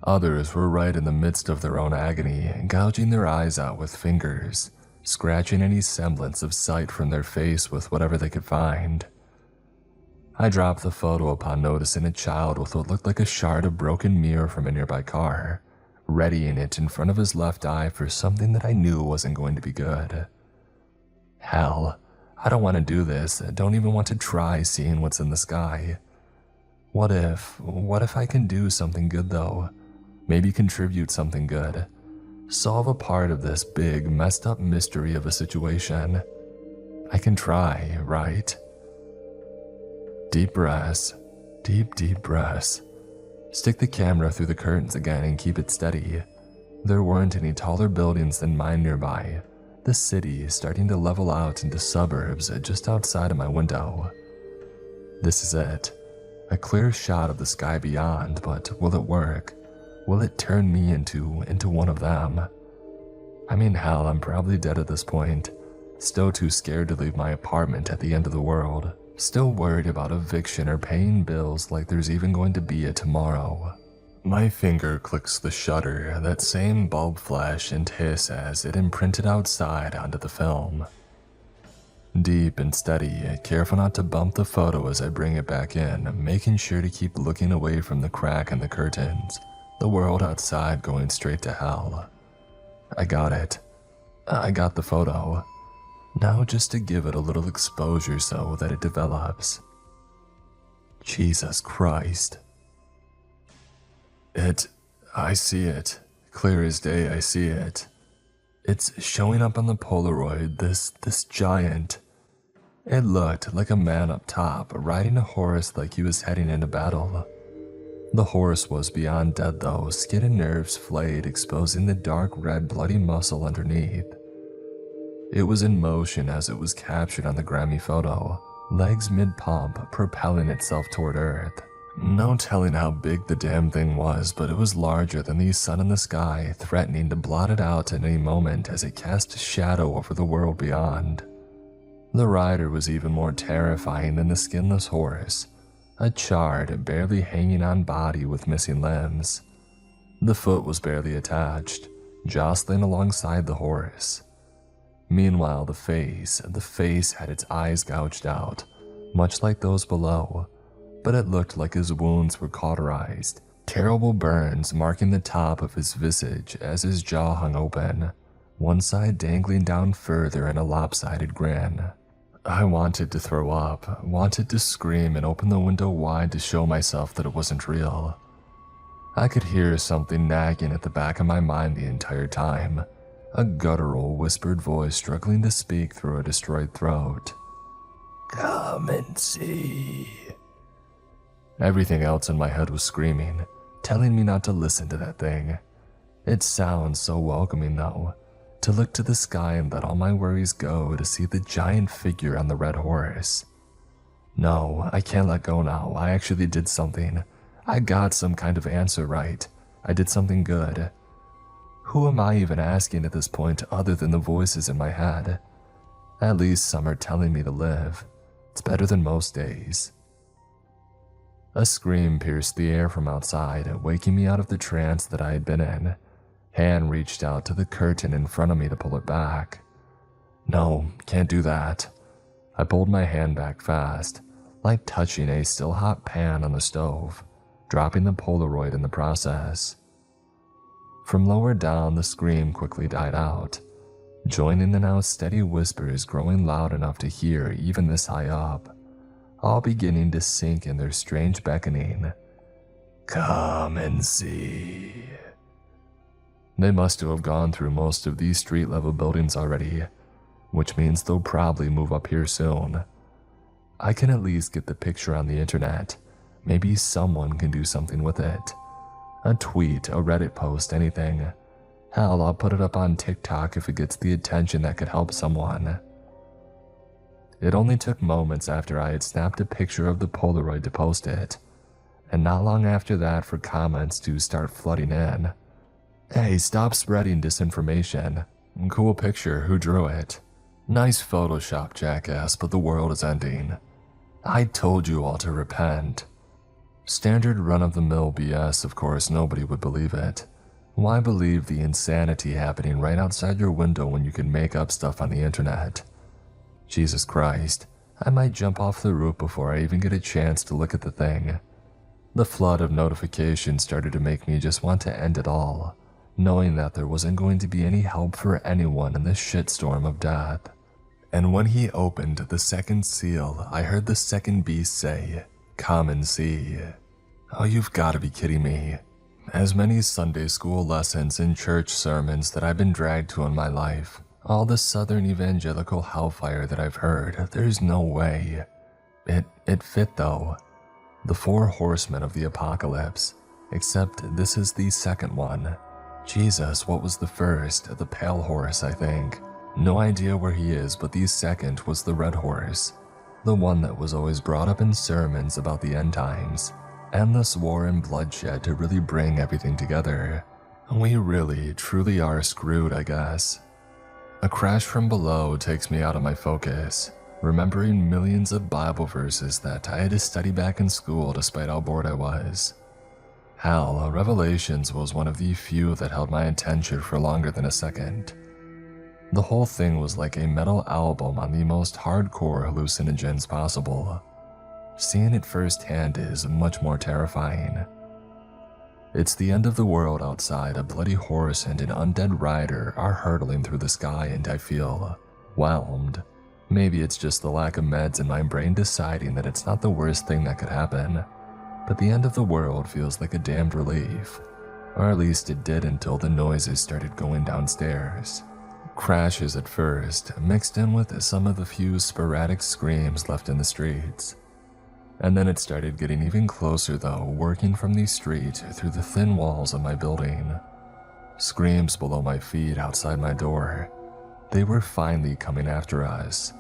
Others were right in the midst of their own agony, gouging their eyes out with fingers, scratching any semblance of sight from their face with whatever they could find. I dropped the photo upon noticing a child with what looked like a shard of broken mirror from a nearby car, readying it in front of his left eye for something that I knew wasn't going to be good. Hell, I don't want to do this, don't even want to try seeing what's in the sky. What if I can do something good though? Maybe contribute something good. Solve a part of this big, messed up mystery of a situation. I can try, right? Deep breaths. Deep breaths. Stick the camera through the curtains again and keep it steady. There weren't any taller buildings than mine nearby. The city is starting to level out into suburbs just outside of my window. This is it. A clear shot of the sky beyond, but will it work? Will it turn me into one of them? I mean, hell, I'm probably dead at this point. Still too scared to leave my apartment at the end of the world. Still worried about eviction or paying bills like there's even going to be a tomorrow. My finger clicks the shutter, that same bulb flash and hiss as it imprinted outside onto the film. Deep and steady, careful not to bump the photo as I bring it back in, making sure to keep looking away from the crack in the curtains, the world outside going straight to hell. I got it. I got the photo. Now just to give it a little exposure so that it develops. Jesus Christ. I see it. Clear as day, I see it. It's showing up on the Polaroid, this giant. It looked like a man up top, riding a horse like he was heading into battle. The horse was beyond dead though, skin and nerves flayed, exposing the dark red bloody muscle underneath. It was in motion as it was captured on the grimy photo, legs mid-pump, propelling itself toward Earth. No telling how big the damn thing was, but it was larger than the sun in the sky, threatening to blot it out at any moment as it cast a shadow over the world beyond. The rider was even more terrifying than the skinless horse, a charred, barely hanging on body with missing limbs. The foot was barely attached, jostling alongside the horse. Meanwhile, the face had its eyes gouged out, much like those below, but it looked like his wounds were cauterized, terrible burns marking the top of his visage as his jaw hung open, one side dangling down further in a lopsided grin. I wanted to throw up, wanted to scream and open the window wide to show myself that it wasn't real. I could hear something nagging at the back of my mind the entire time, a guttural, whispered voice struggling to speak through a destroyed throat. Come and see. Everything else in my head was screaming, telling me not to listen to that thing. It sounds so welcoming though, to look to the sky and let all my worries go to see the giant figure on the red horse. No, I can't let go now. I actually did something. I got some kind of answer right. I did something good. Who am I even asking at this point other than the voices in my head? At least some are telling me to live. It's better than most days. A scream pierced the air from outside, waking me out of the trance that I had been in. Han reached out to the curtain in front of me to pull it back. No, can't do that. I pulled my hand back fast, like touching a still hot pan on the stove, dropping the Polaroid in the process. From lower down, the scream quickly died out, joining the now steady whispers growing loud enough to hear even this high up, all beginning to sink in their strange beckoning. Come and see. They must have gone through most of these street-level buildings already, which means they'll probably move up here soon. I can at least get the picture on the internet. Maybe someone can do something with it. A tweet, a Reddit post, anything. Hell, I'll put it up on TikTok if it gets the attention that could help someone. It only took moments after I had snapped a picture of the Polaroid to post it, and not long after that for comments to start flooding in. Hey, stop spreading disinformation. Cool picture, who drew it? Nice Photoshop, jackass, but the world is ending. I told you all to repent. Standard run-of-the-mill BS, of course, nobody would believe it. Why believe the insanity happening right outside your window when you can make up stuff on the internet? Jesus Christ, I might jump off the roof before I even get a chance to look at the thing. The flood of notifications started to make me just want to end it all, knowing that there wasn't going to be any help for anyone in this shitstorm of death. And when he opened the second seal, I heard the second beast say, "Come and see." Oh, you've got to be kidding me. As many Sunday school lessons and church sermons that I've been dragged to in my life, all the Southern evangelical hellfire that I've heard, there's no way. It fit though. The 4 horsemen of the apocalypse, except this is the second one. Jesus, what was the first? The pale horse, I think. No idea where he is, but the second was the red horse. The one that was always brought up in sermons about the end times. Endless war and bloodshed to really bring everything together. We really, truly are screwed, I guess. A crash from below takes me out of my focus. remembering millions of Bible verses that I had to study back in school despite how bored I was. Hell, Revelations was one of the few that held my attention for longer than a second. The whole thing was like a metal album on the most hardcore hallucinogens possible. Seeing it firsthand is much more terrifying. It's the end of the world outside. A bloody horse and an undead rider are hurtling through the sky, and I feel whelmed. Maybe it's just the lack of meds in my brain deciding that it's not the worst thing that could happen, but the end of the world feels like a damned relief. Or at least it did until the noises started going downstairs. Crashes at first, mixed in with some of the few sporadic screams left in the streets. And then it started getting even closer though, working from the street through the thin walls of my building. Screams below my feet outside my door. They were finally coming after us.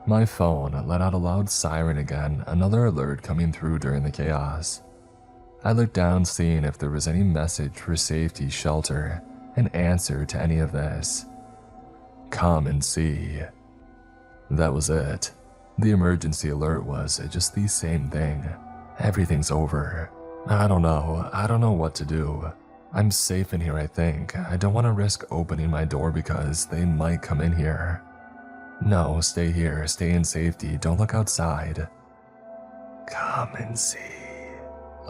My phone let out a loud siren again, another alert coming through during the chaos. I looked down seeing if there was any message for safety, shelter, an answer to any of this. Come and see. That was it. The emergency alert was just the same thing. Everything's over. I don't know what to do. I'm safe in here, I think. I don't want to risk opening my door because they might come in here. No, stay here, stay in safety, don't look outside. Come and see.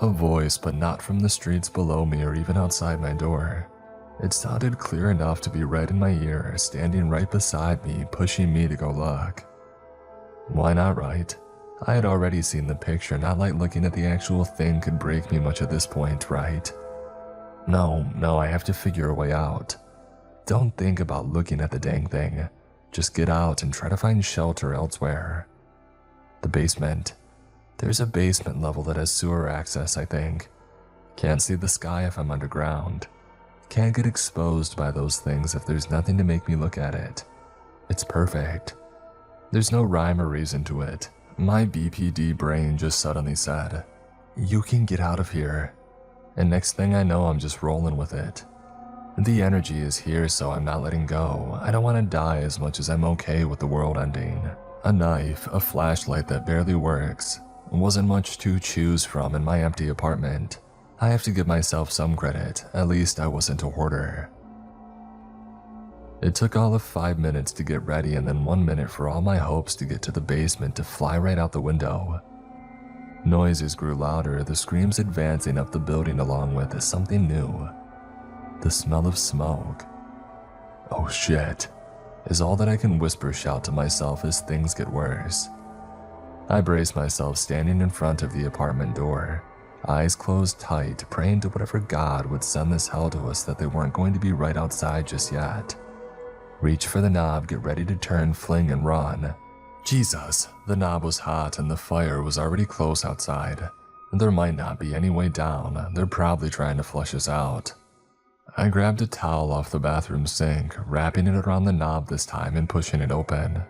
A voice, but not from the streets below me or even outside my door. It sounded clear enough to be right in my ear, standing right beside me, pushing me to go look. Why not, right? I had already seen the picture, not like looking at the actual thing could break me much at this point, right? No, I have to figure a way out. Don't think about looking at the dang thing. Just get out and try to find shelter elsewhere. The basement. There's a basement level that has sewer access, I think. Can't see the sky if I'm underground. Can't get exposed by those things if there's nothing to make me look at it. It's perfect. There's no rhyme or reason to it. My BPD brain just suddenly said, "You can get out of here." And next thing I know, I'm just rolling with it. The energy is here, so I'm not letting go. I don't want to die as much as I'm okay with the world ending. A knife, a flashlight that barely works. Wasn't much to choose from in my empty apartment. I have to give myself some credit. At least I wasn't a hoarder. It took all of 5 minutes to get ready and then 1 minute for all my hopes to get to the basement to fly right out the window. Noises grew louder, the screams advancing up the building along with something new. The smell of smoke. Oh shit, is all that I can whisper shout to myself as things get worse. I brace myself standing in front of the apartment door, eyes closed tight, praying to whatever God would send this hell to us that they weren't going to be right outside just yet. Reach for the knob, get ready to turn, fling, and run. Jesus, the knob was hot and the fire was already close outside. There might not be any way down, they're probably trying to flush us out. I grabbed a towel off the bathroom sink, wrapping it around the knob this time and pushing it open.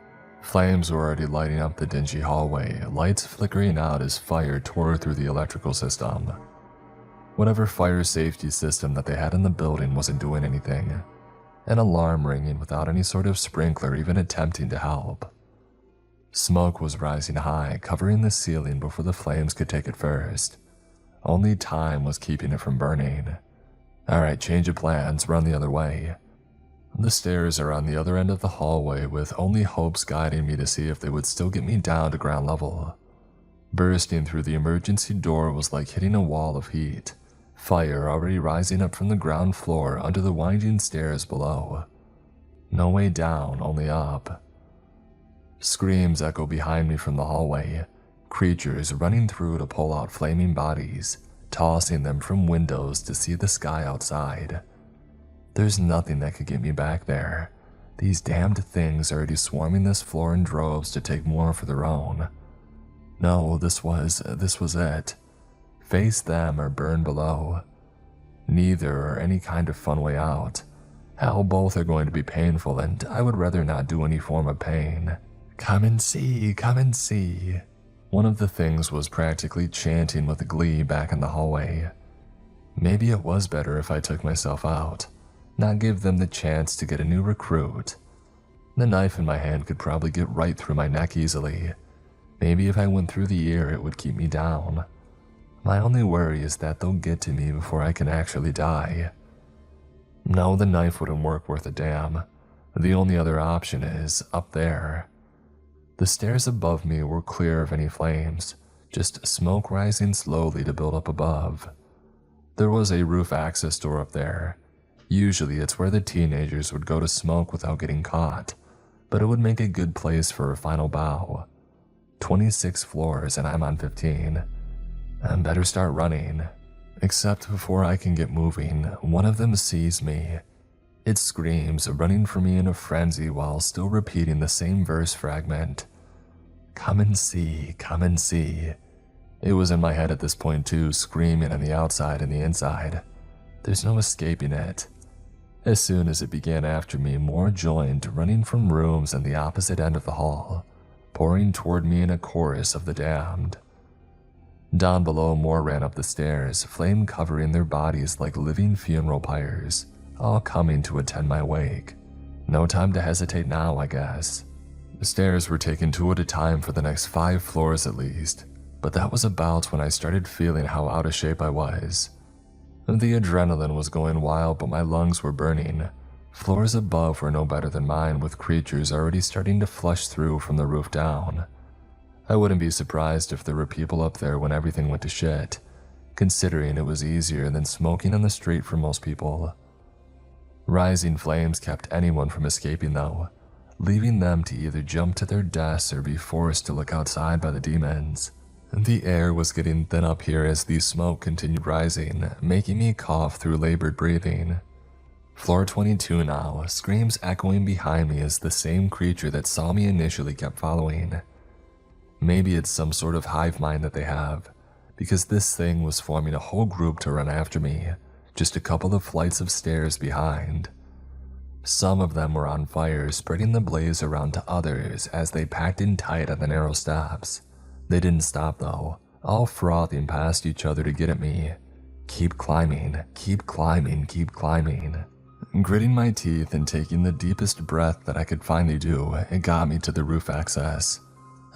Flames were already lighting up the dingy hallway, lights flickering out as fire tore through the electrical system. Whatever fire safety system that they had in the building wasn't doing anything. An alarm ringing without any sort of sprinkler even attempting to help. Smoke was rising high, covering the ceiling before the flames could take it first. Only time was keeping it from burning. Alright, change of plans, run the other way. The stairs are on the other end of the hallway with only hopes guiding me to see if they would still get me down to ground level. Bursting through the emergency door was like hitting a wall of heat. Fire already rising up from the ground floor under the winding stairs below. No way down, only up. Screams echo behind me from the hallway. Creatures running through to pull out flaming bodies, tossing them from windows to see the sky outside. There's nothing that could get me back there. These damned things are already swarming this floor in droves to take more for their own. No, this was it. Face them or burn below. Neither are any kind of fun way out. Hell, both are going to be painful, and I would rather not do any form of pain. Come and see, come and see. One of the things was practically chanting with glee back in the hallway. Maybe it was better if I took myself out, not give them the chance to get a new recruit. The knife in my hand could probably get right through my neck easily. Maybe if I went through the ear, it would keep me down. My only worry is that they'll get to me before I can actually die. No, the knife wouldn't work worth a damn. The only other option is up there. The stairs above me were clear of any flames, just smoke rising slowly to build up above. There was a roof access door up there. Usually it's where the teenagers would go to smoke without getting caught, but it would make a good place for a final bow. 26 floors and I'm on 15. I better start running. Except before I can get moving, one of them sees me. It screams, running for me in a frenzy while still repeating the same verse fragment. Come and see, come and see. It was in my head at this point too, screaming on the outside and the inside. There's no escaping it. As soon as it began after me, more joined, running from rooms on the opposite end of the hall, pouring toward me in a chorus of the damned. Down below, more ran up the stairs, flame covering their bodies like living funeral pyres, all coming to attend my wake. No time to hesitate now, I guess. The stairs were taken two at a time for the next 5 floors at least, but that was about when I started feeling how out of shape I was. The adrenaline was going wild, but my lungs were burning. Floors above were no better than mine, with creatures already starting to flush through from the roof down. I wouldn't be surprised if there were people up there when everything went to shit, considering it was easier than smoking on the street for most people. Rising flames kept anyone from escaping though, leaving them to either jump to their deaths or be forced to look outside by the demons. The air was getting thin up here as the smoke continued rising, making me cough through labored breathing. Floor 22 now, screams echoing behind me as the same creature that saw me initially kept following. Maybe it's some sort of hive mind that they have, because this thing was forming a whole group to run after me, just a couple of flights of stairs behind. Some of them were on fire, spreading the blaze around to others as they packed in tight on the narrow steps. They didn't stop though, all frothing past each other to get at me. Keep climbing, keep climbing, keep climbing. Gritting my teeth and taking the deepest breath that I could finally do, it got me to the roof access.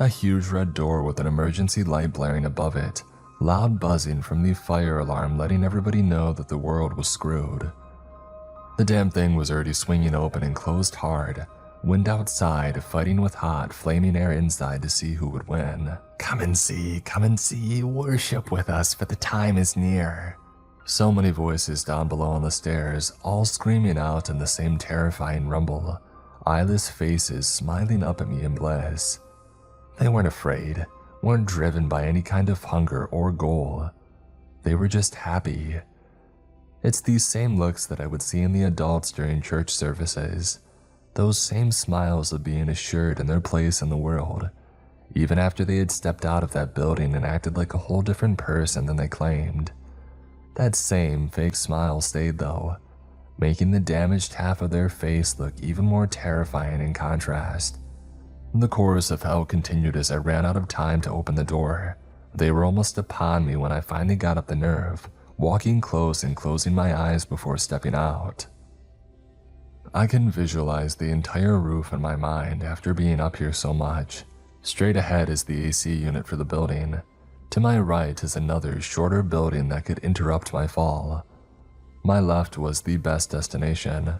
A huge red door with an emergency light blaring above it, loud buzzing from the fire alarm letting everybody know that the world was screwed. The damn thing was already swinging open and closed hard, wind outside fighting with hot, flaming air inside to see who would win. Come and see, worship with us for the time is near. So many voices down below on the stairs, all screaming out in the same terrifying rumble, eyeless faces smiling up at me in bliss. They weren't afraid, weren't driven by any kind of hunger or goal. They were just happy. It's these same looks that I would see in the adults during church services, those same smiles of being assured in their place in the world, even after they had stepped out of that building and acted like a whole different person than they claimed. That same fake smile stayed though, making the damaged half of their face look even more terrifying in contrast. The chorus of hell continued as I ran out of time to open the door. They were almost upon me when I finally got up the nerve, walking close and closing my eyes before stepping out. I can visualize the entire roof in my mind after being up here so much. Straight ahead is the AC unit for the building. To my right is another, shorter building that could interrupt my fall. My left was the best destination.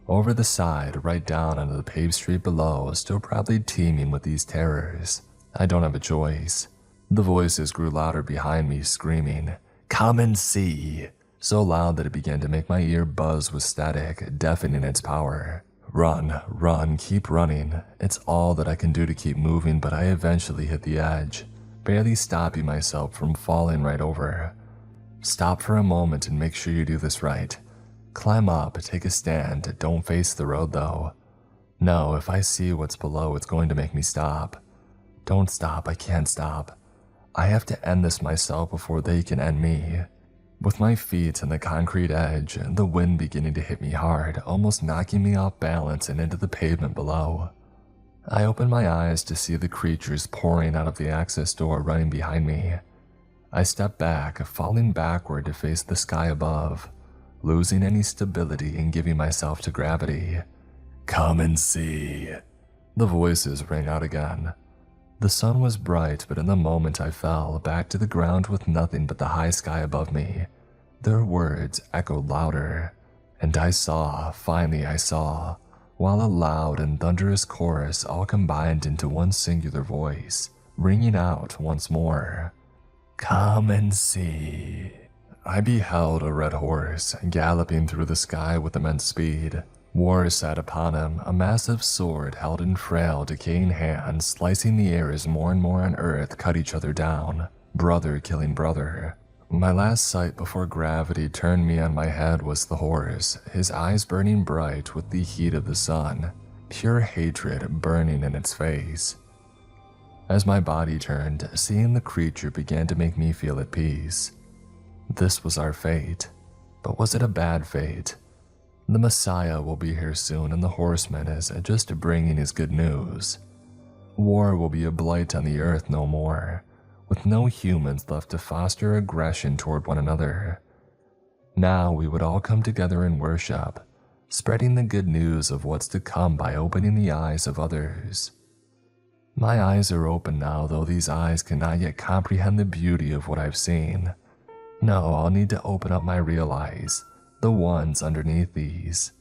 Over the side, right down onto the paved street below, still probably teeming with these terrors. I don't have a choice. The voices grew louder behind me, screaming, "Come and see!" So loud that it began to make my ear buzz with static, deafening its power. Run, run, keep running. It's all that I can do to keep moving, but I eventually hit the edge, barely stopping myself from falling right over. Stop for a moment and make sure you do this right. Climb up, take a stand, don't face the road though. No, if I see what's below, it's going to make me stop. Don't stop, I can't stop. I have to end this myself before they can end me. With my feet on the concrete edge, the wind beginning to hit me hard, almost knocking me off balance and into the pavement below. I opened my eyes to see the creatures pouring out of the access door running behind me. I stepped back, falling backward to face the sky above, losing any stability and giving myself to gravity. Come and see. The voices rang out again. The sun was bright, but in the moment I fell back to the ground with nothing but the high sky above me. Their words echoed louder, and finally I saw, while a loud and thunderous chorus all combined into one singular voice, ringing out once more. Come and see. I beheld a red horse galloping through the sky with immense speed. War sat upon him, a massive sword held in frail, decaying hands, slicing the air as more and more on earth cut each other down, brother killing brother. My last sight before gravity turned me on my head was the horse, his eyes burning bright with the heat of the sun, pure hatred burning in its face. As my body turned, seeing the creature began to make me feel at peace. This was our fate, but was it a bad fate? The Messiah will be here soon, and the horseman is just bringing his good news. War will be a blight on the earth no more, with no humans left to foster aggression toward one another. Now we would all come together in worship, spreading the good news of what's to come by opening the eyes of others. My eyes are open now, though these eyes cannot yet comprehend the beauty of what I've seen. No, I'll need to open up my real eyes, the ones underneath these,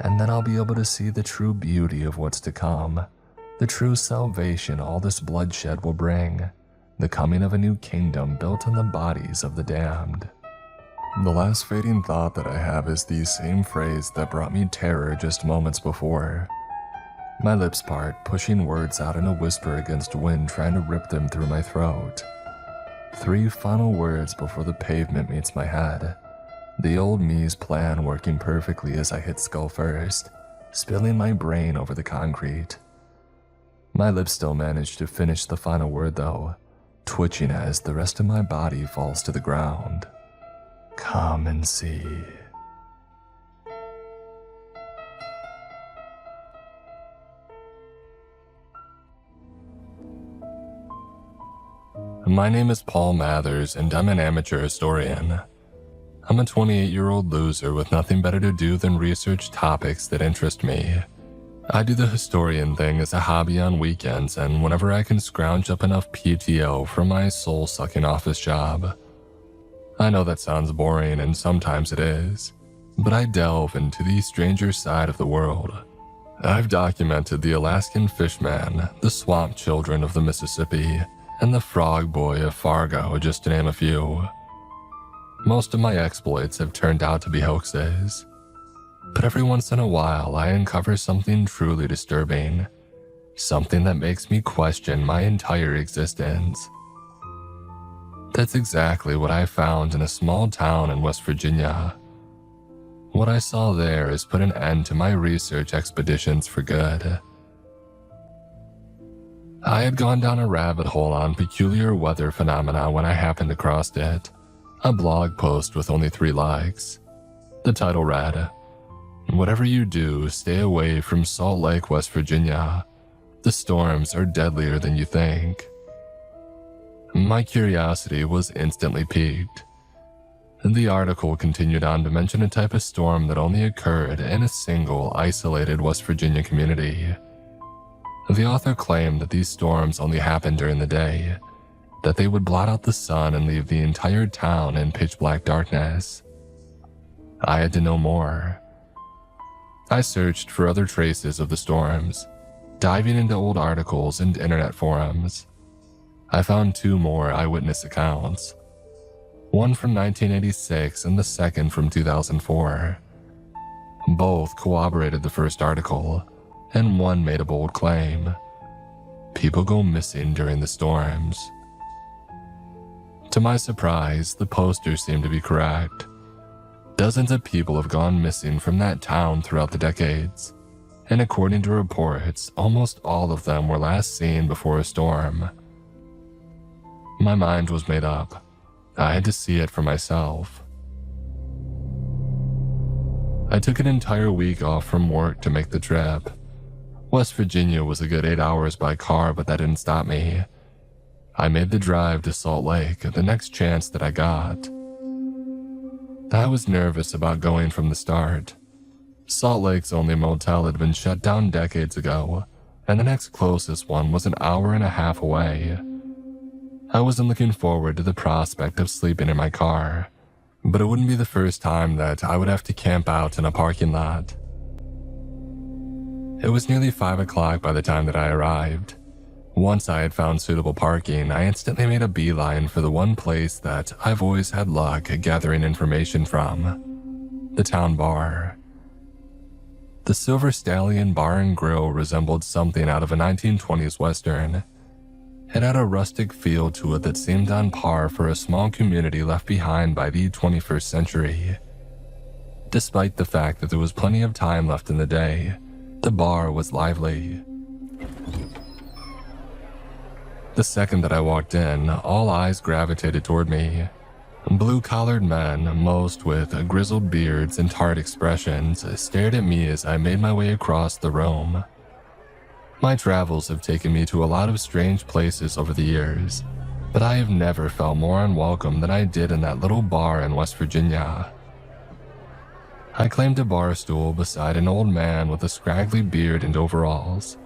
and then I'll be able to see the true beauty of what's to come, the true salvation all this bloodshed will bring, the coming of a new kingdom built on the bodies of the damned. The last fading thought that I have is the same phrase that brought me terror just moments before. My lips part, pushing words out in a whisper against wind, trying to rip them through my throat. 3 final words before the pavement meets my head. The old me's plan working perfectly as I hit skull first, spilling my brain over the concrete. My lips still manage to finish the final word though, twitching as the rest of my body falls to the ground. Come and see. My name is Paul Mathers, and I'm an amateur historian. I'm a 28-year-old loser with nothing better to do than research topics that interest me. I do the historian thing as a hobby on weekends and whenever I can scrounge up enough PTO from my soul-sucking office job. I know that sounds boring, and sometimes it is, but I delve into the stranger side of the world. I've documented the Alaskan fishman, the swamp children of the Mississippi, and the frog boy of Fargo, just to name a few. Most of my exploits have turned out to be hoaxes, but every once in a while I uncover something truly disturbing, something that makes me question my entire existence. That's exactly what I found in a small town in West Virginia. What I saw there has put an end to my research expeditions for good. I had gone down a rabbit hole on peculiar weather phenomena when I happened across it. A blog post with only 3 likes. The title read, "Whatever you do, stay away from Salt Lake, West Virginia. The storms are deadlier than you think." My curiosity was instantly piqued. The article continued on to mention a type of storm that only occurred in a single, isolated West Virginia community. The author claimed that these storms only happened during the day, that they would blot out the sun and leave the entire town in pitch black darkness. I had to know more. I searched for other traces of the storms, diving into old articles and internet forums. I found 2 more eyewitness accounts, one from 1986 and the second from 2004. Both corroborated the first article, and one made a bold claim. People go missing during the storms. To my surprise, the posters seemed to be correct. Dozens of people have gone missing from that town throughout the decades, and according to reports, almost all of them were last seen before a storm. My mind was made up. I had to see it for myself. I took an entire week off from work to make the trip. West Virginia was a good 8 hours by car, but that didn't stop me. I made the drive to Salt Lake the next chance that I got. I was nervous about going from the start. Salt Lake's only motel had been shut down decades ago, and the next closest one was an hour and a half away. I wasn't looking forward to the prospect of sleeping in my car, but it wouldn't be the first time that I would have to camp out in a parking lot. It was nearly 5 o'clock by the time that I arrived. Once I had found suitable parking, I instantly made a beeline for the one place that I've always had luck gathering information from: the town bar. The Silver Stallion Bar and Grill resembled something out of a 1920s Western. It had a rustic feel to it that seemed on par for a small community left behind by the 21st century. Despite the fact that there was plenty of time left in the day, the bar was lively. The second that I walked in, all eyes gravitated toward me. Blue-collared men, most with grizzled beards and tired expressions, stared at me as I made my way across the room. My travels have taken me to a lot of strange places over the years, but I have never felt more unwelcome than I did in that little bar in West Virginia. I claimed a bar stool beside an old man with a scraggly beard and overalls.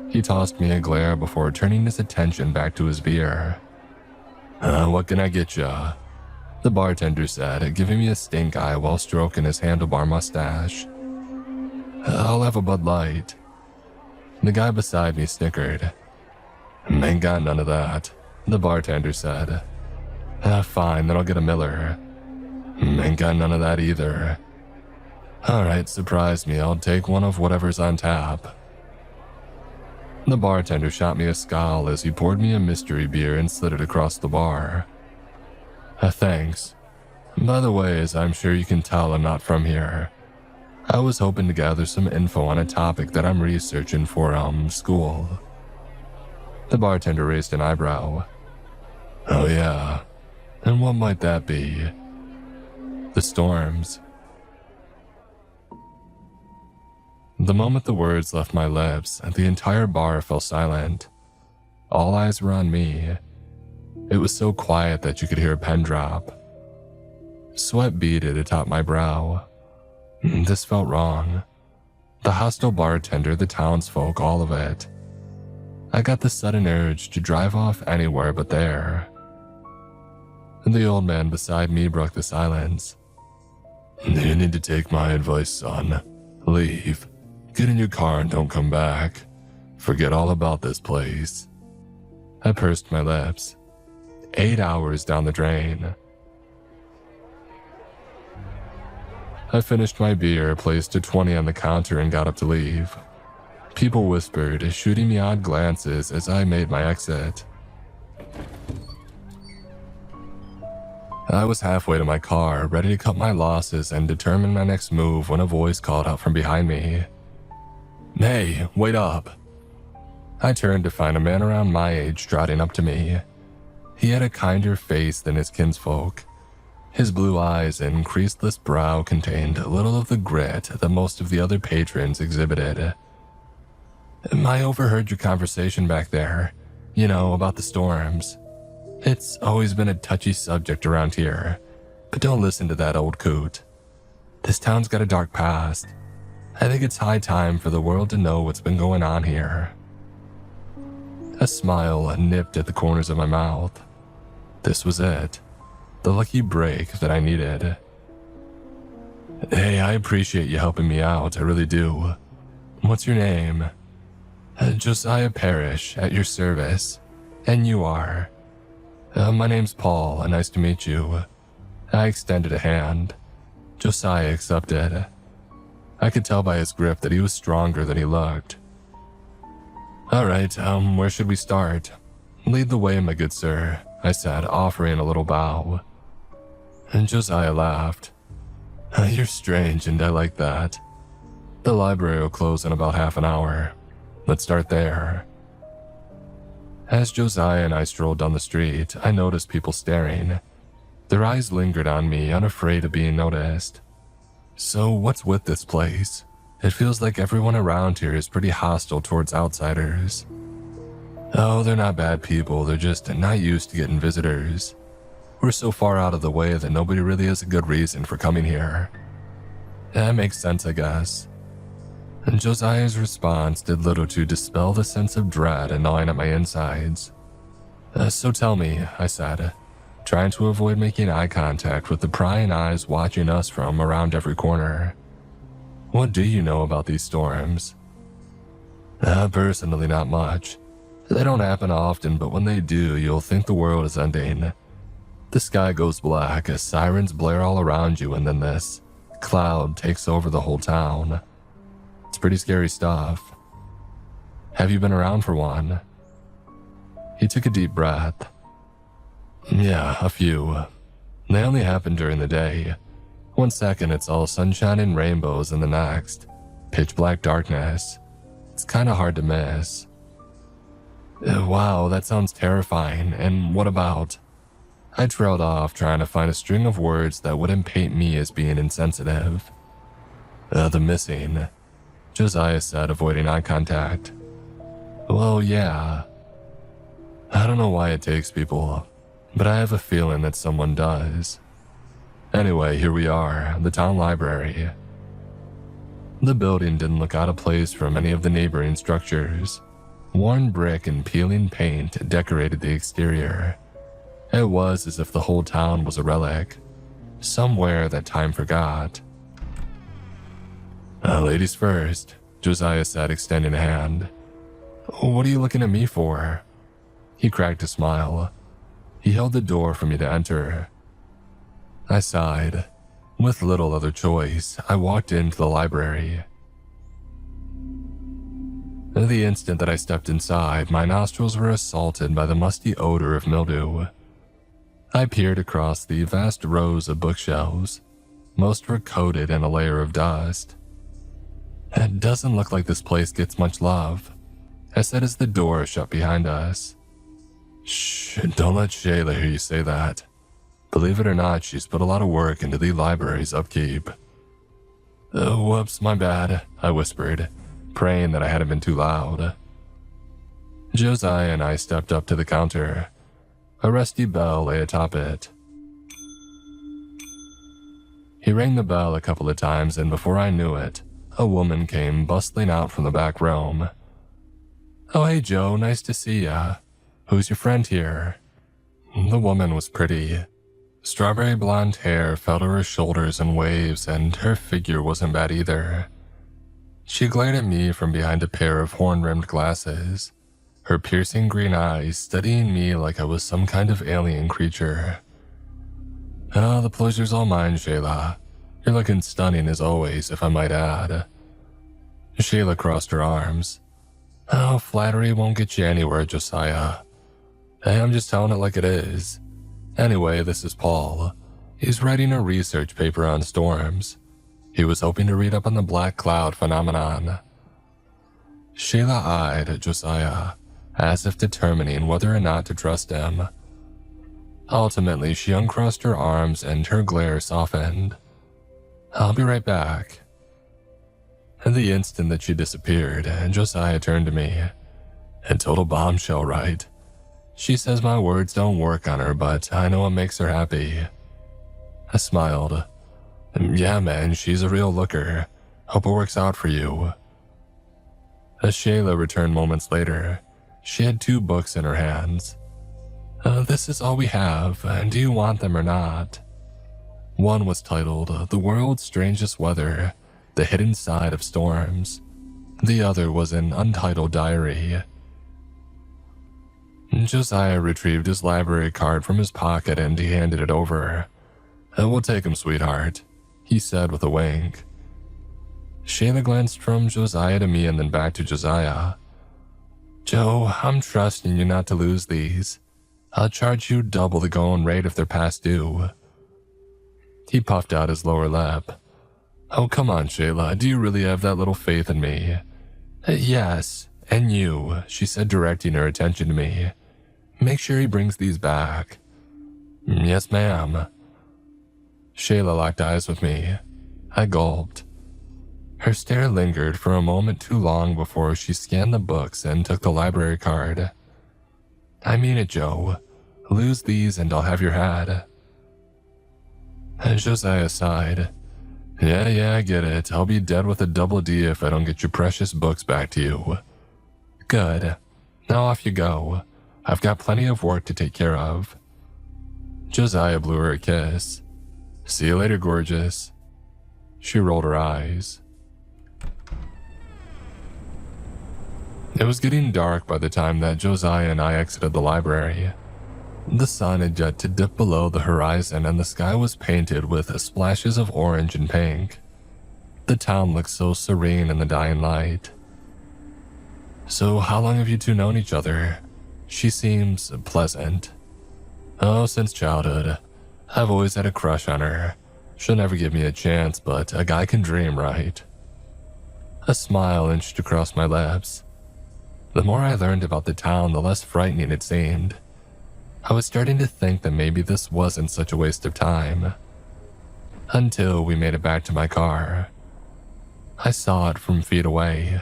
He tossed me a glare before turning his attention back to his beer. What can I get ya?" the bartender said, giving me a stink eye while stroking his handlebar mustache. "I'll have a Bud Light." The guy beside me snickered. "Ain't got none of that," the bartender said. Fine, then I'll get a Miller." "Ain't got none of that either." "Alright, surprise me, I'll take one of whatever's on tap." The bartender shot me a scowl as he poured me a mystery beer and slid it across the bar. Thanks. By the way, as I'm sure you can tell, I'm not from here. I was hoping to gather some info on a topic that I'm researching for, school." The bartender raised an eyebrow. "Oh yeah, and what might that be?" "The storms." The moment the words left my lips, the entire bar fell silent. All eyes were on me. It was so quiet that you could hear a pen drop. Sweat beaded atop my brow. This felt wrong. The hostile bartender, the townsfolk, all of it. I got the sudden urge to drive off anywhere but there. The old man beside me broke the silence. "You need to take my advice, son. Leave. Get in your car and don't come back. Forget all about this place." I pursed my lips. 8 hours down the drain. I finished my beer, placed a 20 on the counter, and got up to leave. People whispered, shooting me odd glances as I made my exit. I was halfway to my car, ready to cut my losses and determine my next move when a voice called out from behind me. "Hey, wait up." I turned to find a man around my age trotting up to me. He had a kinder face than his kinsfolk. His blue eyes and creaseless brow contained little of the grit that most of the other patrons exhibited. "I overheard your conversation back there, about the storms. It's always been a touchy subject around here, but don't listen to that old coot. This town's got a dark past. I think it's high time for the world to know what's been going on here." A smile nipped at the corners of my mouth. This was it. The lucky break that I needed. "Hey, I appreciate you helping me out, I really do. What's your name?" "Josiah Parrish, at your service. And you are?" My name's Paul, nice to meet you." I extended a hand. Josiah accepted. I could tell by his grip that he was stronger than he looked. "Alright, where should we start?" "Lead the way, my good sir," I said, offering a little bow. And Josiah laughed. "You're strange, and I like that. The library will close in about half an hour. Let's start there." As Josiah and I strolled down the street, I noticed people staring. Their eyes lingered on me, unafraid of being noticed. So what's with this place? It feels like everyone around here is pretty hostile towards outsiders. Oh, they're not bad people, they're just not used to getting visitors. We're so far out of the way that nobody really has a good reason for coming here. That makes sense, I guess. And Josiah's response did little to dispel the sense of dread gnawing at my insides. So tell me, I said, trying to avoid making eye contact with the prying eyes watching us from around every corner. What do you know about these storms? Personally, not much. They don't happen often, but when they do, you'll think the world is ending. The sky goes black as sirens blare all around you, and then this cloud takes over the whole town. It's pretty scary stuff. Have you been around for one? He took a deep breath. Yeah, a few. They only happen during the day. One second it's all sunshine and rainbows, and the next, pitch black darkness. It's kinda hard to miss. Wow, that sounds terrifying. And what about? I trailed off, trying to find a string of words that wouldn't paint me as being insensitive. The missing, Josiah said, avoiding eye contact. Well, yeah. I don't know why it takes people, but I have a feeling that someone does. Anyway, here we are, the town library. The building didn't look out of place from any of the neighboring structures. Worn brick and peeling paint decorated the exterior. It was as if the whole town was a relic, somewhere that time forgot. Ladies first, Josiah said, extending a hand. What are you looking at me for? He cracked a smile. He held the door for me to enter. I sighed. With little other choice, I walked into the library. The instant that I stepped inside, my nostrils were assaulted by the musty odor of mildew. I peered across the vast rows of bookshelves. Most were coated in a layer of dust. It doesn't look like this place gets much love, I said as the door shut behind us. Shh, don't let Shayla hear you say that. Believe it or not, she's put a lot of work into the library's upkeep. Whoops, my bad, I whispered, praying that I hadn't been too loud. Josiah and I stepped up to the counter. A rusty bell lay atop it. He rang the bell a couple of times, and before I knew it, a woman came bustling out from the back room. Oh, hey Joe, nice to see ya. Who's your friend here? The woman was pretty. Strawberry blonde hair fell to her shoulders in waves, and her figure wasn't bad either. She glared at me from behind a pair of horn-rimmed glasses, her piercing green eyes studying me like I was some kind of alien creature. Oh, the pleasure's all mine, Shayla. You're looking stunning as always, if I might add. Shayla crossed her arms. Oh, flattery won't get you anywhere, Josiah. Hey, I'm just telling it like it is. Anyway, this is Paul. He's writing a research paper on storms. He was hoping to read up on the black cloud phenomenon. Shayla eyed Josiah, as if determining whether or not to trust him. Ultimately, she uncrossed her arms and her glare softened. I'll be right back. And the instant that she disappeared, Josiah turned to me. A total bombshell, right? She says my words don't work on her, but I know what makes her happy. I smiled. Yeah, man, she's a real looker. Hope it works out for you. As Shayla returned moments later, she had 2 books in her hands. This is all we have, do you want them or not? One was titled The World's Strangest Weather, The Hidden Side of Storms. The other was an untitled diary. Josiah retrieved his library card from his pocket and he handed it over. We'll take him, sweetheart, he said with a wink. Shayla glanced from Josiah to me and then back to Josiah. Joe, I'm trusting you not to lose these. I'll charge you double the going rate if they're past due. He puffed out his lower lip. Oh, come on, Shayla, do you really have that little faith in me? Yes, and you, she said, directing her attention to me. Make sure he brings these back. Yes, ma'am. Shayla locked eyes with me. I gulped. Her stare lingered for a moment too long before she scanned the books and took the library card. I mean it, Joe. Lose these and I'll have your hat. Josiah sighed. Yeah, I get it. I'll be dead with a double D if I don't get your precious books back to you. Good. Now off you go. I've got plenty of work to take care of. Josiah blew her a kiss. See you later, gorgeous. She rolled her eyes. It was getting dark by the time that Josiah and I exited the library. The sun had yet to dip below the horizon and the sky was painted with splashes of orange and pink. The town looked so serene in the dying light. So how long have you two known each other? She seems pleasant. Oh, since childhood. I've always had a crush on her. She'll never give me a chance, but a guy can dream, right? A smile inched across my lips. The more I learned about the town, the less frightening it seemed. I was starting to think that maybe this wasn't such a waste of time. Until we made it back to my car. I saw it from feet away.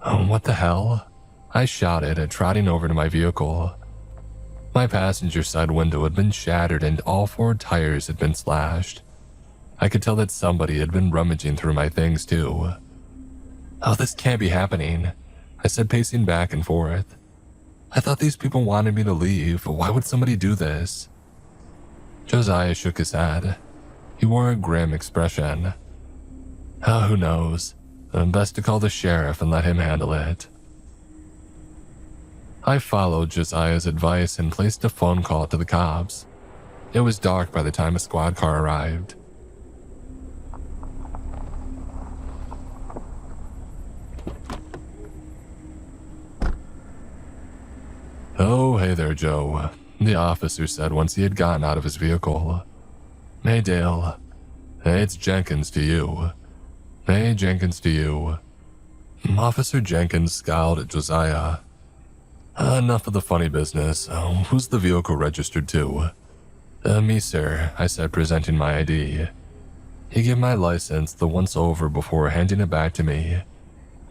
Oh, what the hell? I shouted, trotting over to my vehicle. My passenger side window had been shattered and all 4 tires had been slashed. I could tell that somebody had been rummaging through my things too. Oh, this can't be happening, I said, pacing back and forth. I thought these people wanted me to leave. Why would somebody do this? Josiah shook his head. He wore a grim expression. Oh, who knows? Best to call the sheriff and let him handle it. I followed Josiah's advice and placed a phone call to the cops. It was dark by the time a squad car arrived. Oh, hey there, Joe, the officer said once he had gotten out of his vehicle. Hey, Dale. Hey, it's Jenkins to you. Hey, Jenkins to you. Officer Jenkins scowled at Josiah. Enough of the funny business. Who's the vehicle registered to? Me, sir, I said, presenting my ID. He gave my license the once over before handing it back to me.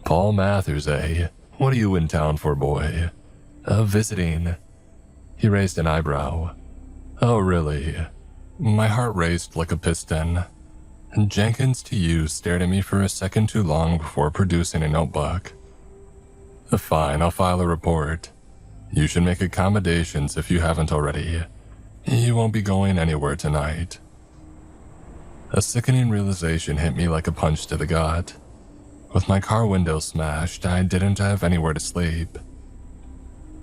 Paul Mathers, eh? What are you in town for, boy? Visiting. He raised an eyebrow. Oh, really? My heart raced like a piston. Jenkins to you stared at me for a second too long before producing a notebook. Fine, I'll file a report. You should make accommodations if you haven't already. You won't be going anywhere tonight. A sickening realization hit me like a punch to the gut. With my car window smashed, I didn't have anywhere to sleep.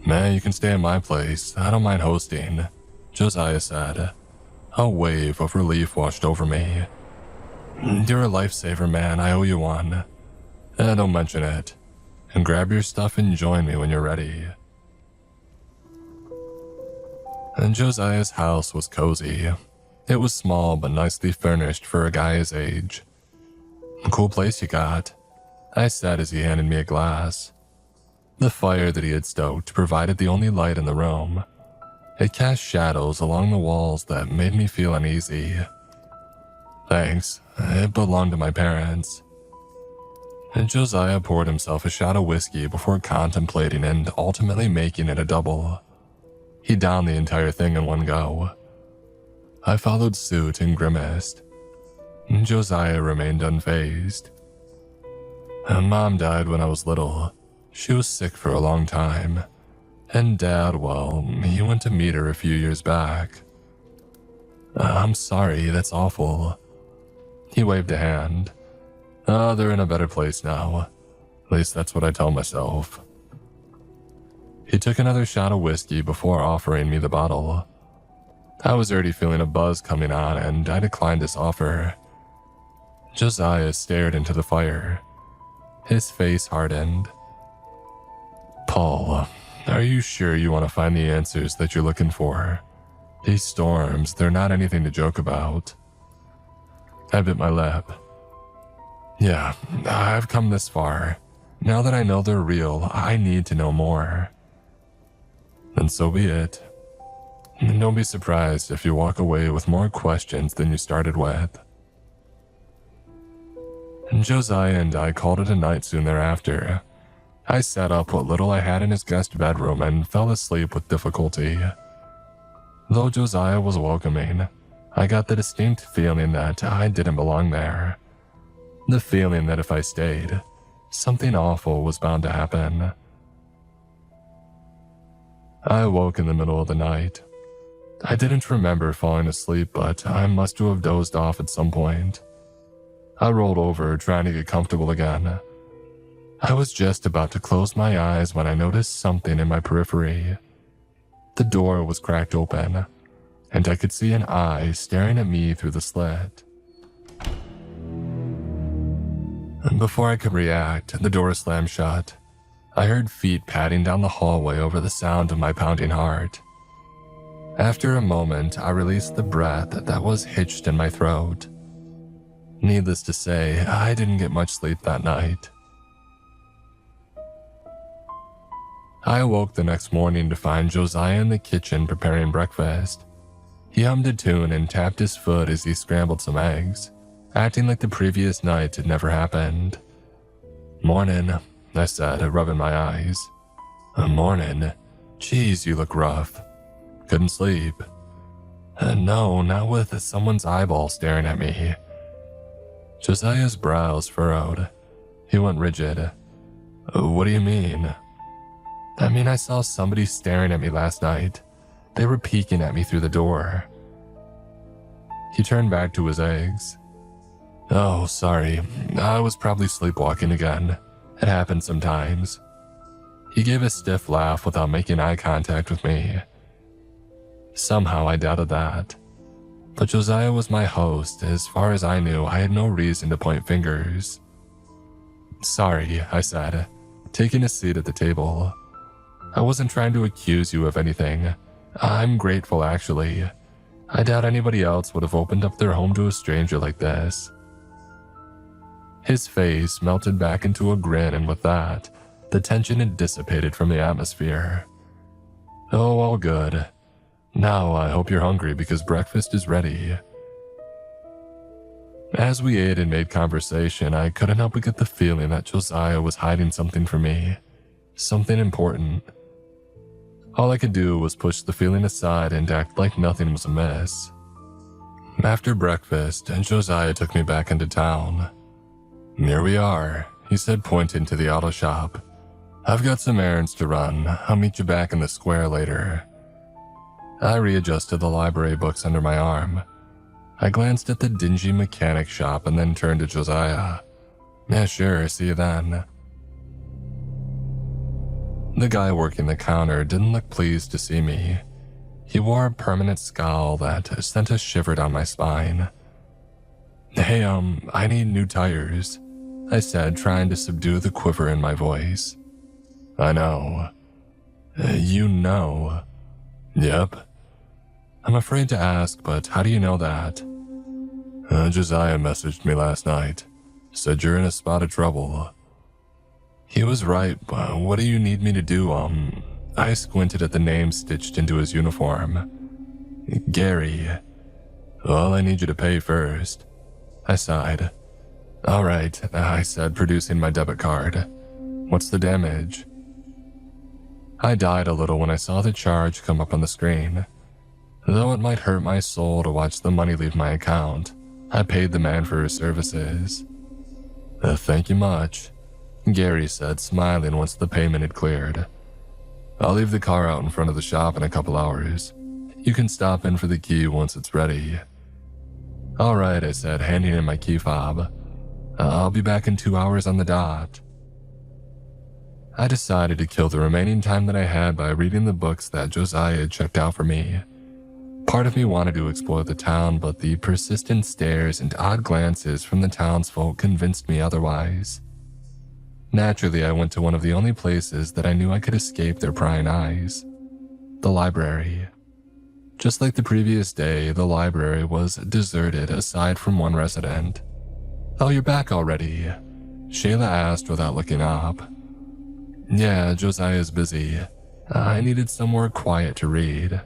Man, you can stay at my place. I don't mind hosting, Josiah said. A wave of relief washed over me. You're a lifesaver, man. I owe you one. Don't mention it. And grab your stuff and join me when you're ready. And Josiah's house was cozy. It was small but nicely furnished for a guy his age. Cool place you got, I said as he handed me a glass. The fire that he had stoked provided the only light in the room. It cast shadows along the walls that made me feel uneasy. Thanks, it belonged to my parents. And Josiah poured himself a shot of whiskey before contemplating and ultimately making it a double. He downed the entire thing in one go. I followed suit and grimaced. Josiah remained unfazed. Mom died when I was little. She was sick for a long time. And Dad, well, he went to meet her a few years back. I'm sorry, that's awful. He waved a hand. They're in a better place now. At least that's what I tell myself. He took another shot of whiskey before offering me the bottle. I was already feeling a buzz coming on and I declined his offer. Josiah stared into the fire. His face hardened. Paul, are you sure you want to find the answers that you're looking for? These storms, they're not anything to joke about. I bit my lip. Yeah, I've come this far. Now that I know they're real, I need to know more. And so be it. And don't be surprised if you walk away with more questions than you started with. And Josiah and I called it a night soon thereafter. I set up what little I had in his guest bedroom and fell asleep with difficulty. Though Josiah was welcoming, I got the distinct feeling that I didn't belong there. The feeling that if I stayed, something awful was bound to happen. I woke in the middle of the night. I didn't remember falling asleep, but I must have dozed off at some point. I rolled over, trying to get comfortable again. I was just about to close my eyes when I noticed something in my periphery. The door was cracked open, and I could see an eye staring at me through the slit. Before I could react, the door slammed shut. I heard feet padding down the hallway over the sound of my pounding heart. After a moment, I released the breath that was hitched in my throat. Needless to say, I didn't get much sleep that night. I awoke the next morning to find Josiah in the kitchen preparing breakfast. He hummed a tune and tapped his foot as he scrambled some eggs, acting like the previous night had never happened. "Morning," I said, rubbing my eyes. "Morning. Geez, you look rough. Couldn't sleep?" No, not with someone's eyeball staring at me." Josiah's brows furrowed. He went rigid. "What do you mean?" "I mean, I saw somebody staring at me last night. They were peeking at me through the door." He turned back to his eggs. "Oh, sorry. I was probably sleepwalking again. It happens sometimes." He gave a stiff laugh without making eye contact with me. Somehow I doubted that. But Josiah was my host. As far as I knew, I had no reason to point fingers. "Sorry," I said, taking a seat at the table. "I wasn't trying to accuse you of anything. I'm grateful, actually. I doubt anybody else would have opened up their home to a stranger like this." His face melted back into a grin, and with that, the tension had dissipated from the atmosphere. "Oh, all good. Now I hope you're hungry because breakfast is ready." As we ate and made conversation, I couldn't help but get the feeling that Josiah was hiding something from me. Something important. All I could do was push the feeling aside and act like nothing was amiss. After breakfast, Josiah took me back into town. "Here we are," he said, pointing to the auto shop. "I've got some errands to run. I'll meet you back in the square later." I readjusted the library books under my arm. I glanced at the dingy mechanic shop and then turned to Josiah. "Yeah, sure, see you then." The guy working the counter didn't look pleased to see me. He wore a permanent scowl that sent a shiver down my spine. "Hey, I need new tires," I said, trying to subdue the quiver in my voice. "I know." You know?" "Yep." "I'm afraid to ask, but how do you know that?" Josiah messaged me last night. Said you're in a spot of trouble." He was right, but what do you need me to do, I squinted at the name stitched into his uniform. "Gary." "Well, I need you to pay first." I sighed. "All right," I said, producing my debit card. "What's the damage?" I died a little when I saw the charge come up on the screen. Though it might hurt my soul to watch the money leave my account, I paid the man for his services. Thank you much," Gary said, smiling once the payment had cleared. "I'll leave the car out in front of the shop in a couple hours. You can stop in for the key once it's ready." "All right," I said, handing in my key fob. "I'll be back in 2 hours on the dot." I decided to kill the remaining time that I had by reading the books that Josiah had checked out for me. Part of me wanted to explore the town, but the persistent stares and odd glances from the townsfolk convinced me otherwise. Naturally, I went to one of the only places that I knew I could escape their prying eyes: the library. Just like the previous day, the library was deserted aside from one resident. "Oh, you're back already?" Shayla asked without looking up. "Yeah, Josiah's busy. I needed somewhere quiet to read."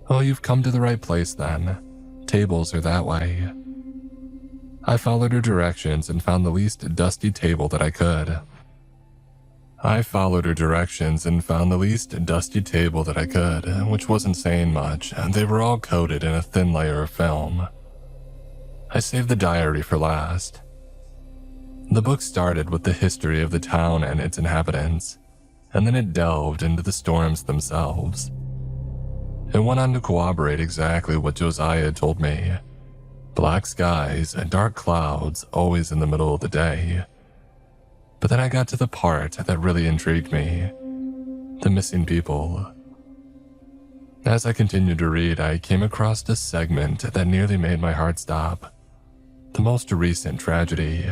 "Oh, you've come to the right place then. Tables are that way." I followed her directions and found the least dusty table that I could. I followed her directions and found the least dusty table that I could, which wasn't saying much. They were all coated in a thin layer of film. I saved the diary for last. The book started with the history of the town and its inhabitants, and then it delved into the storms themselves. It went on to corroborate exactly what Josiah had told me. Black skies and dark clouds always in the middle of the day. But then I got to the part that really intrigued me. The missing people. As I continued to read, I came across a segment that nearly made my heart stop. The most recent tragedy.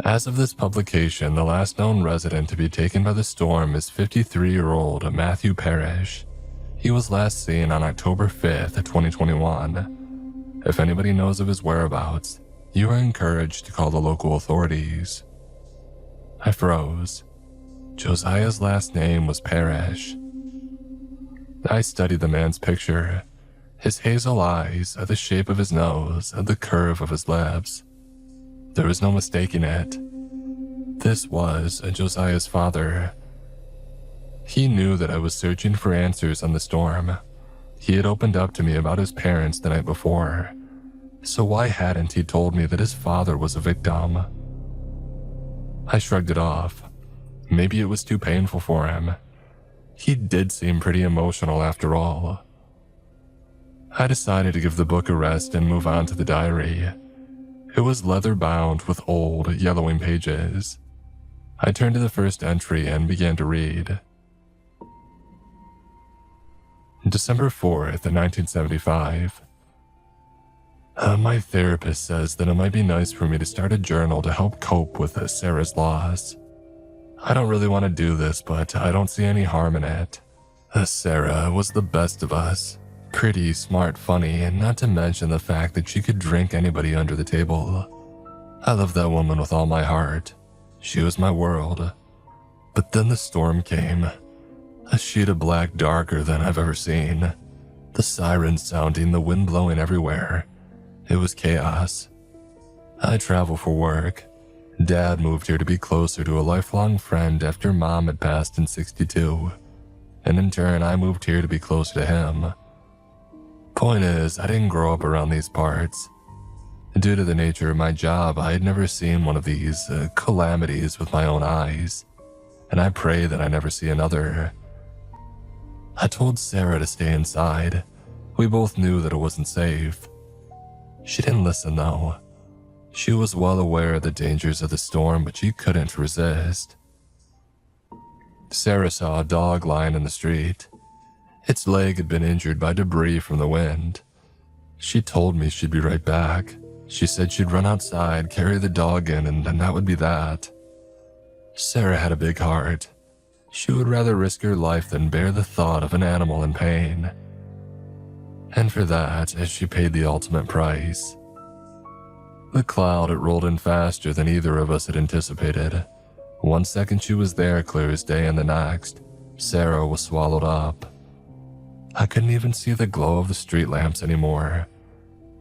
As of this publication, the last known resident to be taken by the storm is 53-year-old Matthew Parrish. He was last seen on October 5th, 2021. If anybody knows of his whereabouts, you are encouraged to call the local authorities. I froze. Josiah's last name was Parrish. I studied the man's picture. His hazel eyes, the shape of his nose, the curve of his lips. There was no mistaking it. This was Josiah's father. He knew that I was searching for answers on the storm. He had opened up to me about his parents the night before. So why hadn't he told me that his father was a victim? I shrugged it off. Maybe it was too painful for him. He did seem pretty emotional after all. I decided to give the book a rest and move on to the diary. It was leather-bound with old, yellowing pages. I turned to the first entry and began to read. December 4th, 1975. My therapist says that it might be nice for me to start a journal to help cope with Sarah's loss. I don't really want to do this, but I don't see any harm in it. Sarah was the best of us. Pretty, smart, funny, and not to mention the fact that she could drink anybody under the table. I loved that woman with all my heart. She was my world. But then the storm came. A sheet of black darker than I've ever seen. The sirens sounding, the wind blowing everywhere. It was chaos. I travel for work. Dad moved here to be closer to a lifelong friend after Mom had passed in '62. And in turn, I moved here to be closer to him. Point is, I didn't grow up around these parts. Due to the nature of my job, I had never seen one of these calamities with my own eyes. And I pray that I never see another. I told Sarah to stay inside. We both knew that it wasn't safe. She didn't listen though. She was well aware of the dangers of the storm, but she couldn't resist. Sarah saw a dog lying in the street. Its leg had been injured by debris from the wind. She told me she'd be right back. She said she'd run outside, carry the dog in, and that would be that. Sarah had a big heart. She would rather risk her life than bear the thought of an animal in pain. And for that, she paid the ultimate price. The cloud had rolled in faster than either of us had anticipated. One second she was there clear as day, and the next, Sarah was swallowed up. I couldn't even see the glow of the street lamps anymore.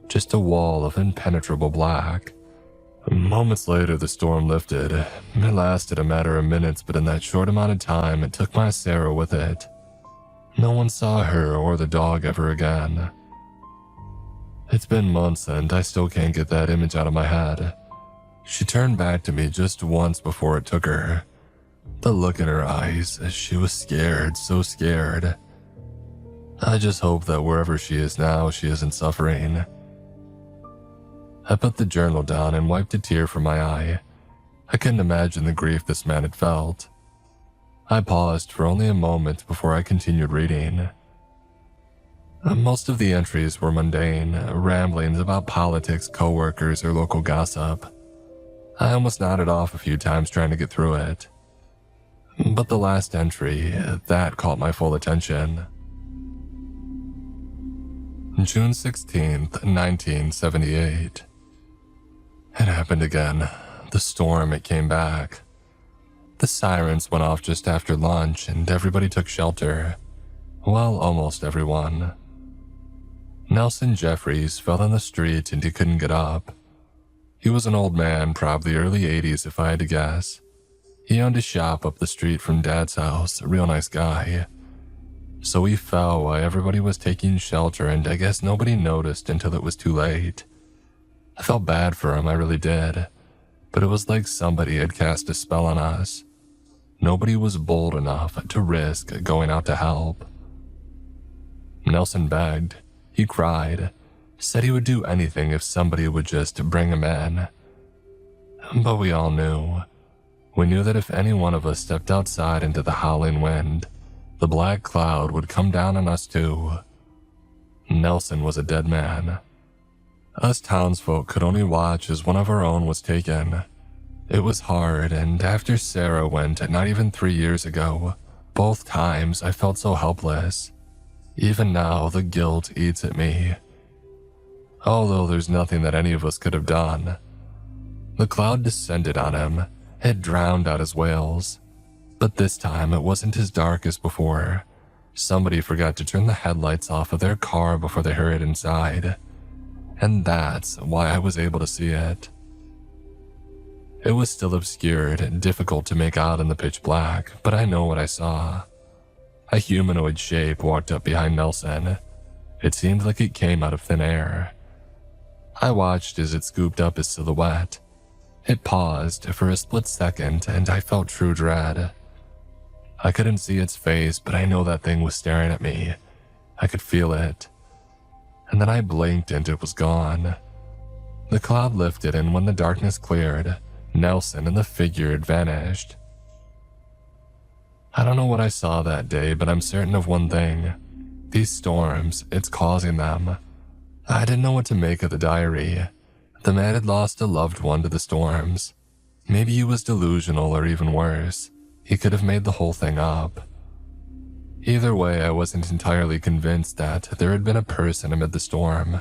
Just a wall of impenetrable black. Moments later, the storm lifted. It lasted a matter of minutes, but in that short amount of time, it took my Sarah with it. No one saw her or the dog ever again. It's been months and I still can't get that image out of my head. She turned back to me just once before it took her. The look in her eyes, she was scared, so scared. I just hope that wherever she is now, she isn't suffering. I put the journal down and wiped a tear from my eye. I couldn't imagine the grief this man had felt. I paused for only a moment before I continued reading. Most of the entries were mundane, ramblings about politics, coworkers, or local gossip. I almost nodded off a few times trying to get through it. But the last entry, that caught my full attention. June 16th, 1978. It happened again. The storm, it came back. The sirens went off just after lunch and everybody took shelter. Well, almost everyone. Nelson Jeffries fell in the street and he couldn't get up. He was an old man, probably early 80s if I had to guess. He owned a shop up the street from Dad's house, a real nice guy. So he fell while everybody was taking shelter, and I guess nobody noticed until it was too late. I felt bad for him, I really did. But it was like somebody had cast a spell on us. Nobody was bold enough to risk going out to help. Nelson begged. He cried. Said he would do anything if somebody would just bring him in. But we all knew. We knew that if any one of us stepped outside into the howling wind, the black cloud would come down on us too. Nelson was a dead man. Us townsfolk could only watch as one of our own was taken. It was hard, and after Sarah went not even 3 years ago, both times I felt so helpless. Even now, the guilt eats at me. Although there's nothing that any of us could have done. The cloud descended on him. It drowned out his wails. But this time it wasn't as dark as before. Somebody forgot to turn the headlights off of their car before they hurried inside. And that's why I was able to see it. It was still obscured and difficult to make out in the pitch black, but I know what I saw. A humanoid shape walked up behind Nelson. It seemed like it came out of thin air. I watched as it scooped up his silhouette. It paused for a split second, and I felt true dread. I couldn't see its face, but I know that thing was staring at me. I could feel it. And then I blinked and it was gone. The cloud lifted, and when the darkness cleared, Nelson and the figure had vanished. I don't know what I saw that day, but I'm certain of one thing. These storms, it's causing them. I didn't know what to make of the diary. The man had lost a loved one to the storms. Maybe he was delusional, or even worse, he could have made the whole thing up. Either way, I wasn't entirely convinced that there had been a person amid the storm.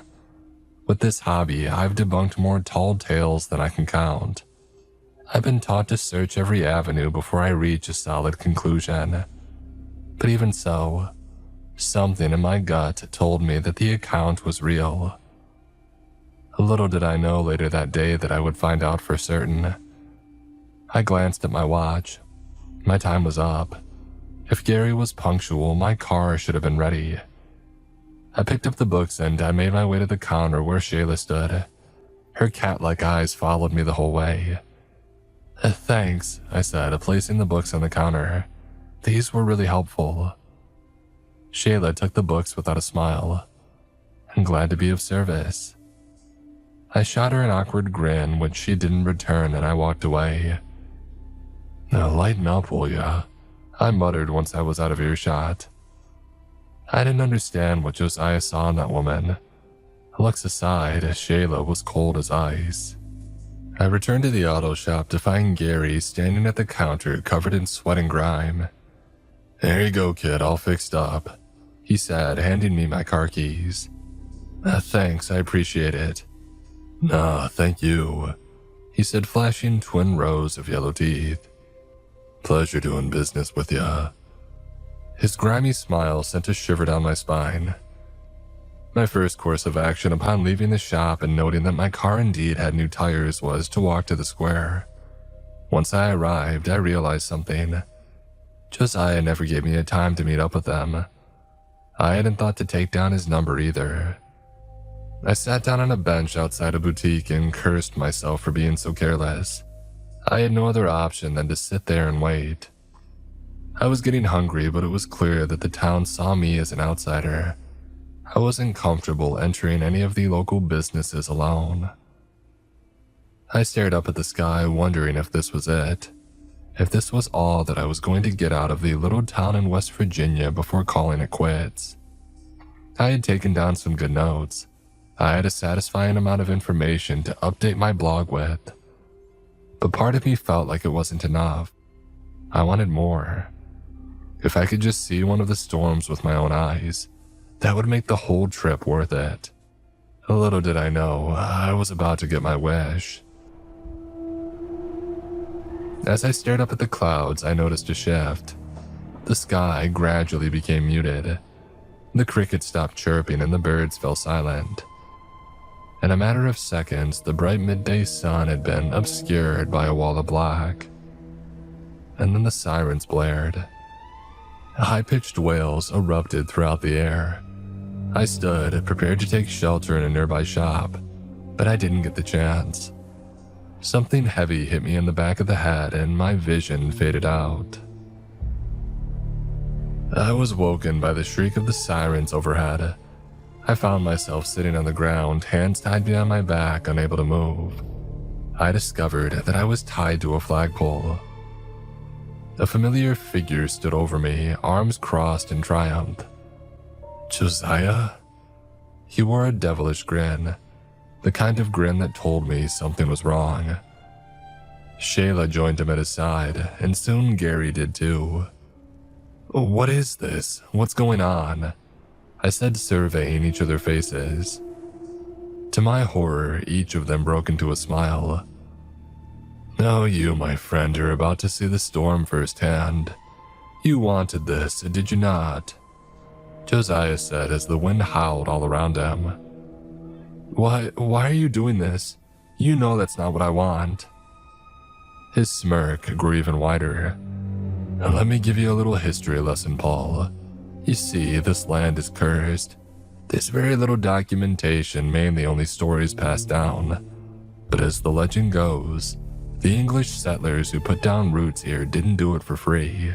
With this hobby, I've debunked more tall tales than I can count. I've been taught to search every avenue before I reach a solid conclusion. But even so, something in my gut told me that the account was real. Little did I know later that day that I would find out for certain. I glanced at my watch. My time was up. If Gary was punctual, my car should have been ready. I picked up the books and I made my way to the counter where Shayla stood. Her cat-like eyes followed me the whole way. Thanks, I said, placing the books on the counter. These were really helpful. Shayla took the books without a smile. I'm glad to be of service. I shot her an awkward grin, which she didn't return, and I walked away. Now lighten up, will ya? I muttered once I was out of earshot. I didn't understand what Josiah saw in that woman. Looks aside, Shayla was cold as ice. I returned to the auto shop to find Gary standing at the counter covered in sweat and grime. There you go, kid, all fixed up, he said, handing me my car keys. Thanks, I appreciate it. Nah, thank you, he said, flashing twin rows of yellow teeth. Pleasure doing business with ya. His grimy smile sent a shiver down my spine. My first course of action upon leaving the shop and noting that my car indeed had new tires was to walk to the square. Once I arrived, I realized something. Josiah never gave me a time to meet up with them. I hadn't thought to take down his number either. I sat down on a bench outside a boutique and cursed myself for being so careless. I had no other option than to sit there and wait. I was getting hungry, but it was clear that the town saw me as an outsider. I wasn't comfortable entering any of the local businesses alone. I stared up at the sky, wondering if this was it. If this was all that I was going to get out of the little town in West Virginia before calling it quits. I had taken down some good notes. I had a satisfying amount of information to update my blog with. But part of me felt like it wasn't enough. I wanted more. If I could just see one of the storms with my own eyes, that would make the whole trip worth it. Little did I know, I was about to get my wish. As I stared up at the clouds, I noticed a shift. The sky gradually became muted. The crickets stopped chirping and the birds fell silent. In a matter of seconds, the bright midday sun had been obscured by a wall of black. and then the sirens blared. High-pitched wails erupted throughout the air. I stood, prepared to take shelter in a nearby shop, but I didn't get the chance. Something heavy hit me in the back of the head and my vision faded out. I was woken by the shriek of the sirens overhead. I found myself sitting on the ground, hands tied behind my back, unable to move. I discovered that I was tied to a flagpole. A familiar figure stood over me, arms crossed in triumph. Josiah? He wore a devilish grin, the kind of grin that told me something was wrong. Shayla joined him at his side, and soon Gary did too. What is this? What's going on? I said, surveying each of their faces. To my horror, each of them broke into a smile. Oh, you, my friend, are about to see the storm firsthand. You wanted this, did you not? Josiah said as the wind howled all around him. Why are you doing this? You know that's not what I want. His smirk grew even wider. Let me give you a little history lesson, Paul. You see, this land is cursed. There's very little documentation, mainly only stories passed down. But as the legend goes, the English settlers who put down roots here didn't do it for free.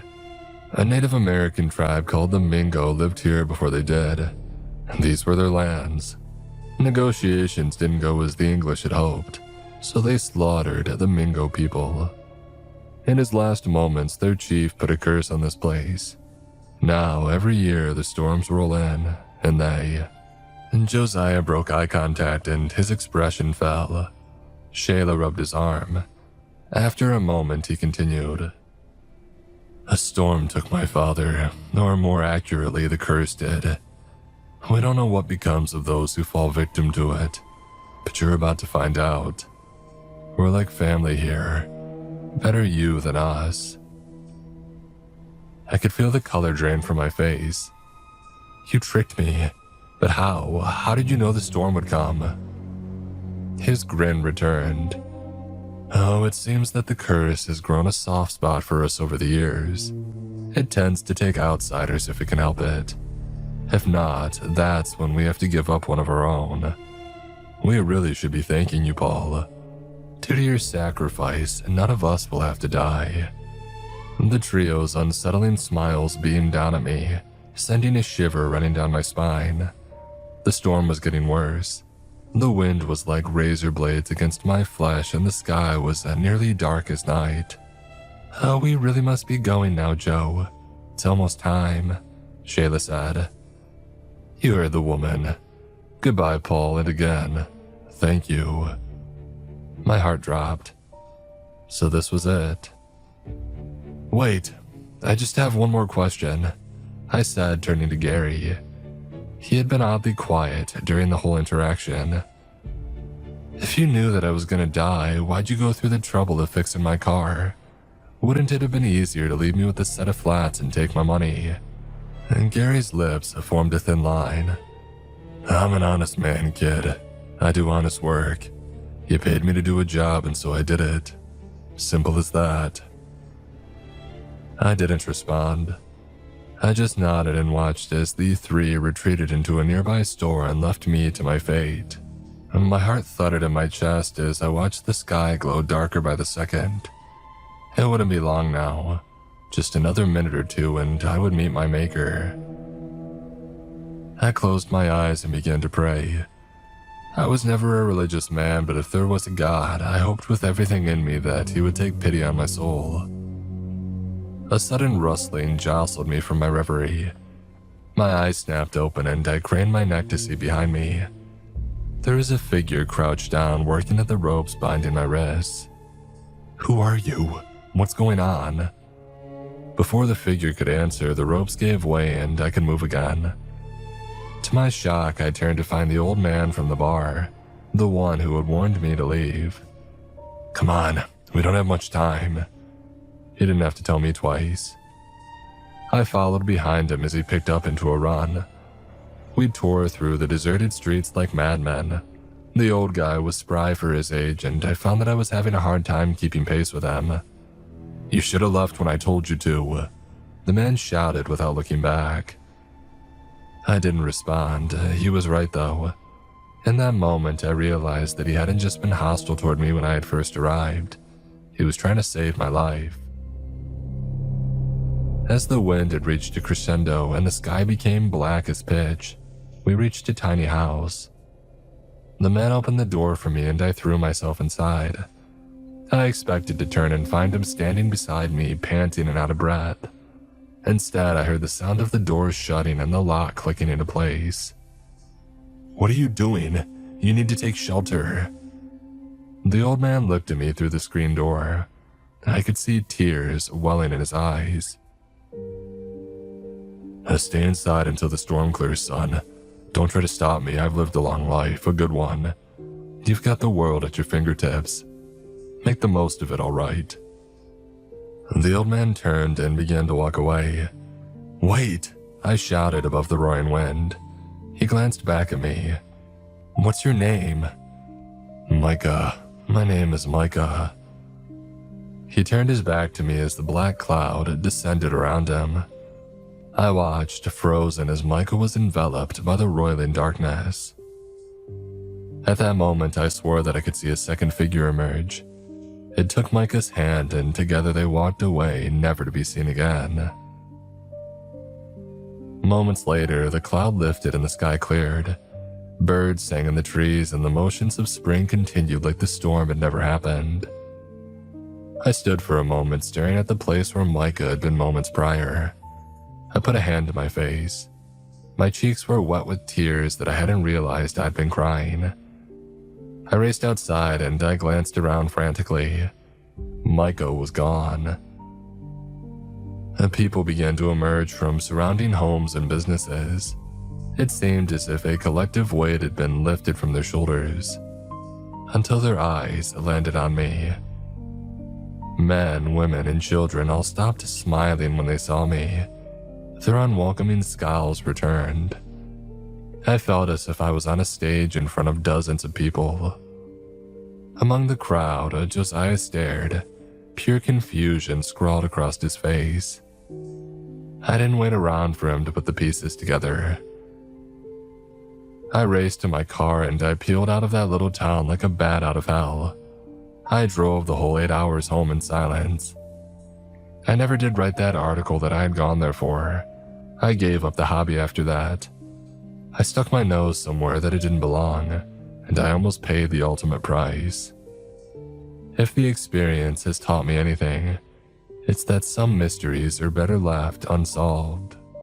A Native American tribe called the Mingo lived here before they did. These were their lands. Negotiations didn't go as the English had hoped, so they slaughtered the Mingo people. In his last moments, their chief put a curse on this place. Now, every year, the storms roll in, and Josiah broke eye contact and his expression fell. Shayla rubbed his arm. After a moment, he continued. A storm took my father, or more accurately, the curse did. We don't know what becomes of those who fall victim to it, but you're about to find out. We're like family here. Better you than us. I could feel the color drain from my face. You tricked me, but how? How did you know the storm would come? His grin returned. Oh, it seems that the curse has grown a soft spot for us over the years. It tends to take outsiders if it can help it. If not, that's when we have to give up one of our own. We really should be thanking you, Paul. Due to your sacrifice, none of us will have to die. The trio's unsettling smiles beamed down at me, sending a shiver running down my spine. The storm was getting worse. The wind was like razor blades against my flesh, and the sky was nearly dark as night. Oh, we really must be going now, Joe. It's almost time, Shayla said. You heard the woman. Goodbye, Paul, and again, thank you. My heart dropped. So this was it. Wait, I just have one more question, I said, turning to Gary. He had been oddly quiet during the whole interaction. If you knew that I was gonna die, why'd you go through the trouble of fixing my car? Wouldn't it have been easier to leave me with a set of flats and take my money? And Gary's lips formed a thin line. I'm an honest man, kid. I do honest work. You paid me to do a job, and so I did it. Simple as that. I didn't respond. I just nodded and watched as the three retreated into a nearby store and left me to my fate. My heart thudded in my chest as I watched the sky glow darker by the second. It wouldn't be long now. Just another minute or two and I would meet my maker. I closed my eyes and began to pray. I was never a religious man, but if there was a God, I hoped with everything in me that he would take pity on my soul. A sudden rustling jostled me from my reverie. My eyes snapped open and I craned my neck to see behind me. There was a figure crouched down, working at the ropes binding my wrists. Who are you? What's going on? Before the figure could answer, the ropes gave way and I could move again. To my shock, I turned to find the old man from the bar, the one who had warned me to leave. Come on, we don't have much time. He didn't have to tell me twice. I followed behind him as he picked up into a run. We tore through the deserted streets like madmen. The old guy was spry for his age, and I found that I was having a hard time keeping pace with him. You should have left when I told you to, the man shouted without looking back. I didn't respond. He was right though. In that moment, I realized that he hadn't just been hostile toward me when I had first arrived. He was trying to save my life. As the wind had reached a crescendo and the sky became black as pitch, we reached a tiny house. The man opened the door for me and I threw myself inside. I expected to turn and find him standing beside me, panting and out of breath. Instead, I heard the sound of the doors shutting and the lock clicking into place. What are you doing? You need to take shelter. The old man looked at me through the screen door. I could see tears welling in his eyes. Stay inside until the storm clears, son. Don't try to stop me. I've lived a long life, a good one. You've got the world at your fingertips. Make the most of it, all right? The old man turned and began to walk away. Wait, I shouted above the roaring wind. He glanced back at me. What's your name? Micah. My name is Micah. He turned his back to me as the black cloud descended around him. I watched, frozen, as Micah was enveloped by the roiling darkness. At that moment, I swore that I could see a second figure emerge. It took Micah's hand, and together they walked away, never to be seen again. Moments later, the cloud lifted and the sky cleared. Birds sang in the trees, and the motions of spring continued like the storm had never happened. I stood for a moment staring at the place where Micah had been moments prior. I put a hand to my face. My cheeks were wet with tears that I hadn't realized I'd been crying. I raced outside and I glanced around frantically. Micah was gone. People began to emerge from surrounding homes and businesses. It seemed as if a collective weight had been lifted from their shoulders, until their eyes landed on me. Men, women, and children all stopped smiling when they saw me. Their unwelcoming scowls returned. I felt as if I was on a stage in front of dozens of people. Among the crowd, Josiah stared. Pure confusion scrawled across his face. I didn't wait around for him to put the pieces together. I raced to my car and I peeled out of that little town like a bat out of hell. I drove the whole 8 hours home in silence. I never did write that article that I had gone there for. I gave up the hobby after that. I stuck my nose somewhere that it didn't belong, and I almost paid the ultimate price. If the experience has taught me anything, it's that some mysteries are better left unsolved.